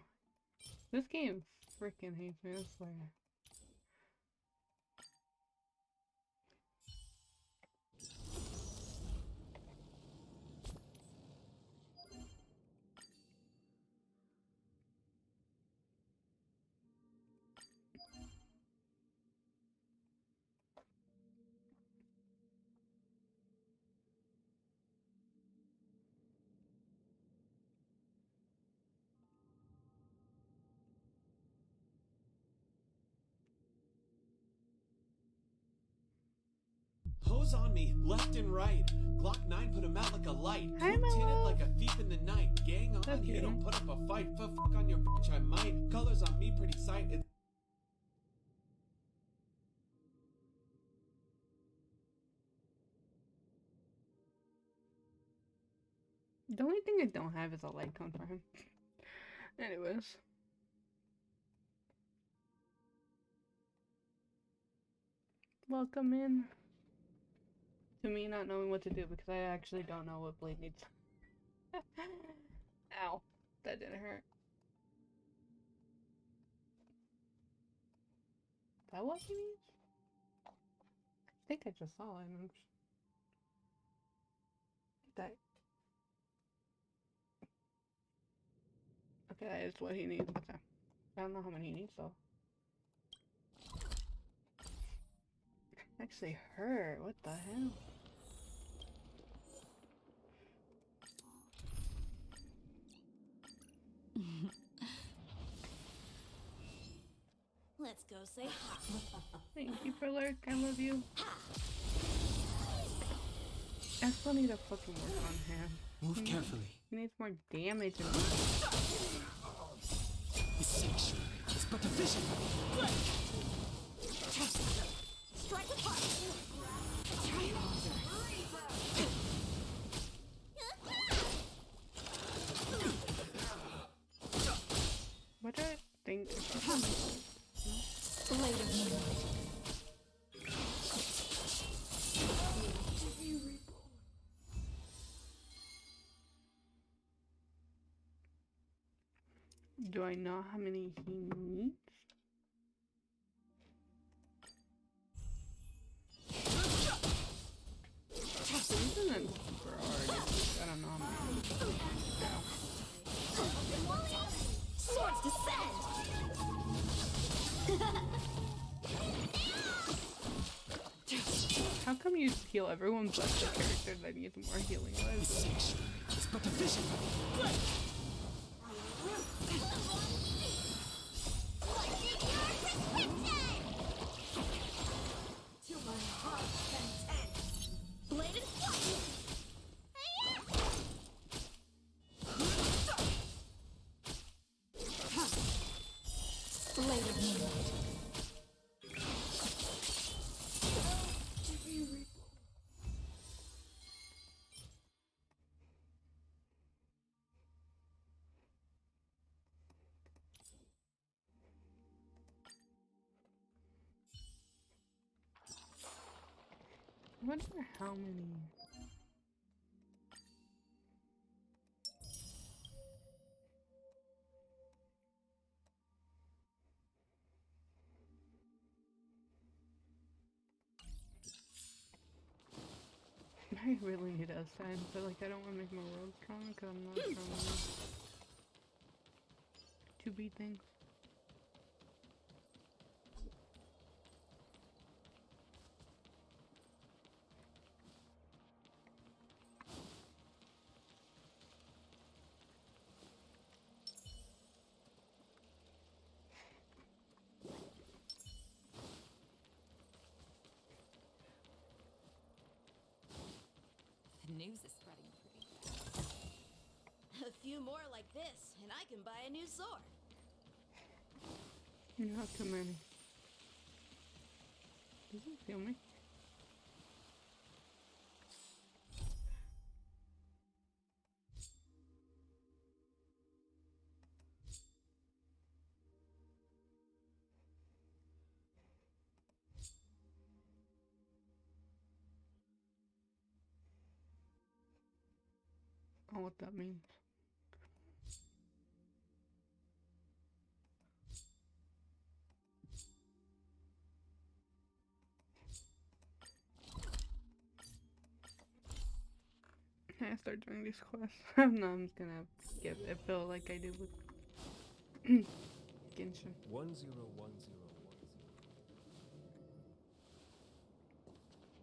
This game freaking hates me, I swear. Hose on me, left and right. Glock 9 put him out like a light. Hi, Tinted Mama. like a thief in the night. Gang on, Okay. you don't put up a fight. Fuck on your bitch, I might. Colors on me, pretty sight. The only thing I don't have is a light cone for him. Anyways. Welcome in. To me not knowing what to do because I actually don't know what blade needs. Ow. That didn't hurt. Is that what he needs? I think I just saw it. That. Okay, that is what he needs. Okay. I don't know how many he needs though. Actually hurt. What the hell? Let's go say hi. Thank you for lurk. I love you. I still need to fucking work on him. Move carefully. He needs more damage. This sanctuary is but a vision. Strike apart! Try What do I think? Blade of moonlight. Do I know how many he needs? He's in a priority. I don't know how many. Swords descend! How come you heal everyone but the character that needs more healing lives? It's but a vision. To my heart's content. Blade and fire! Blade of moonlight. I wonder how many. I really need us time, but like I don't want to make my world strong because I'm not strong enough to beat things. The news is spreading pretty fast. A few more like this, and I can buy a new sword. Not too many. Does it feel me? Oh, what that means. Can I start doing these quests? No, I'm just gonna give it feel like I did with Genshin. 101010.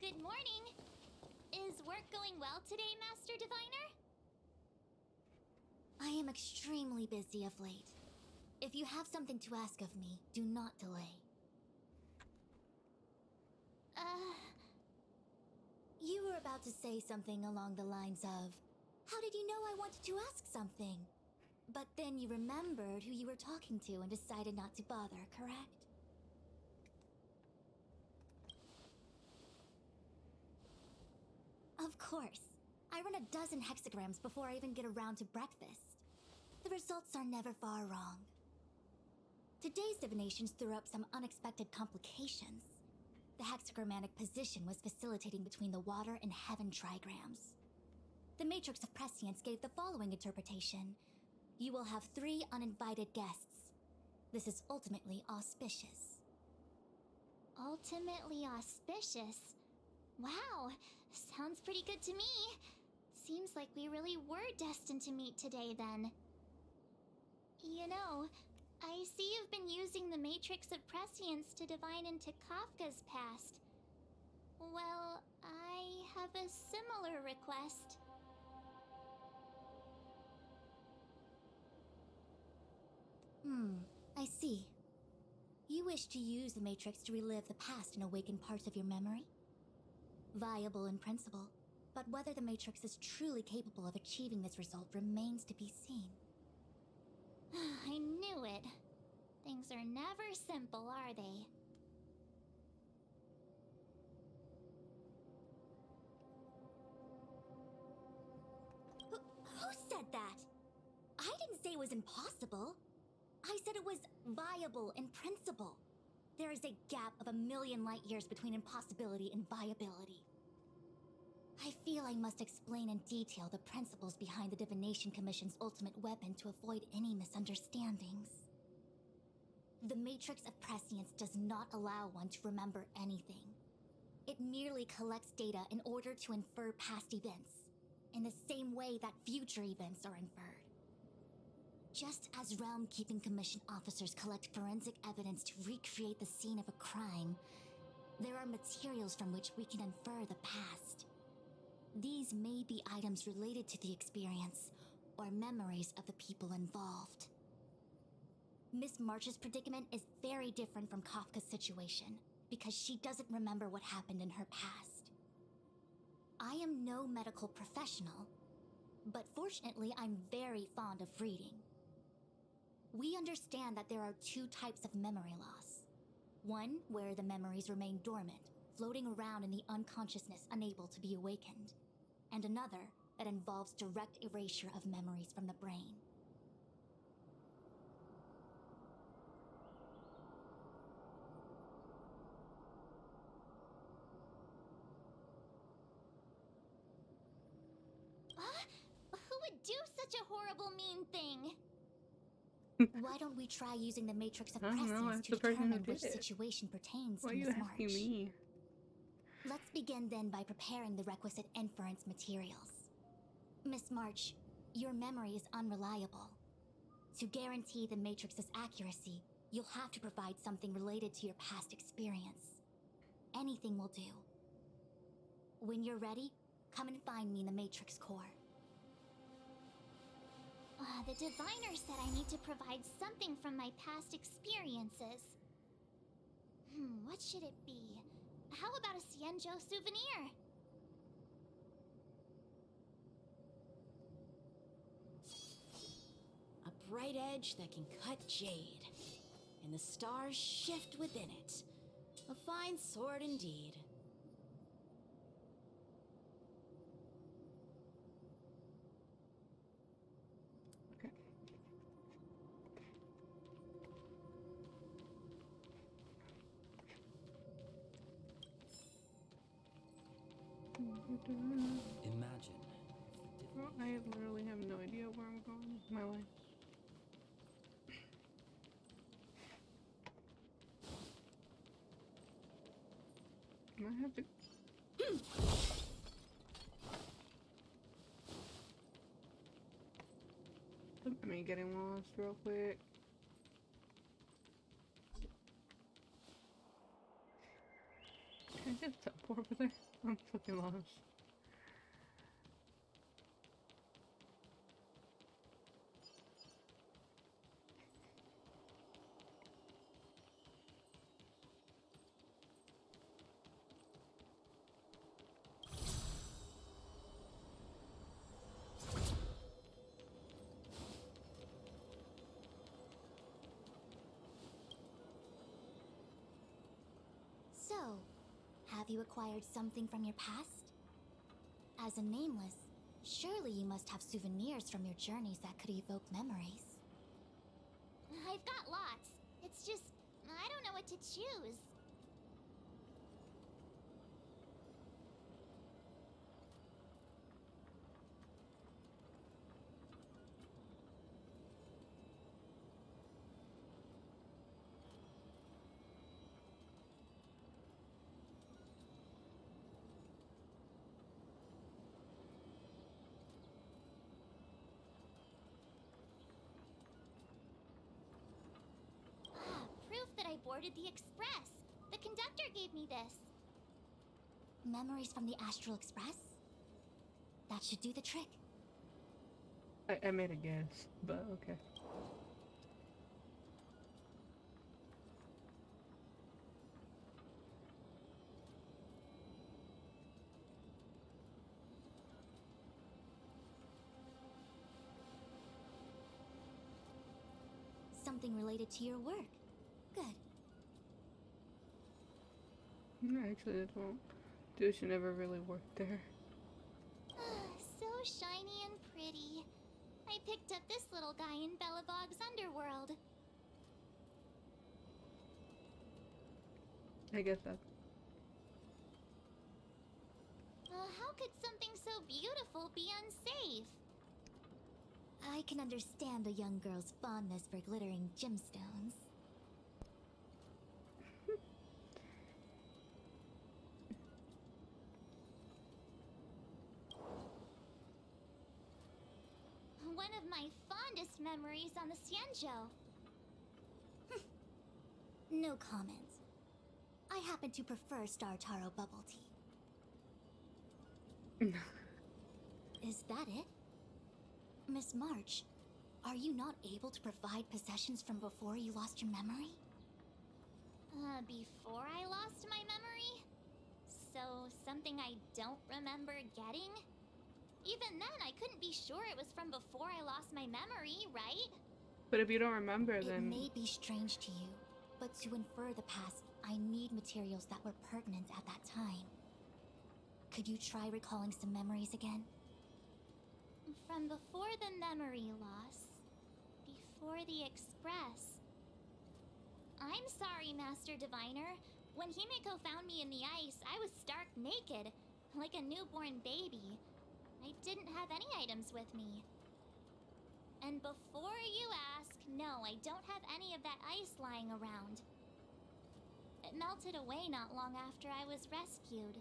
Good morning! Is work going well today, Master Diviner? I am extremely busy of late. If you have something to ask of me, do not delay. You were about to say something along the lines of, how did you know I wanted to ask something? But then you remembered who you were talking to and decided not to bother, correct? Of course. I run a dozen hexagrams before I even get around to breakfast. The results are never far wrong. Today's divinations threw up some unexpected complications. The hexagrammatic position was facilitating between the water and heaven trigrams. The Matrix of Prescience gave the following interpretation. You will have 3 uninvited guests. This is ultimately auspicious. Ultimately auspicious? Wow, sounds pretty good to me. Seems like we really were destined to meet today then. You know, I see you've been using the Matrix of Prescience to divine into Kafka's past. Well, I have a similar request. I see. You wish to use the Matrix to relive the past and awaken parts of your memory? Viable in principle, but whether the Matrix is truly capable of achieving this result remains to be seen. I knew it. Things are never simple, are they? Who said that? I didn't say it was impossible. I said it was viable in principle. There is a gap of 1,000,000 light years between impossibility and viability. I feel I must explain in detail the principles behind the Divination Commission's ultimate weapon to avoid any misunderstandings. The Matrix of Prescience does not allow one to remember anything. It merely collects data in order to infer past events, in the same way that future events are inferred. Just as Realm Keeping Commission officers collect forensic evidence to recreate the scene of a crime, there are materials from which we can infer the past. These may be items related to the experience, or memories of the people involved. Miss March's predicament is very different from Kafka's situation, because she doesn't remember what happened in her past. I am no medical professional, but fortunately I'm very fond of reading. We understand that there are 2 types of memory loss. One where the memories remain dormant, floating around in the unconsciousness unable to be awakened. And another that involves direct erasure of memories from the brain. Who would do such a horrible, mean thing? Why don't we try using the Matrix of I don't know, Prescience that's to the person who determine which did it. situation pertains Why to are you Miss asking March? me? Let's begin then by preparing the requisite inference materials. Miss March, your memory is unreliable. To guarantee the Matrix's accuracy, you'll have to provide something related to your past experience. Anything will do. When you're ready, come and find me in the Matrix core. The diviner said I need to provide something from my past experiences. What should it be? How about a Xianzhou souvenir? A bright edge that can cut jade, and the stars shift within it. A fine sword indeed. Imagine. Well, I literally have no idea where I'm going with my life. I might have to. I mean, getting lost real quick. Can I just teleport over there? I'm fucking lost. So, have you acquired something from your past? As a nameless, surely you must have souvenirs from your journeys that could evoke memories. I've got lots. It's just, I don't know what to choose. Proof that I boarded the express. The conductor gave me this. Memories from the Astral Express? That should do the trick. I made a guess, but okay. Something related to your work. Good. Actually, I don't. Dude, she never really worked there. So shiny and pretty. I picked up this little guy in Belobog's underworld. I guess that. How could something so beautiful be unsafe? I can understand a young girl's fondness for glittering gemstones. One of my fondest memories on the Xianzhou. No comment. I happen to prefer Star Taro bubble tea. Is that it? Miss March, are you not able to provide possessions from before you lost your memory? Before I lost my memory? So, something I don't remember getting? Even then, I couldn't be sure it was from before I lost my memory, right? But if you don't remember, then... It may be strange to you, but to infer the past, I need materials that were pertinent at that time. Could you try recalling some memories again? From before the memory loss. Before the express. I'm sorry, Master Diviner. When Himeko found me in the ice, I was stark naked, like a newborn baby. I didn't have any items with me. And before you ask, no, I don't have any of that ice lying around. it melted away not long after I was rescued.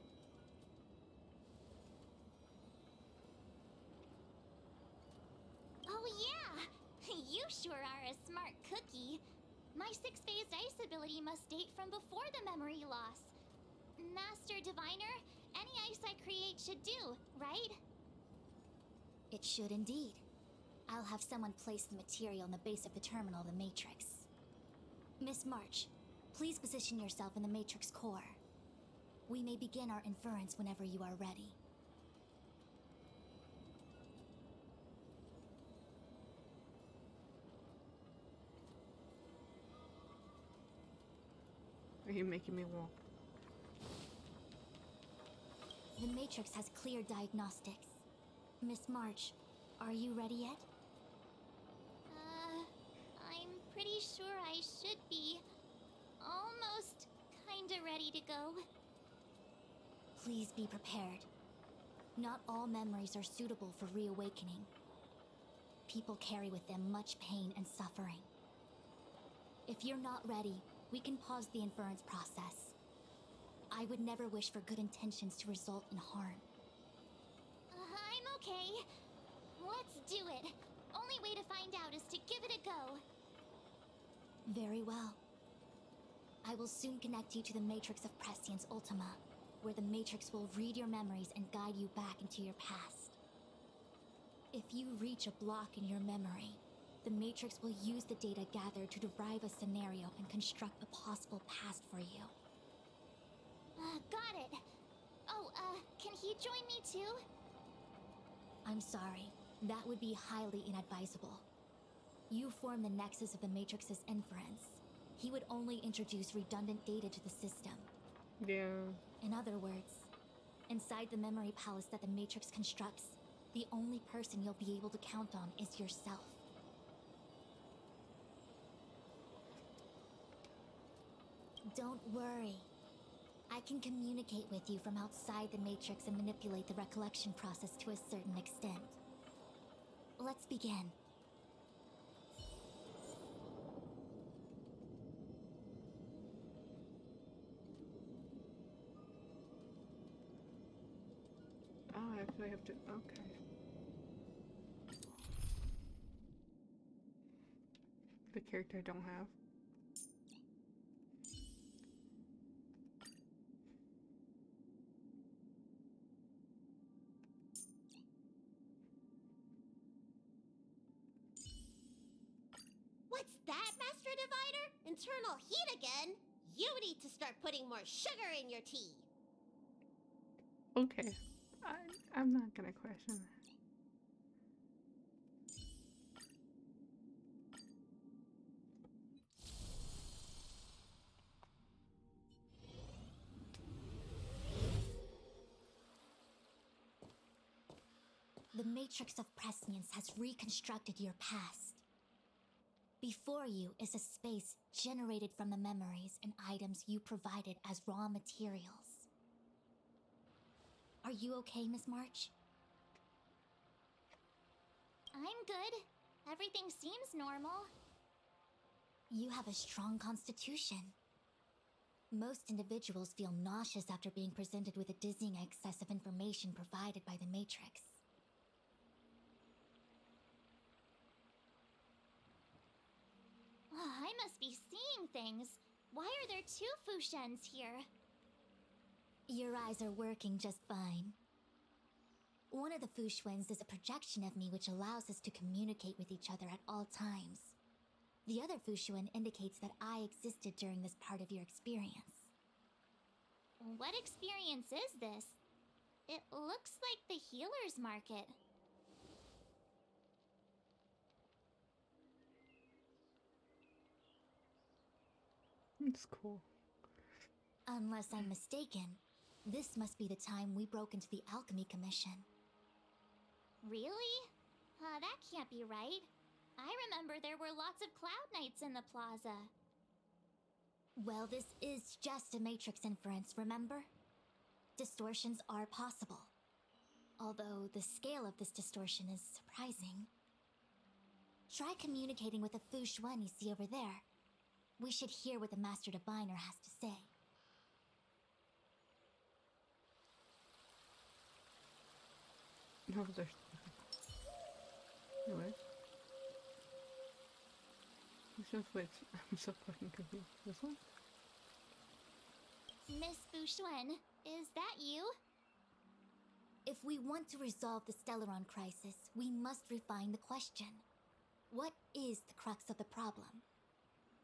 Oh yeah! You sure are a smart cookie. My six-phased ice ability must date from before the memory loss. Master Diviner, any ice I create should do, right? It should indeed. I'll have someone place the material in the base of the terminal of the Matrix. Miss March, please position yourself in the Matrix core. We may begin our inference whenever you are ready. Are you making me walk? The Matrix has clear diagnostics. Miss March, are you ready yet? I'm pretty sure I should be. Almost kinda ready to go. Please be prepared. Not all memories are suitable for reawakening. People carry with them much pain and suffering. If you're not ready, we can pause the inference process. I would never wish for good intentions to result in harm. I'm okay. Let's do it. Only way to find out is to give it a go. Very well. I will soon connect you to the Matrix of Prescience Ultima, where the Matrix will read your memories and guide you back into your past. If you reach a block in your memory, the Matrix will use the data gathered to derive a scenario and construct a possible past for you. Got it. Oh, can he join me too? I'm sorry. That would be highly inadvisable. You form the nexus of the Matrix's inference. He would only introduce redundant data to the system. Yeah. In other words, inside the memory palace that the Matrix constructs, the only person you'll be able to count on is yourself. Don't worry. I can communicate with you from outside the Matrix and manipulate the recollection process to a certain extent. Let's begin. Oh, I actually have to. Okay. The character I don't have. What's that, Master Diviner? Internal heat again? You need to start putting more sugar in your tea. Okay. I'm not gonna question that. The Matrix of Prescience has reconstructed your past. Before you is a space generated from the memories and items you provided as raw materials. Are you okay, Miss March? I'm good. Everything seems normal. You have a strong constitution. Most individuals feel nauseous after being presented with a dizzying excess of information provided by the Matrix. I must be seeing things. Why are there two Fushens here? Your eyes are working just fine. One of the Fushwens is a projection of me which allows us to communicate with each other at all times. The other Fushuen indicates that I existed during this part of your experience. What experience is this? It looks like the healer's market. It's cool. Unless I'm mistaken, this must be the time we broke into the Alchemy Commission. Really? That can't be right. I remember there were lots of Cloud Knights in the plaza. Well, this is just a Matrix inference, remember? Distortions are possible. Although the scale of this distortion is surprising. Try communicating with the Fushuen you see over there. We should hear what the Master Diviner has to say. No, there's. Anyways. Let's just wait. I'm so fucking confused. This one? Miss Bushuen, is that you? If we want to resolve the Stellaron crisis, we must refine the question. What is the crux of the problem?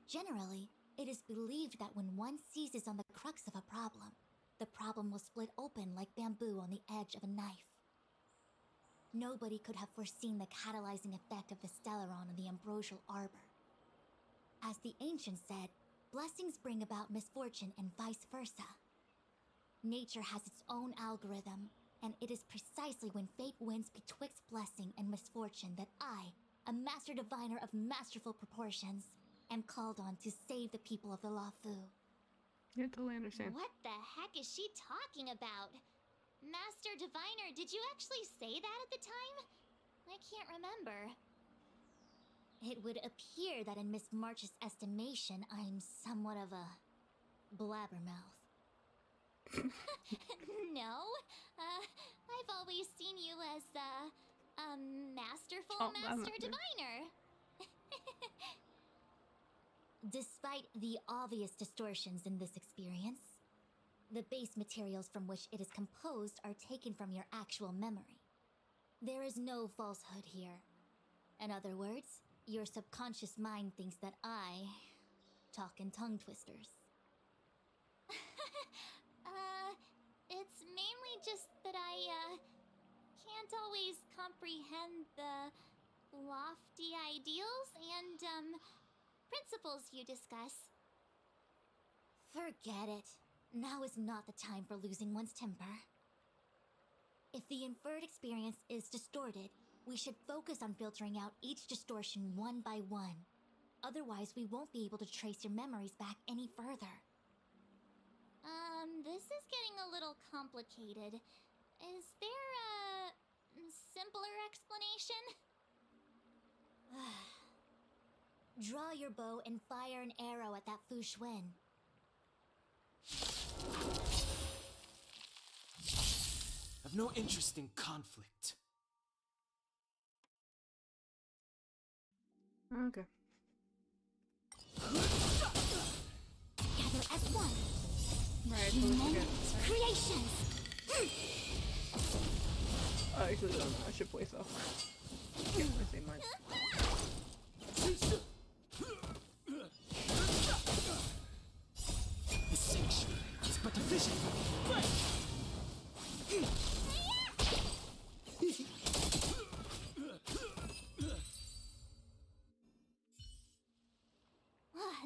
Generally, it is believed that when one seizes on the crux of a the problem will split open like bamboo on the edge of a knife. Nobody could have foreseen the catalyzing effect of the Stellaron on the ambrosial arbor. As the ancients said, blessings bring about misfortune and vice versa. Nature has its own algorithm, and it is precisely when fate wins betwixt blessing and misfortune that I, a master diviner of masterful proportions, am called on to save the people of the Luofu. Yeah, totally understand. What the heck is she talking about? Master Diviner, did you actually say that at the time? I can't remember. It would appear that in Miss March's estimation, I'm somewhat of a blabbermouth. No, I've always seen you as a masterful master diviner. Despite the obvious distortions in this experience, the base materials from which it is composed are taken from your actual memory. There is no falsehood here. In other words, your subconscious mind thinks that I talk in tongue twisters. It's mainly just that I can't always comprehend the lofty ideals and principles you discuss. Forget it. Now is not the time for losing one's temper. If the inferred experience is distorted, we should focus on filtering out each distortion one by one. Otherwise, we won't be able to trace your memories back any further. This is getting a little complicated. Is there a simpler explanation? Draw your bow and fire an arrow at that Fu Xuan. I've no interest in conflict. Okay. Together as one. Right, totally forget. Creations! I actually don't know. I should voice off. Can't really say much. The sanctuary is but a vision.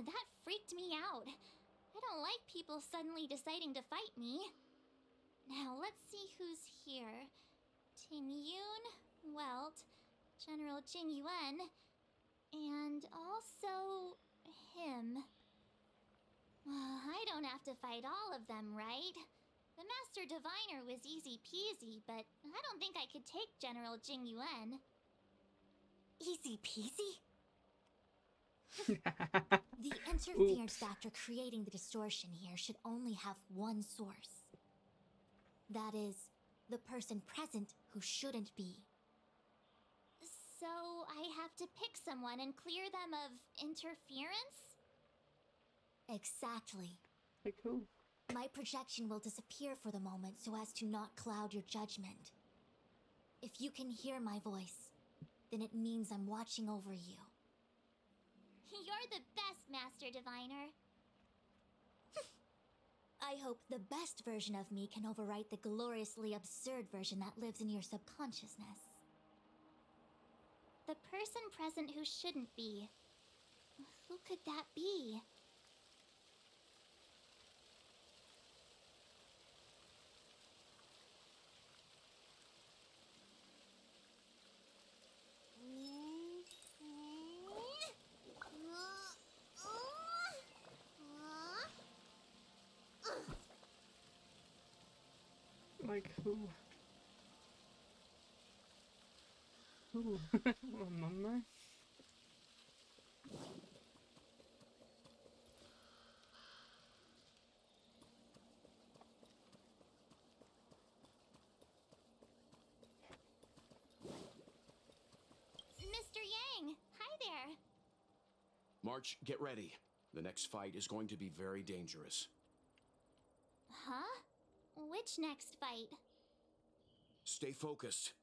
That freaked me out. I don't like people suddenly deciding to fight me. Now let's see who's here. Ting Yun, Welt, General Jing Yuan, and also him. I don't have to fight all of them, right? The Master Diviner was easy peasy, but I don't think I could take General Jing Yuan. Easy peasy? The interference factor creating the distortion here should only have one source. That is, the person present who shouldn't be. So I have to pick someone and clear them of interference? Exactly. Like who? My projection will disappear for the moment so as to not cloud your judgment. If you can hear my voice, then it means I'm watching over you. You're the best, Master Diviner. I hope the best version of me can overwrite the gloriously absurd version that lives in your subconsciousness. The person present who shouldn't be. Who could that be? Like who? Who? Mama? March, get ready. The next fight is going to be very dangerous. Huh? Which next fight? Stay focused.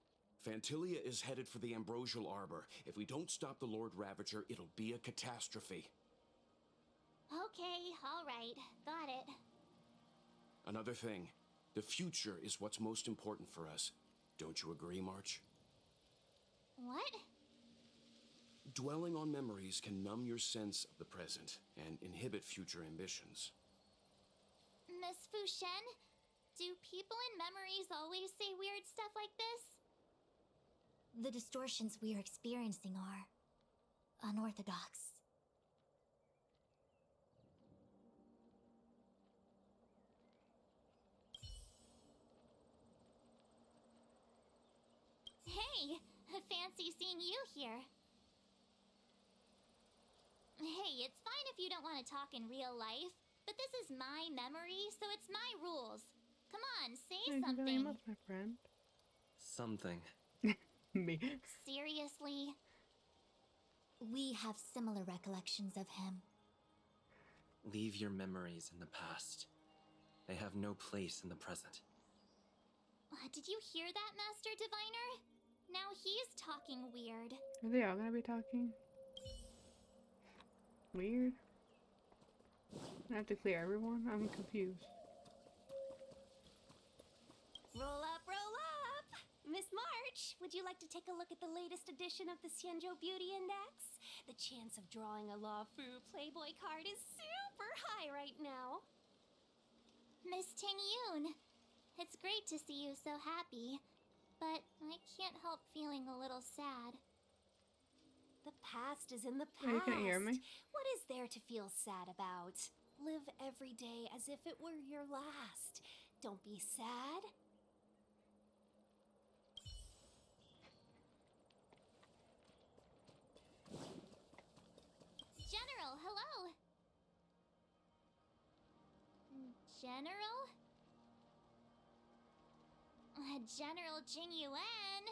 Phantilia is headed for the Ambrosial Arbor. If we don't stop the Lord Ravager, it'll be a catastrophe. Okay, alright. Got it. Another thing, the future is what's most important for us. Don't you agree, March? What? Dwelling on memories can numb your sense of the present and inhibit future ambitions. Miss Fushen, do people in memories always say weird stuff like this? The distortions we are experiencing are unorthodox. Hey, fancy seeing you here. Hey, it's fine if you don't want to talk in real life, but this is my memory, so it's my rules. Come on, say something. My friend. Something. Me. Seriously? We have similar recollections of him. Leave your memories in the past. They have no place in the present. Did you hear that, Master Diviner? Now he's talking weird. Are they all gonna be talking? Weird. I have to clear everyone? I'm confused. Roll up, roll up! Miss March, would you like to take a look at the latest edition of the Xianzhou Beauty Index? The chance of drawing a Luofu Playboy card is super high right now. Miss Tingyun, it's great to see you so happy, but I can't help feeling a little sad. The past is in the past. Are you gonna hear me? What is there to feel sad about? Live every day as if it were your last. Don't be sad. General, hello! General? General Jingyuan?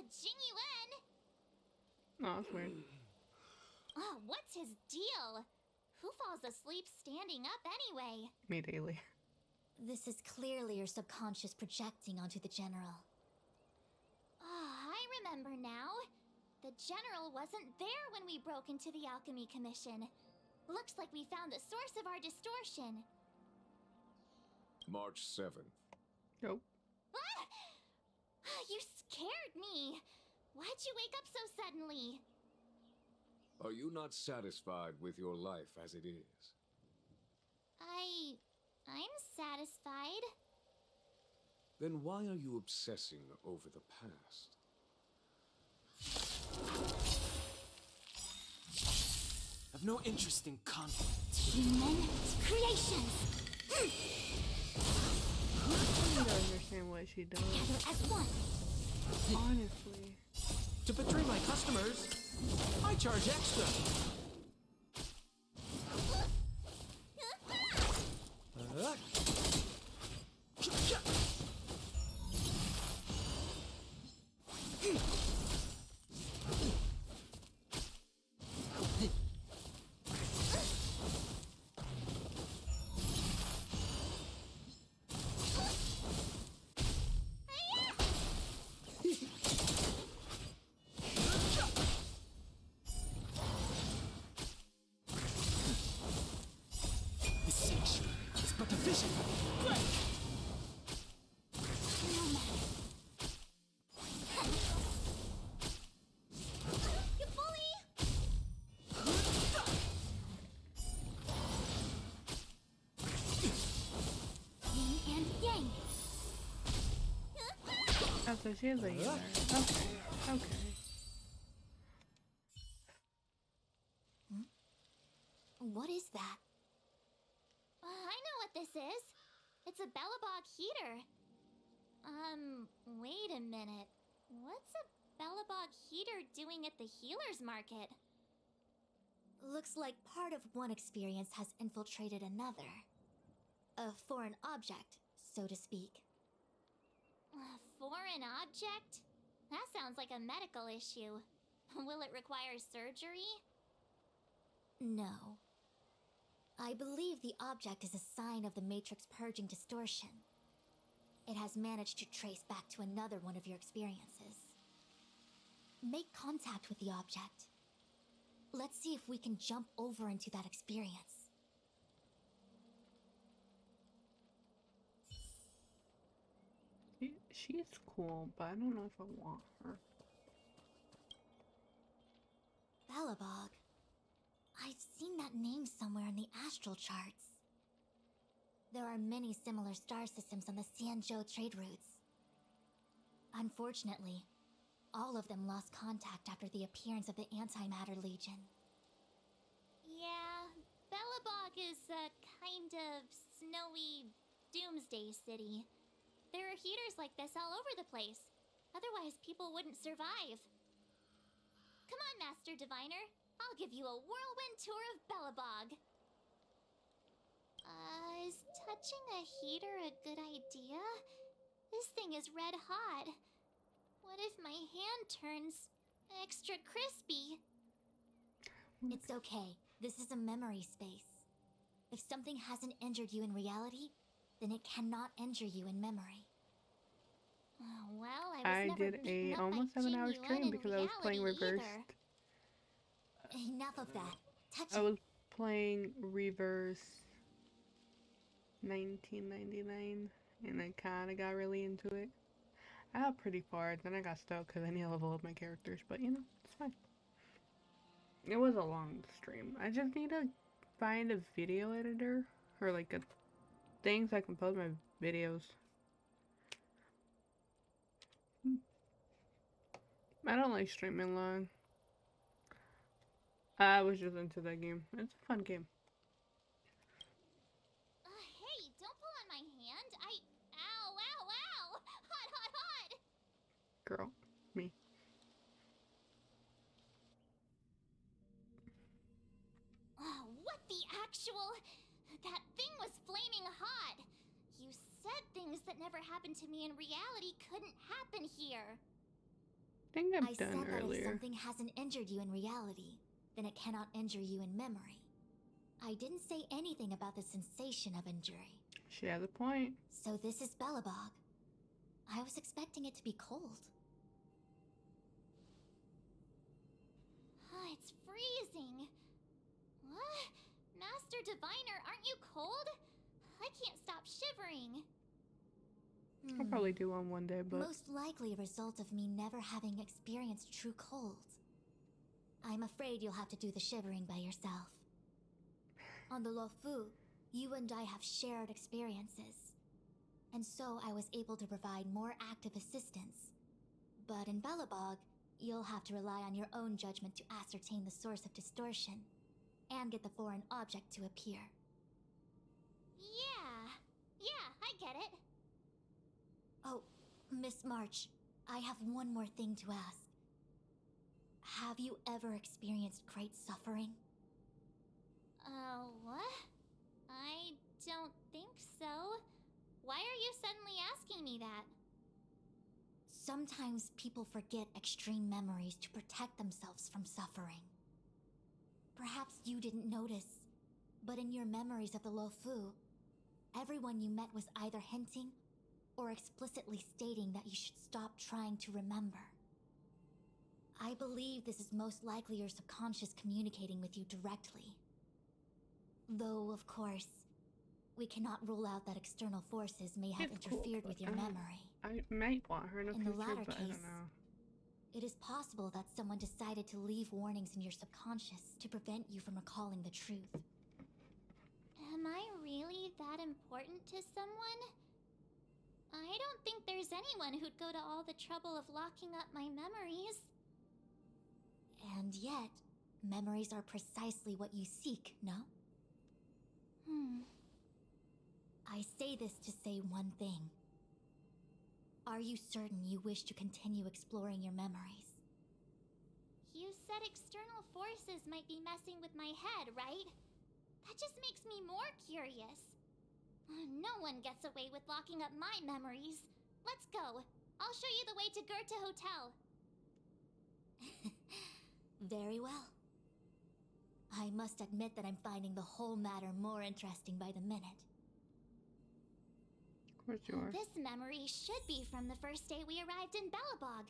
Jingyuan? Oh, that's weird. What's his deal? Who falls asleep standing up anyway? Me daily. This is clearly your subconscious projecting onto the General. I remember now. The General wasn't there when we broke into the Alchemy Commission. Looks like we found the source of our distortion. March 7th. Nope. You scared me. Why'd you wake up so suddenly? Are you not satisfied with your life as it is? I'm satisfied. Then why are you obsessing over the past? I've no interest in conflict. Human creations! I don't understand what she does. Together as one. Honestly. To betray my customers, I charge extra. Oh, so she is a healer. Okay. Okay. What is that? I know what this is. It's a Bellabog heater. Wait a minute. What's a Bellabog heater doing at the healer's market? Looks like part of one experience has infiltrated another. A foreign object, so to speak. A foreign object? That sounds like a medical issue. Will it require surgery? No. I believe the object is a sign of the Matrix purging distortion. It has managed to trace back to another one of your experiences. Make contact with the object. Let's see if we can jump over into that experience. She's cool, but I don't know if I want her. Belobog. I've seen that name somewhere in the astral charts. There are many similar star systems on the Xianzhou trade routes. Unfortunately, all of them lost contact after the appearance of the Antimatter Legion. Yeah, Belobog is a kind of snowy doomsday city. There are heaters like this all over the place. Otherwise, people wouldn't survive. Come on, Master Diviner. I'll give you a whirlwind tour of Belobog. Is touching a heater a good idea? This thing is red hot. What if my hand turns extra crispy? It's okay. This is a memory space. If something hasn't injured you in reality, then it cannot injure you in memory. Well, I did a almost 7-hour stream because I was playing reversed. Enough of that. I was playing reverse 1999 and I kind of got really into it. I got pretty far, then I got stuck because I need to level up my characters, but you know, it's fine. It was a long stream. I just need to find a video editor or like a thing so I can post my videos. I don't like streaming long. I was just into that game. It's a fun game. Hey, don't pull on my hand. Ow, ow, ow! Hot, hot, hot! Girl, me. Oh, what the actual... That thing was flaming hot! You said things that never happened to me in reality couldn't happen here. I think I said that if something hasn't injured you in reality, then it cannot injure you in memory. I didn't say anything about the sensation of injury. She has a point. So this is Belobog. I was expecting it to be cold. It's freezing. What? Master Diviner, aren't you cold? I can't stop shivering. I'll probably do one day, but... Most likely a result of me never having experienced true cold. I'm afraid you'll have to do the shivering by yourself. On the Luofu, you and I have shared experiences. And so I was able to provide more active assistance. But in Belobog, you'll have to rely on your own judgment to ascertain the source of distortion, and get the foreign object to appear. Yeah, I get it. Oh, Miss March, I have one more thing to ask. Have you ever experienced great suffering? What? I don't think so. Why are you suddenly asking me that? Sometimes people forget extreme memories to protect themselves from suffering. Perhaps you didn't notice, but in your memories of the Luofu, everyone you met was either hinting or explicitly stating that you should stop trying to remember. I believe this is most likely your subconscious communicating with you directly. Though, of course, we cannot rule out that external forces may have interfered with your memory. I might want her in the future, latter but I case, don't know. It is possible that someone decided to leave warnings in your subconscious to prevent you from recalling the truth. Am I really that important to someone? I don't think there's anyone who'd go to all the trouble of locking up my memories. And yet, memories are precisely what you seek, no? I say this to say one thing. Are you certain you wish to continue exploring your memories? You said external forces might be messing with my head, right? That just makes me more curious. No one gets away with locking up my memories. Let's go. I'll show you the way to Goethe Hotel. Very well. I must admit that I'm finding the whole matter more interesting by the minute. Of course you are. This memory should be from the first day we arrived in Belobog.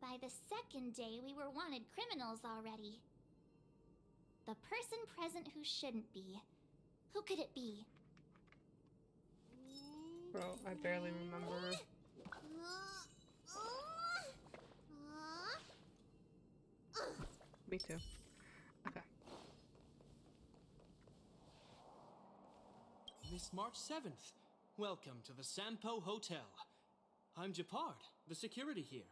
By the second day, we were wanted criminals already. The person present who shouldn't be. Who could it be? Bro, I barely remember. Me too. Okay. Miss March 7th. Welcome to the Sampo Hotel. I'm Japard, the security here.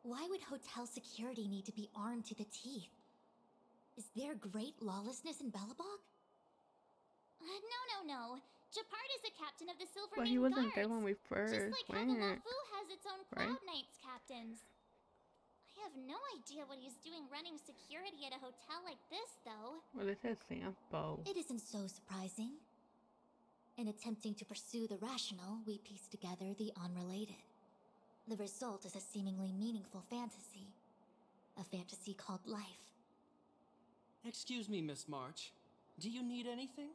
Why would hotel security need to be armed to the teeth? Is there great lawlessness in Belobog? No. Japard is a captain of the Silver Well, Mane he wasn't Guards. there when we first Just like how the went, Luofu has its own Cloud right? Knights captains. I have no idea what he's doing running security at a hotel like this, though. Well, it says Sampo. It isn't so surprising. In attempting to pursue the rational, we piece together the unrelated. The result is a seemingly meaningful fantasy. A fantasy called life. Excuse me, Miss March. Do you need anything?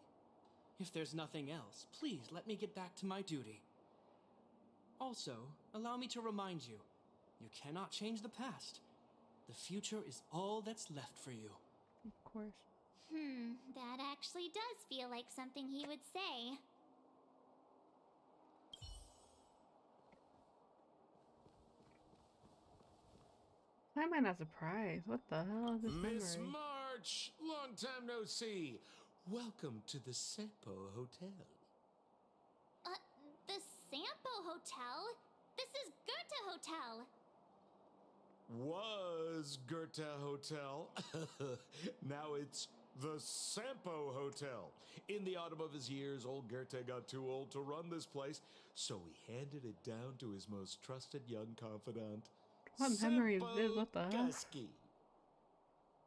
If there's nothing else, please let me get back to my duty. Also, allow me to remind you, you cannot change the past. The future is all that's left for you. Of course. That actually does feel like something he would say. Why am I not surprised? What the hell is this Miss memory? March, long time no see. Welcome to the Sampo Hotel. The Sampo Hotel? This is Goethe Hotel. Was Goethe Hotel. Now it's the Sampo Hotel. In the autumn of his years, old Goethe got too old to run this place, so he handed it down to his most trusted young confidant. What memory is this? What the hell? Gusky.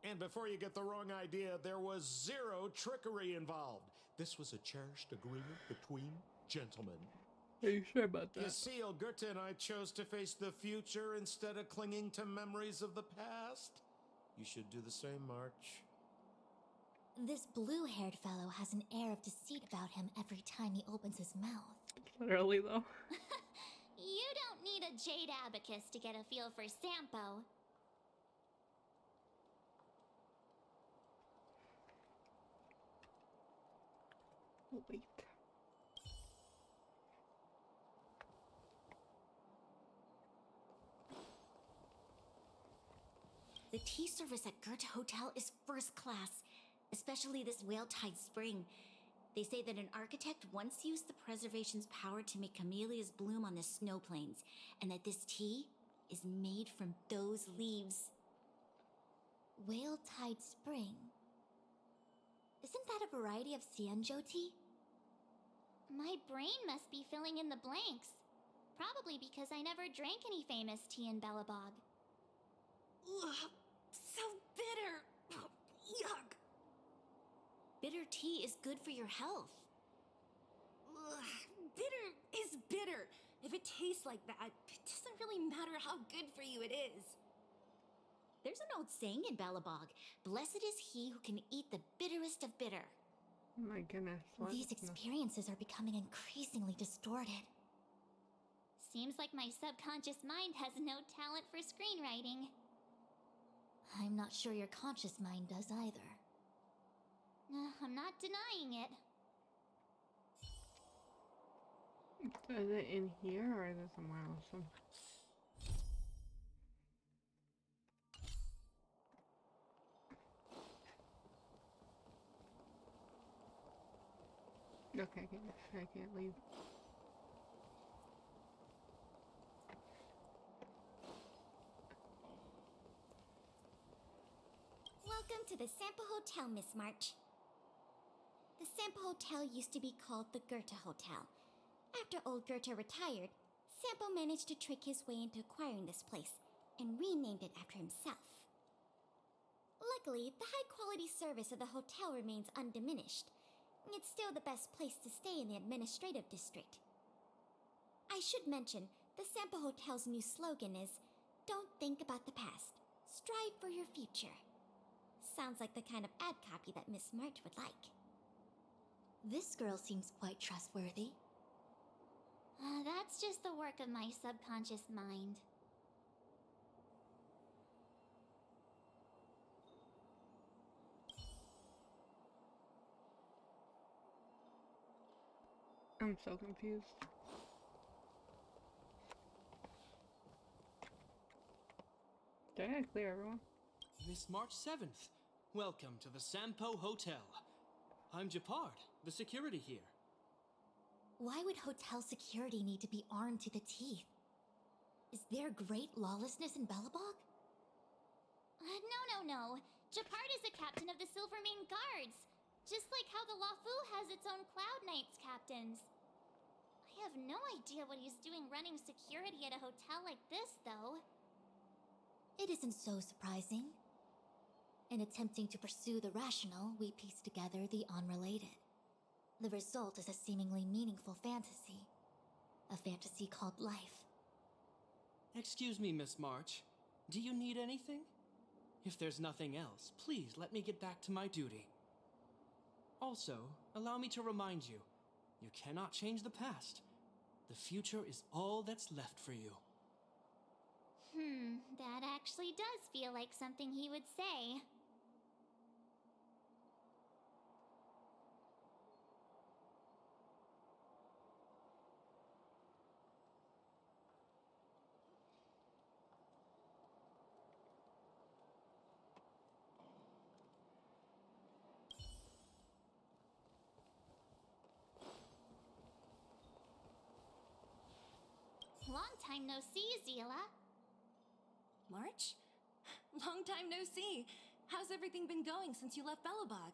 And before you get the wrong idea, there was zero trickery involved. This was a cherished agreement between gentlemen. Are you sure about You that? see, old Goethe and I chose to face the future instead of clinging to memories of the past. You should do the same, March. This blue-haired fellow has an air of deceit about him every time he opens his mouth. Literally, though. You don't need a jade abacus to get a feel for Sampo. Wait. The tea service at Goethe Hotel is first class, especially this Whale-Tide Spring. They say that an architect once used the preservation's power to make camellias bloom on the snow plains, and that this tea is made from those leaves. Whale-Tide Spring? Isn't that a variety of Xianzhou tea? My brain must be filling in the blanks. Probably because I never drank any famous tea in Belobog. Ugh, so bitter! Yuck! Bitter tea is good for your health. Ugh, bitter is bitter. If it tastes like that, it doesn't really matter how good for you it is. There's an old saying in Belobog, blessed is he who can eat the bitterest of bitter. Oh my goodness. What? These experiences are becoming increasingly distorted. Seems like my subconscious mind has no talent for screenwriting. I'm not sure your conscious mind does either. I'm not denying it. Is it in here or is it somewhere else? Okay, I can't leave. Welcome to the Sampo Hotel, Miss March. The Sampo Hotel used to be called the Goethe Hotel. After old Goethe retired, Sampo managed to trick his way into acquiring this place and renamed it after himself. Luckily, the high-quality service of the hotel remains undiminished. It's still the best place to stay in the administrative district. I should mention, the Sampo Hotel's new slogan is, "Don't think about the past. Strive for your future. Sounds like the kind of ad copy that Miss March would like. This girl seems quite trustworthy. That's just the work of my subconscious mind. I'm so confused. Did I clear everyone? Miss March 7th, welcome to the Sampo Hotel. I'm Japard, the security here. Why would hotel security need to be armed to the teeth? Is there great lawlessness in Belobog? No. Japard is the captain of the Silvermane Guards. Just like how the Luofu has its own Cloud Knights captains. I have no idea what he's doing running security at a hotel like this, though. It isn't so surprising. In attempting to pursue the rational, we piece together the unrelated. The result is a seemingly meaningful fantasy. A fantasy called life. Excuse me, Miss March. Do you need anything? If there's nothing else, please let me get back to my duty. Also, allow me to remind you, you cannot change the past. The future is all that's left for you. That actually does feel like something he would say. Long time no see, Zila. March? Long time no see. How's everything been going since you left Belobog?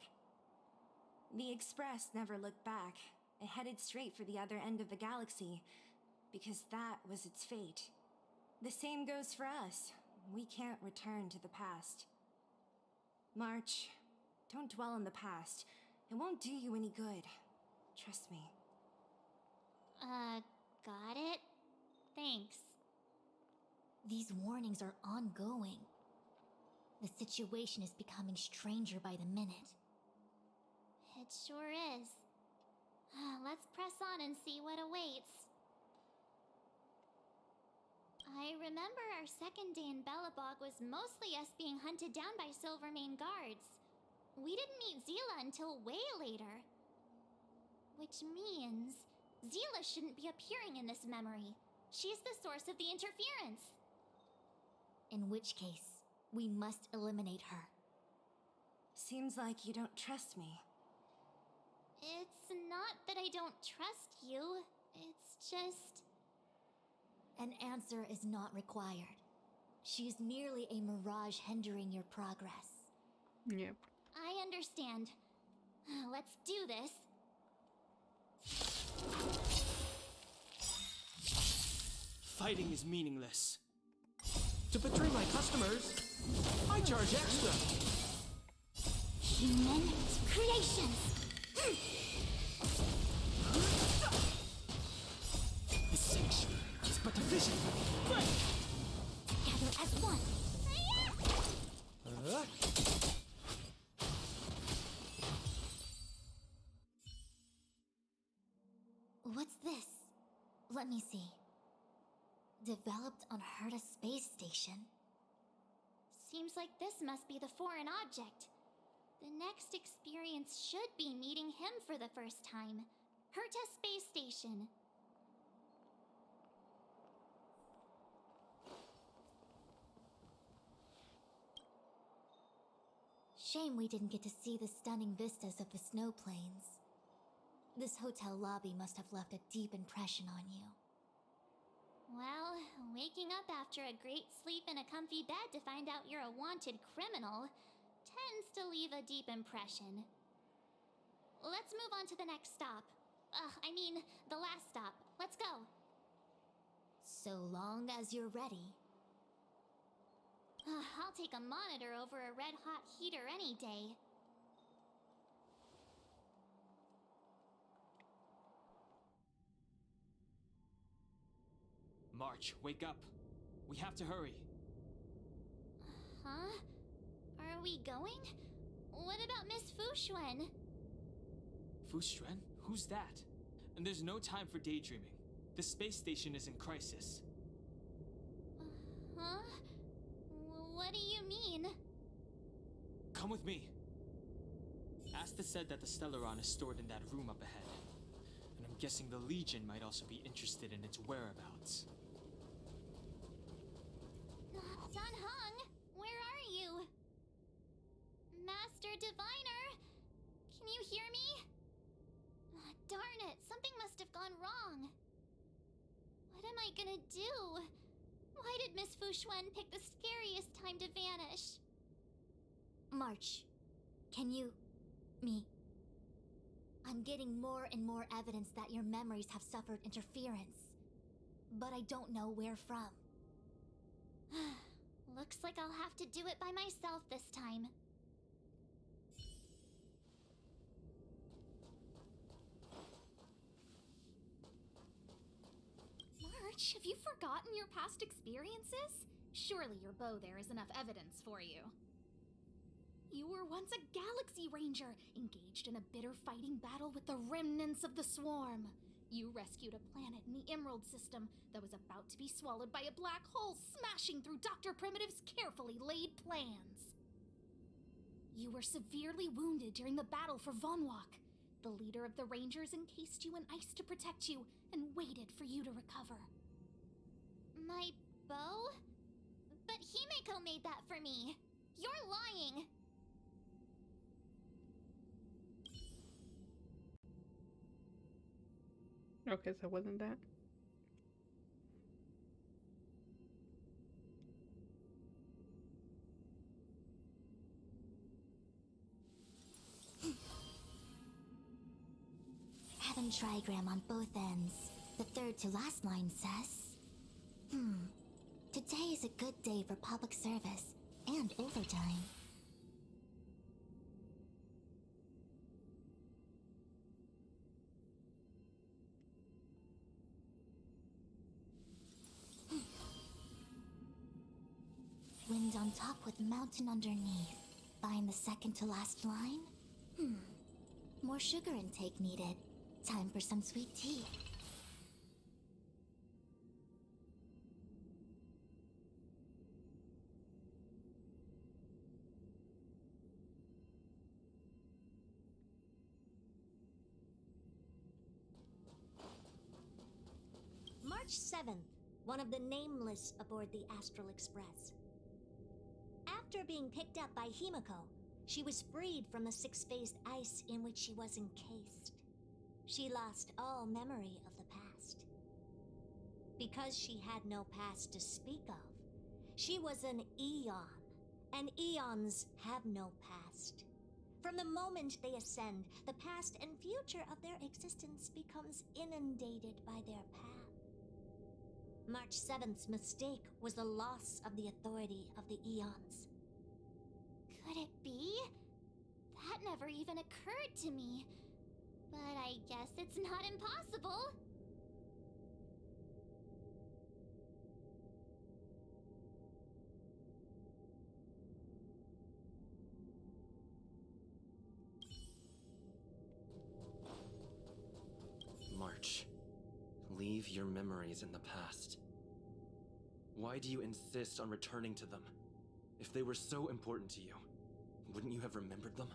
The Express never looked back. It headed straight for the other end of the galaxy, because that was its fate. The same goes for us. We can't return to the past. March, don't dwell on the past. It won't do you any good. Trust me. Got it? Thanks. These warnings are ongoing. The situation is becoming stranger by the minute. It sure is. Let's press on and see what awaits. I remember our second day in Belobog was mostly us being hunted down by Silvermane Guards. We didn't meet Zila until way later. Which means Zila shouldn't be appearing in this memory. She's the source of the interference. In which case, we must eliminate her. Seems like you don't trust me. It's not that I don't trust you. It's just... An answer is not required. She's merely a mirage hindering your progress. Yep. I understand. Let's do this. Fighting is meaningless. To betray my customers, I charge extra. Human creations! The sanction is but a vision. Break! Together as one. What's this? Let me see. Developed on Herta space station. Seems like this must be the foreign object. The next experience should be meeting him for the first time. Herta space station. Shame we didn't get to see the stunning vistas of the snow plains. This hotel lobby must have left a deep impression on you. Well, waking up after a great sleep in a comfy bed to find out you're a wanted criminal tends to leave a deep impression. Let's move on to the next stop. The last stop. Let's go. So long as you're ready. I'll take a monitor over a red-hot heater any day. March, wake up. We have to hurry. Huh? Are we going? What about Miss Fushuen? Fushuen? Who's that? And there's no time for daydreaming. The space station is in crisis. Huh? What do you mean? Come with me. Asta said that the Stellaron is stored in that room up ahead. And I'm guessing the Legion might also be interested in its whereabouts. Danheng, where are you? Master Diviner, can you hear me? Darn it, something must have gone wrong. What am I gonna do? Why did Miss Fushuen pick the scariest time to vanish? March, can you... me? I'm getting more and more evidence that your memories have suffered interference. But I don't know where from. Looks like I'll have to do it by myself this time. March, have you forgotten your past experiences? Surely your bow there is enough evidence for you. You were once a Galaxy Ranger, engaged in a bitter fighting battle with the remnants of the Swarm. You rescued a planet in the Emerald System that was about to be swallowed by a black hole, smashing through Dr. Primitive's carefully laid plans. You were severely wounded during the battle for Vonwalk. The leader of the Rangers encased you in ice to protect you and waited for you to recover. My bow? But Himeko made that for me. You're lying. Okay, so wasn't that? Heaven trigram on both ends. The third to last line says... Today is a good day for public service and overtime. Wind on top with mountain underneath. Find the second to last line? More sugar intake needed. Time for some sweet tea. March 7th, one of the nameless aboard the Astral Express. After being picked up by Himeko, she was freed from the six-phased ice in which she was encased. She lost all memory of the past. Because she had no past to speak of, she was an eon, and eons have no past. From the moment they ascend, the past and future of their existence becomes inundated by their path. March 7th's mistake was the loss of the authority of the eons. Could it be? That never even occurred to me. But I guess it's not impossible. March, leave your memories in the past. Why do you insist on returning to them? If they were so important to you, wouldn't you have remembered them?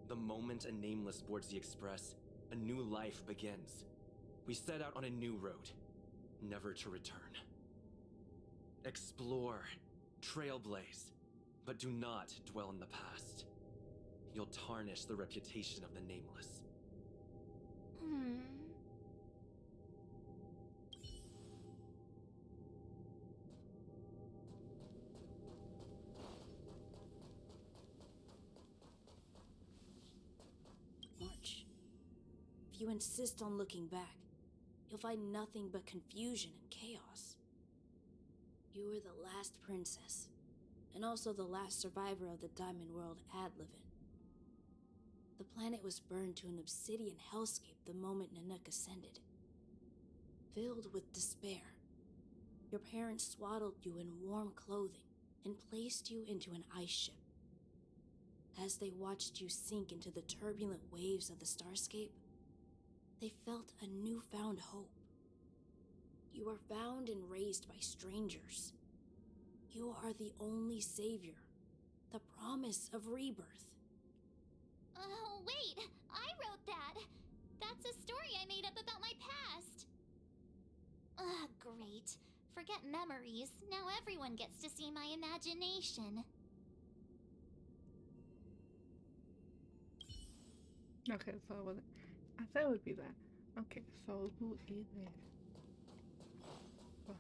The moment a nameless boards the Express, a new life begins. We set out on a new road, never to return. Explore, trailblaze, but do not dwell in the past. You'll tarnish the reputation of the nameless. March, if you insist on looking back, you'll find nothing but confusion and chaos. You were the last princess, and also the last survivor of the Diamond World Adlevin. The planet was burned to an obsidian hellscape the moment Nanook ascended. Filled with despair, your parents swaddled you in warm clothing and placed you into an ice ship. As they watched you sink into the turbulent waves of the starscape, they felt a newfound hope. You are found and raised by strangers. You are the only savior, the promise of rebirth. Oh, wait! I wrote that! That's a story I made up about my past! Ugh, great. Forget memories. Now everyone gets to see my imagination. Okay, so it wasn't. I said it would be that. Okay, so who is it? Oh.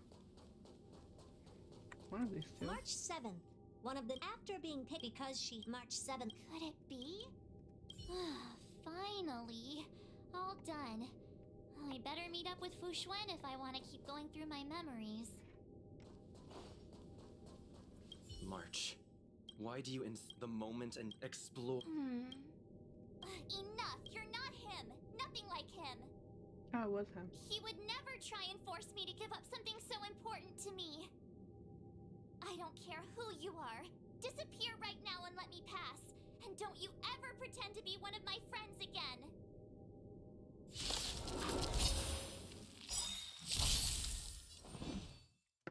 One of these two. March 7th. One of the after being picked because she March 7th. Could it be? Finally. All done. I better meet up with Fu Xuan if I want to keep going through my memories. March, why do you the moment and explore? Enough! You're not him! Nothing like him! Oh, it was him. He would never try and force me to give up something so important to me. I don't care who you are. Disappear right now and let me pass. And don't you ever pretend to be one of my friends again.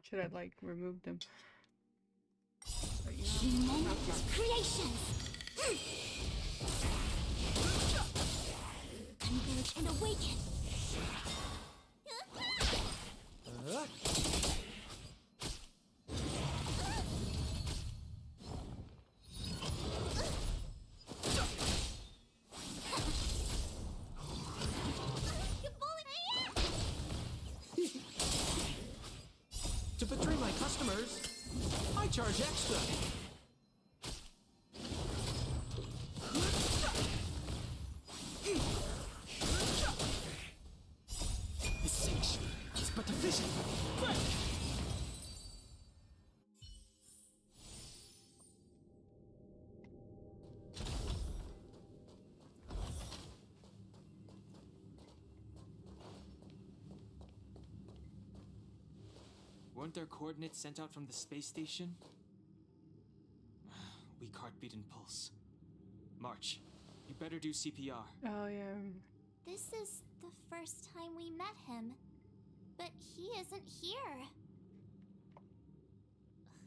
Should I like remove them? Creations! Engage and awaken! To betray my customers, I charge extra. The sanction is but a vision. Weren't there coordinates sent out from the space station? Weak heartbeat and pulse. March, you better do CPR. Oh, yeah. This is the first time we met him. But he isn't here.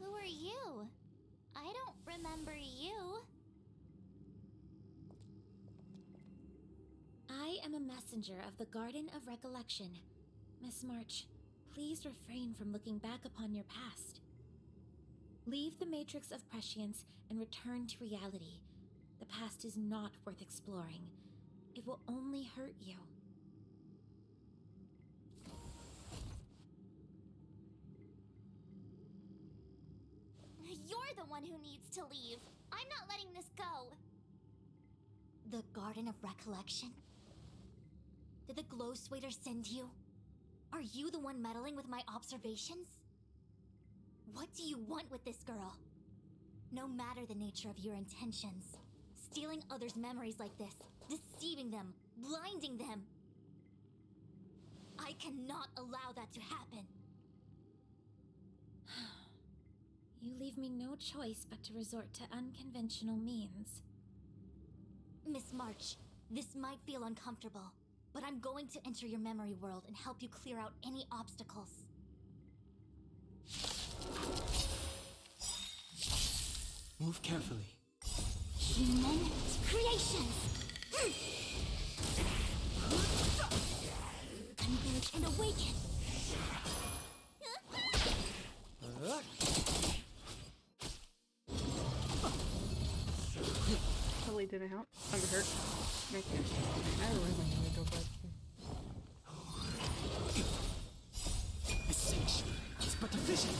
Who are you? I don't remember you. I am a messenger of the Garden of Recollection. Miss March, please refrain from looking back upon your past. Leave the matrix of prescience and return to reality. The past is not worth exploring. It will only hurt you. You're the one who needs to leave. I'm not letting this go. The Garden of Recollection? Did the Glow Swader send you? Are you the one meddling with my observations? What do you want with this girl? No matter the nature of your intentions, stealing others' memories like this, deceiving them, blinding them, I cannot allow that to happen. You leave me no choice but to resort to unconventional means. Miss March, this might feel uncomfortable, but I'm going to enter your memory world and help you clear out any obstacles. Move carefully. Human creations! Engage and awaken! Totally didn't help. I'm hurt. Okay. I really need to go back. The sanction is but a vision.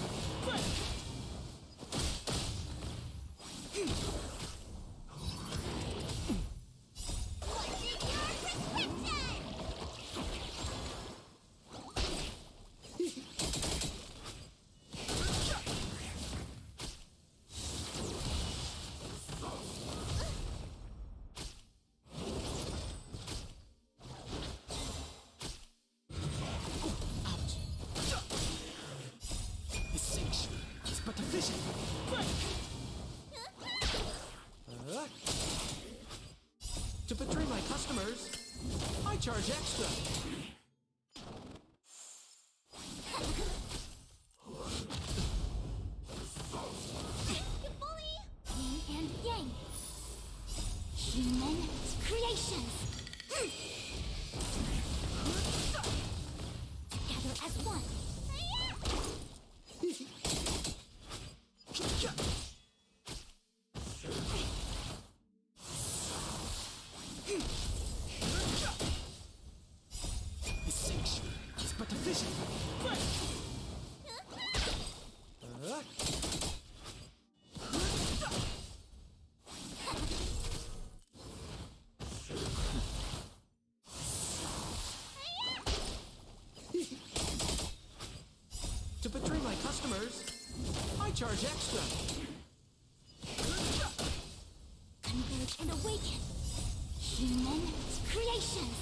The To betray my customers, I charge extra. You bully! Yin and yang. Human creations. Together as one. This sanction is but a vision. To betray my customers, I charge extra. Converge and awaken. Human creations.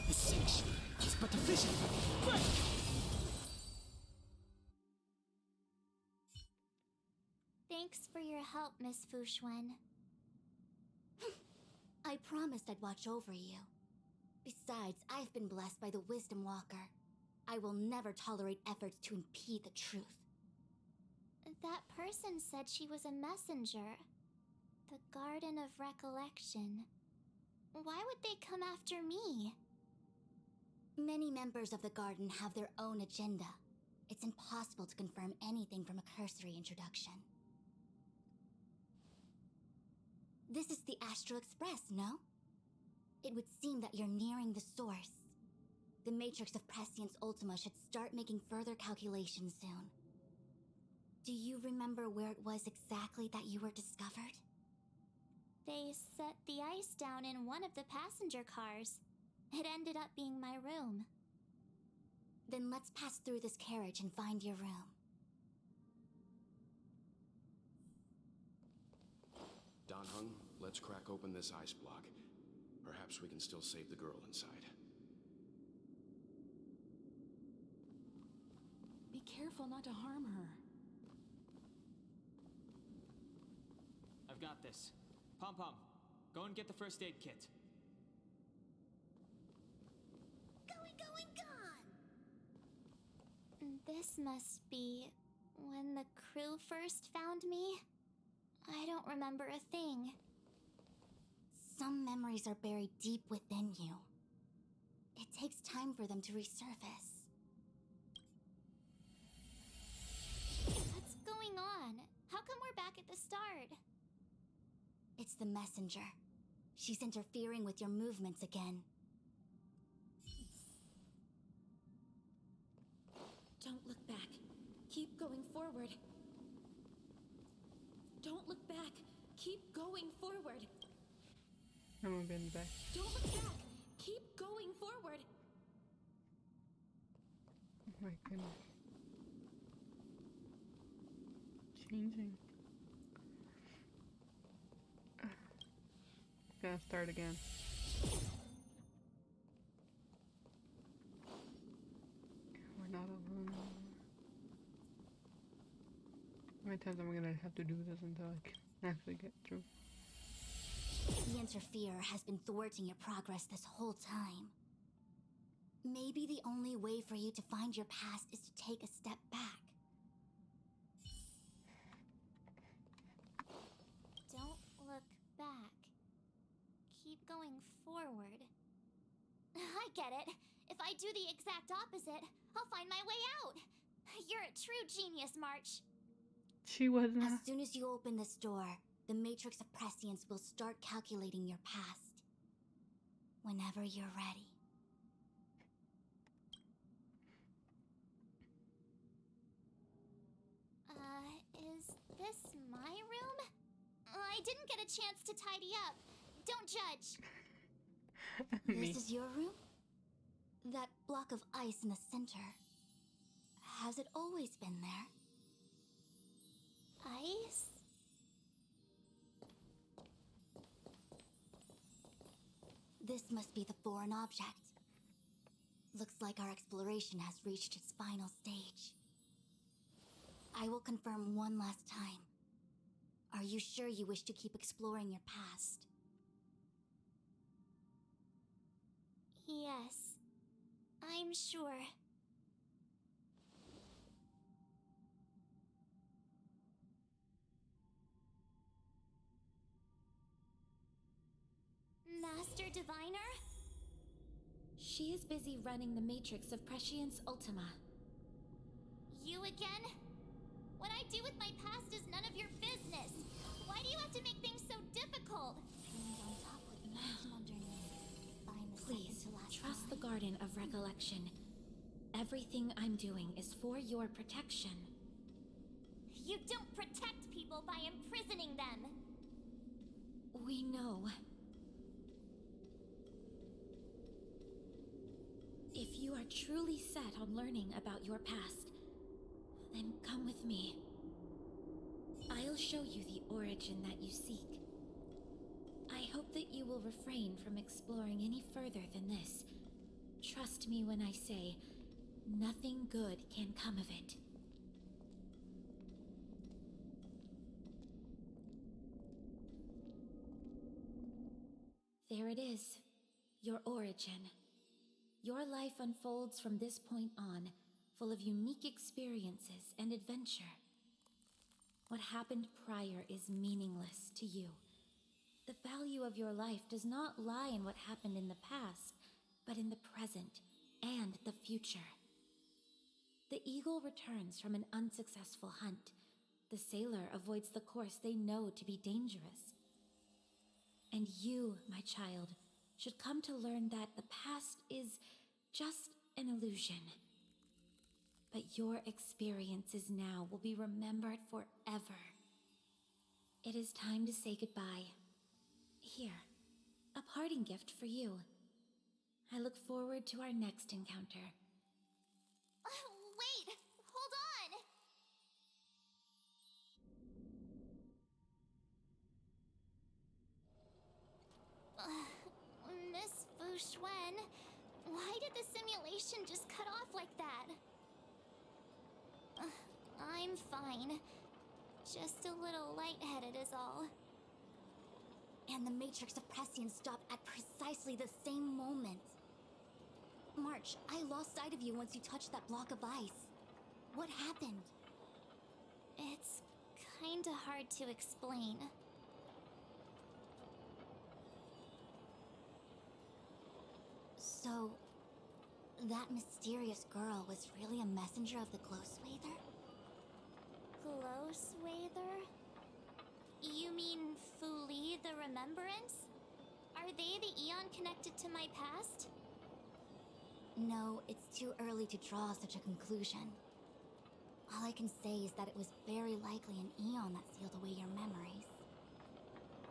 This sanction is but a vision. Thanks for your help, Miss Fuxuan. I promised I'd watch over you. Besides, I've been blessed by the Wisdom Walker. I will never tolerate efforts to impede the truth. That person said she was a messenger. The Garden of Recollection. Why would they come after me? Many members of the Garden have their own agenda. It's impossible to confirm anything from a cursory introduction. This is the Astral Express, no? It would seem that you're nearing the source. The Matrix of Prescience Ultima should start making further calculations soon. Do you remember where it was exactly that you were discovered? They set the ice down in one of the passenger cars. It ended up being my room. Then let's pass through this carriage and find your room. Dan Heng, let's crack open this ice block. Perhaps we can still save the girl inside. Be careful not to harm her. I've got this. Pom Pom, go and get the first aid kit. Going, gone! This must be when the crew first found me. I don't remember a thing. Some memories are buried deep within you. It takes time for them to resurface. What's going on? How come we're back at the start? It's the messenger. She's interfering with your movements again. Don't look back. Keep going forward. Don't look back. Keep going forward. I'm gonna be in the back. Don't look back. Keep going forward. Oh my goodness. Changing. Gonna start again. We're not alone anymore. How many times am I gonna have to do this until I can actually get through? The Interferer has been thwarting your progress this whole time. Maybe the only way for you to find your past is to take a step back. Don't look back. Keep going forward. I get it. If I do the exact opposite, I'll find my way out. You're a true genius, March. She wasn't. As soon as you open this door, the Matrix of Prescience will start calculating your past. Whenever you're ready. Is this my room? I didn't get a chance to tidy up. Don't judge. This is your room? That block of ice in the center. Has it always been there? Ice? This must be the foreign object. Looks like our exploration has reached its final stage. I will confirm one last time. Are you sure you wish to keep exploring your past? Yes, I'm sure. Master Diviner? She is busy running the matrix of Prescience Ultima. You again? What I do with my past is none of your business. Why do you have to make things so difficult? Please, trust the Garden of Recollection. Everything I'm doing is for your protection. You don't protect people by imprisoning them. We know. If you are truly set on learning about your past, then come with me. I'll show you the origin that you seek. I hope that you will refrain from exploring any further than this. Trust me when I say, nothing good can come of it. There it is, your origin. Your life unfolds from this point on, full of unique experiences and adventure. What happened prior is meaningless to you. The value of your life does not lie in what happened in the past, but in the present and the future. The eagle returns from an unsuccessful hunt. The sailor avoids the course they know to be dangerous. And you, my child, should come to learn that the past is just an illusion. But your experiences now will be remembered forever. It is time to say goodbye. Here, a parting gift for you. I look forward to our next encounter. Wait! Hold on! Miss Fu Xuan, why did the simulation just cut off like that? I'm fine. Just a little lightheaded is all. And the Matrix of Prescience stopped at precisely the same moment. March, I lost sight of you once you touched that block of ice. What happened? It's kinda hard to explain. So, that mysterious girl was really a messenger of the Glow Swather? Glow Swather? You mean Fu Li the Remembrance? Are they the Eon connected to my past? No, it's too early to draw such a conclusion. All I can say is that it was very likely an Eon that sealed away your memories.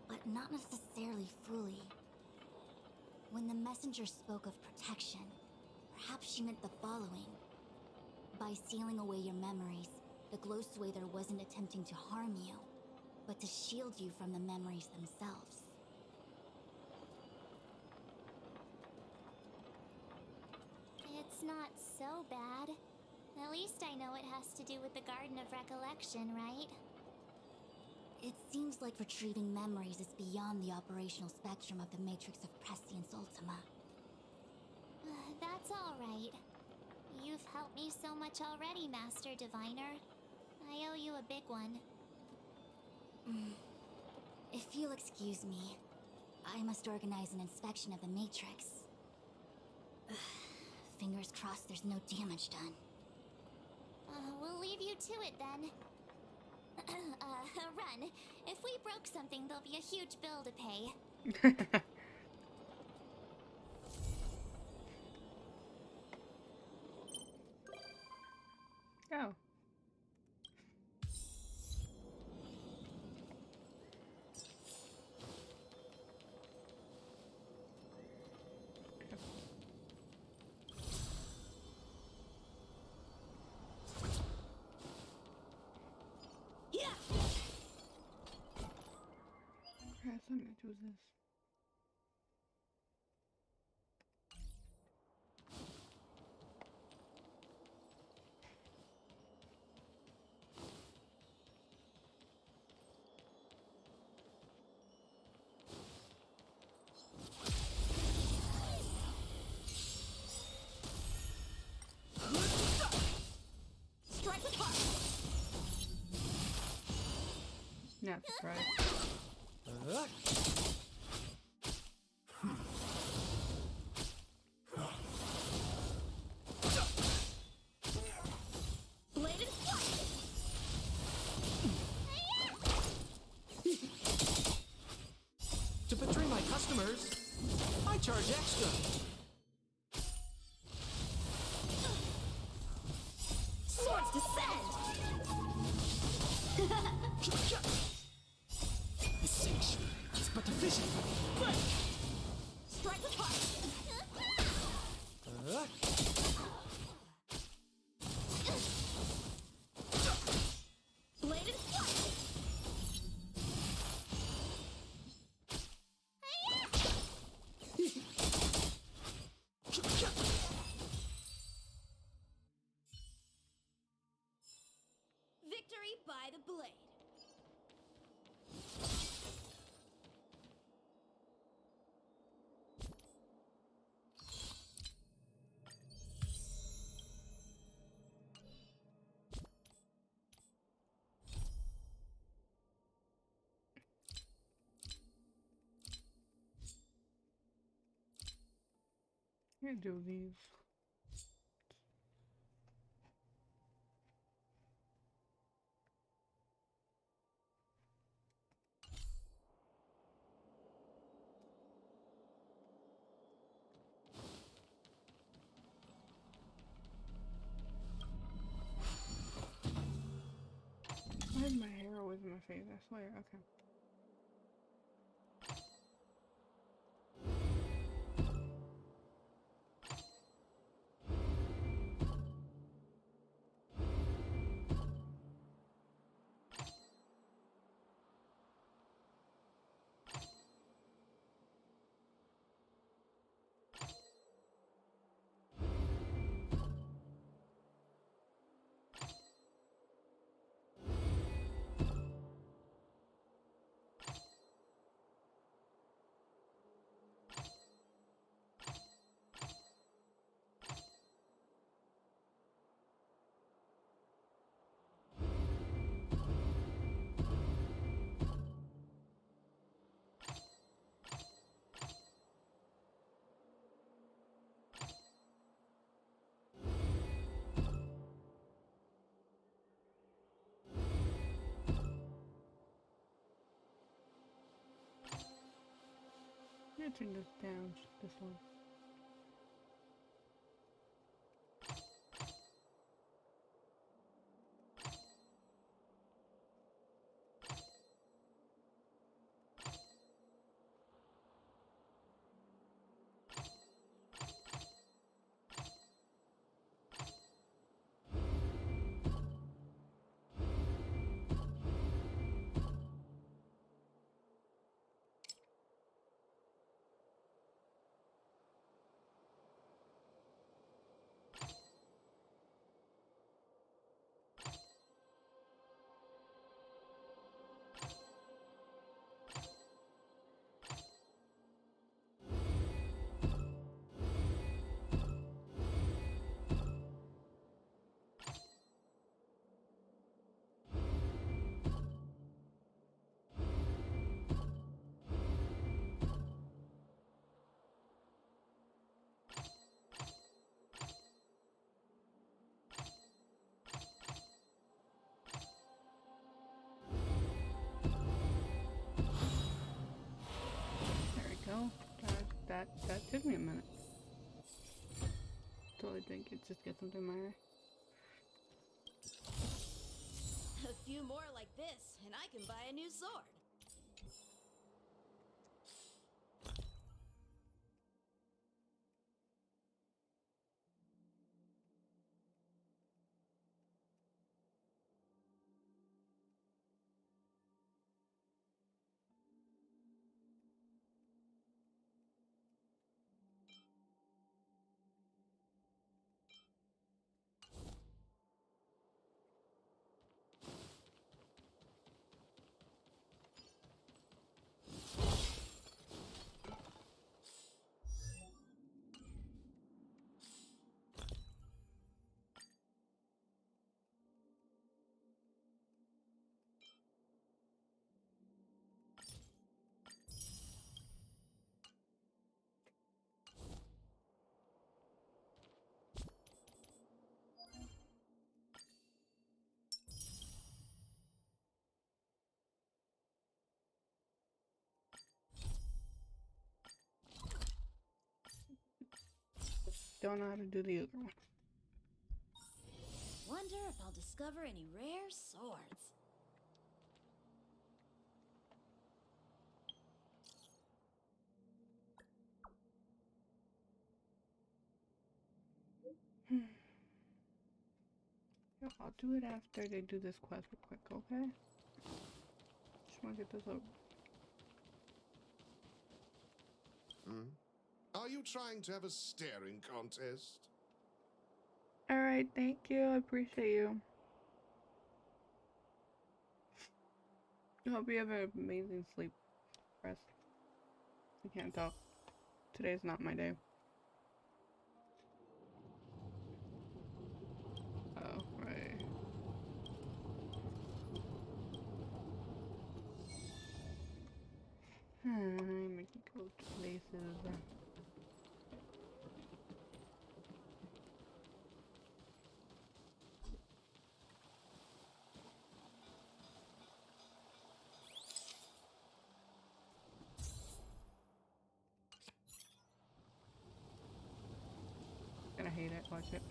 But not necessarily fully. When the messenger spoke of protection, perhaps she meant the following. By sealing away your memories, the Glow Swather wasn't attempting to harm you, but to shield you from the memories themselves. It's not so bad. At least I know it has to do with the Garden of Recollection, right? It seems like retrieving memories is beyond the operational spectrum of the Matrix of Prescience Ultima. That's all right. You've helped me so much already, Master Diviner. I owe you a big one. If you'll excuse me, I must organize an inspection of the Matrix. Fingers crossed there's no damage done. We'll leave you to it then. Run. If we broke something, there'll be a huge bill to pay. Oh. I have something to do with this. Not surprised. Blade and flight! To betray my customers, I charge extra. Swords descend! This sanction is but a vision. Break! Strike with heart! Blade and flight! Victory by the blade. Can't do these. Why is my hair always in my face? I swear. Okay. I'm gonna turn this down, this one. That took me a minute. Totally think it just gets something in my eye. A few more like this, and I can buy a new sword. don't know how to do the other one. Wonder if I'll discover any rare swords. I'll do it after they do this quest real quick, okay? Just wanna get this over. Are you trying to have a staring contest? Alright, thank you. I appreciate you. I hope you have an amazing sleep. Rest. I can't talk. Today's not my day. Oh, right. Make me go to places. Gonna hate it. Watch it.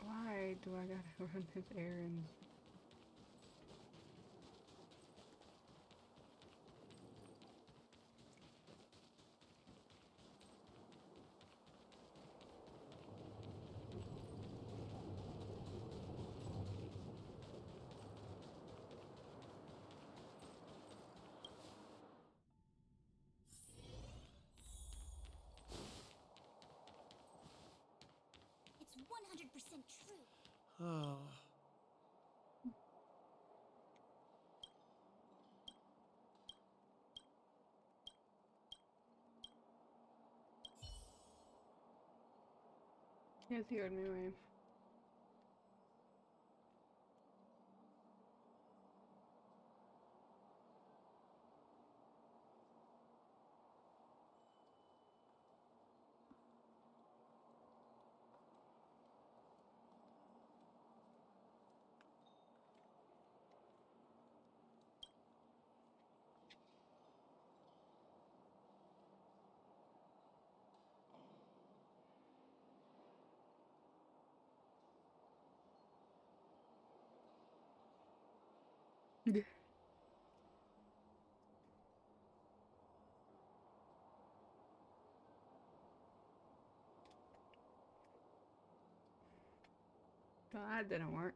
Why do I gotta run his errands? It's 100% true. Oh. Yes, he heard me right. So that didn't work.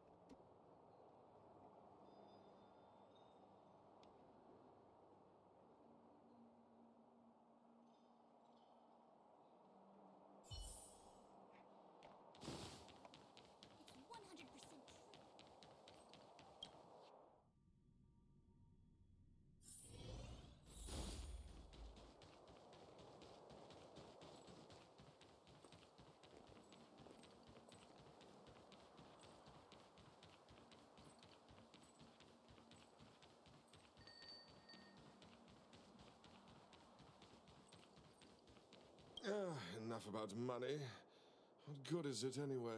It's 100% true. Enough about money. What good is it anyway?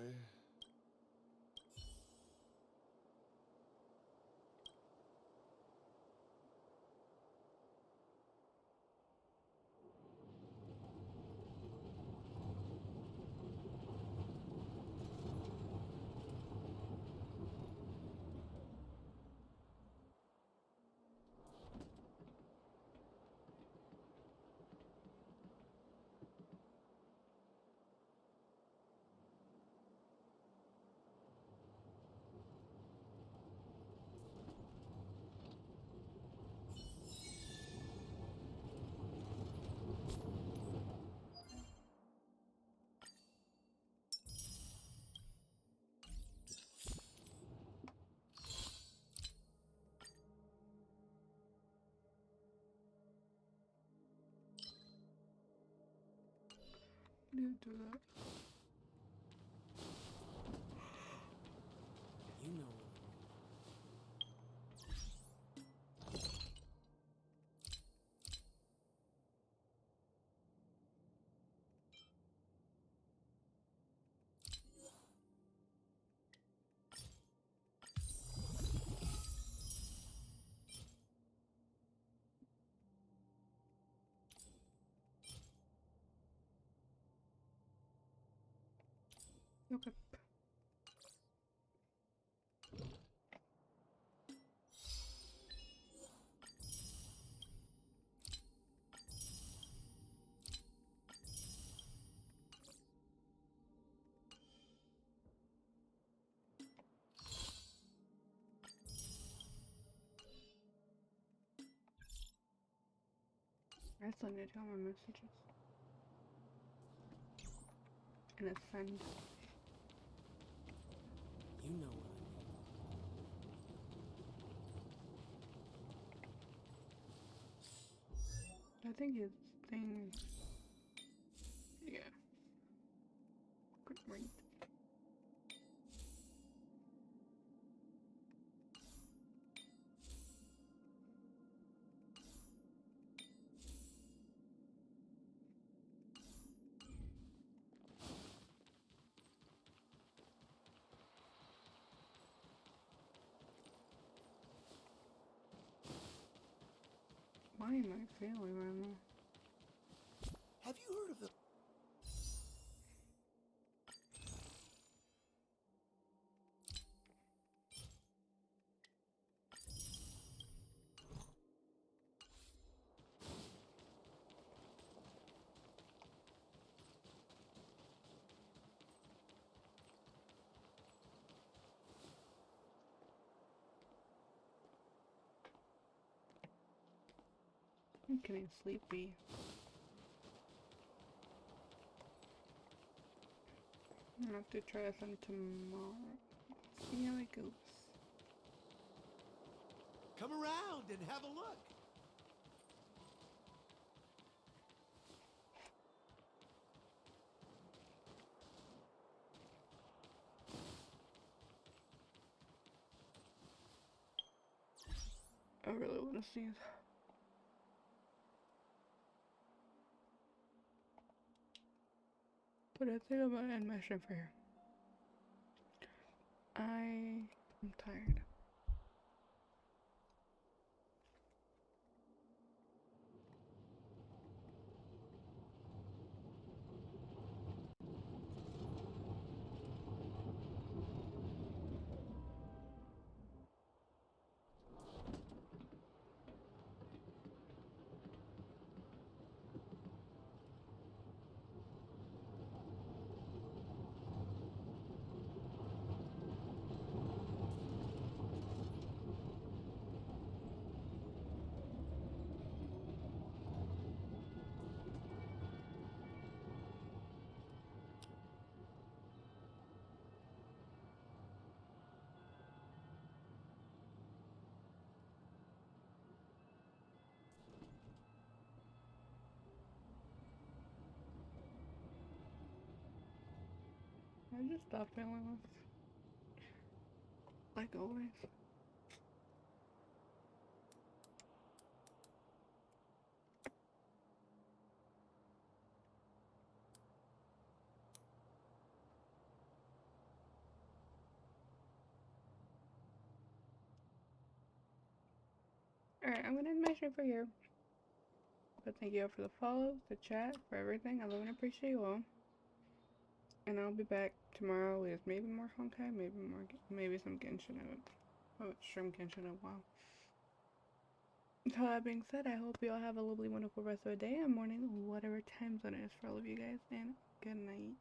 Didn't do that. You know. Okay. I still need to all my messages. And a send. You know what I think his thing is... Yeah. Good read. Why am I failing right now? Have you heard of the... I'm getting sleepy. I'll have to try some tomorrow. See how it goes. Come around and have a look. I really want to see it. But I think I'm gonna end my stream for here. I am tired. I just stopped feeling this. Like always. Alright, I'm gonna end my stream for here. But thank you all for the follow, the chat, for everything. I love and appreciate you all. And I'll be back tomorrow with maybe more Honkai, maybe some Genshin. I haven't streamed Genshin in a while. So that being said, I hope you all have a lovely, wonderful rest of the day and morning, whatever time zone it is for all of you guys, and good night.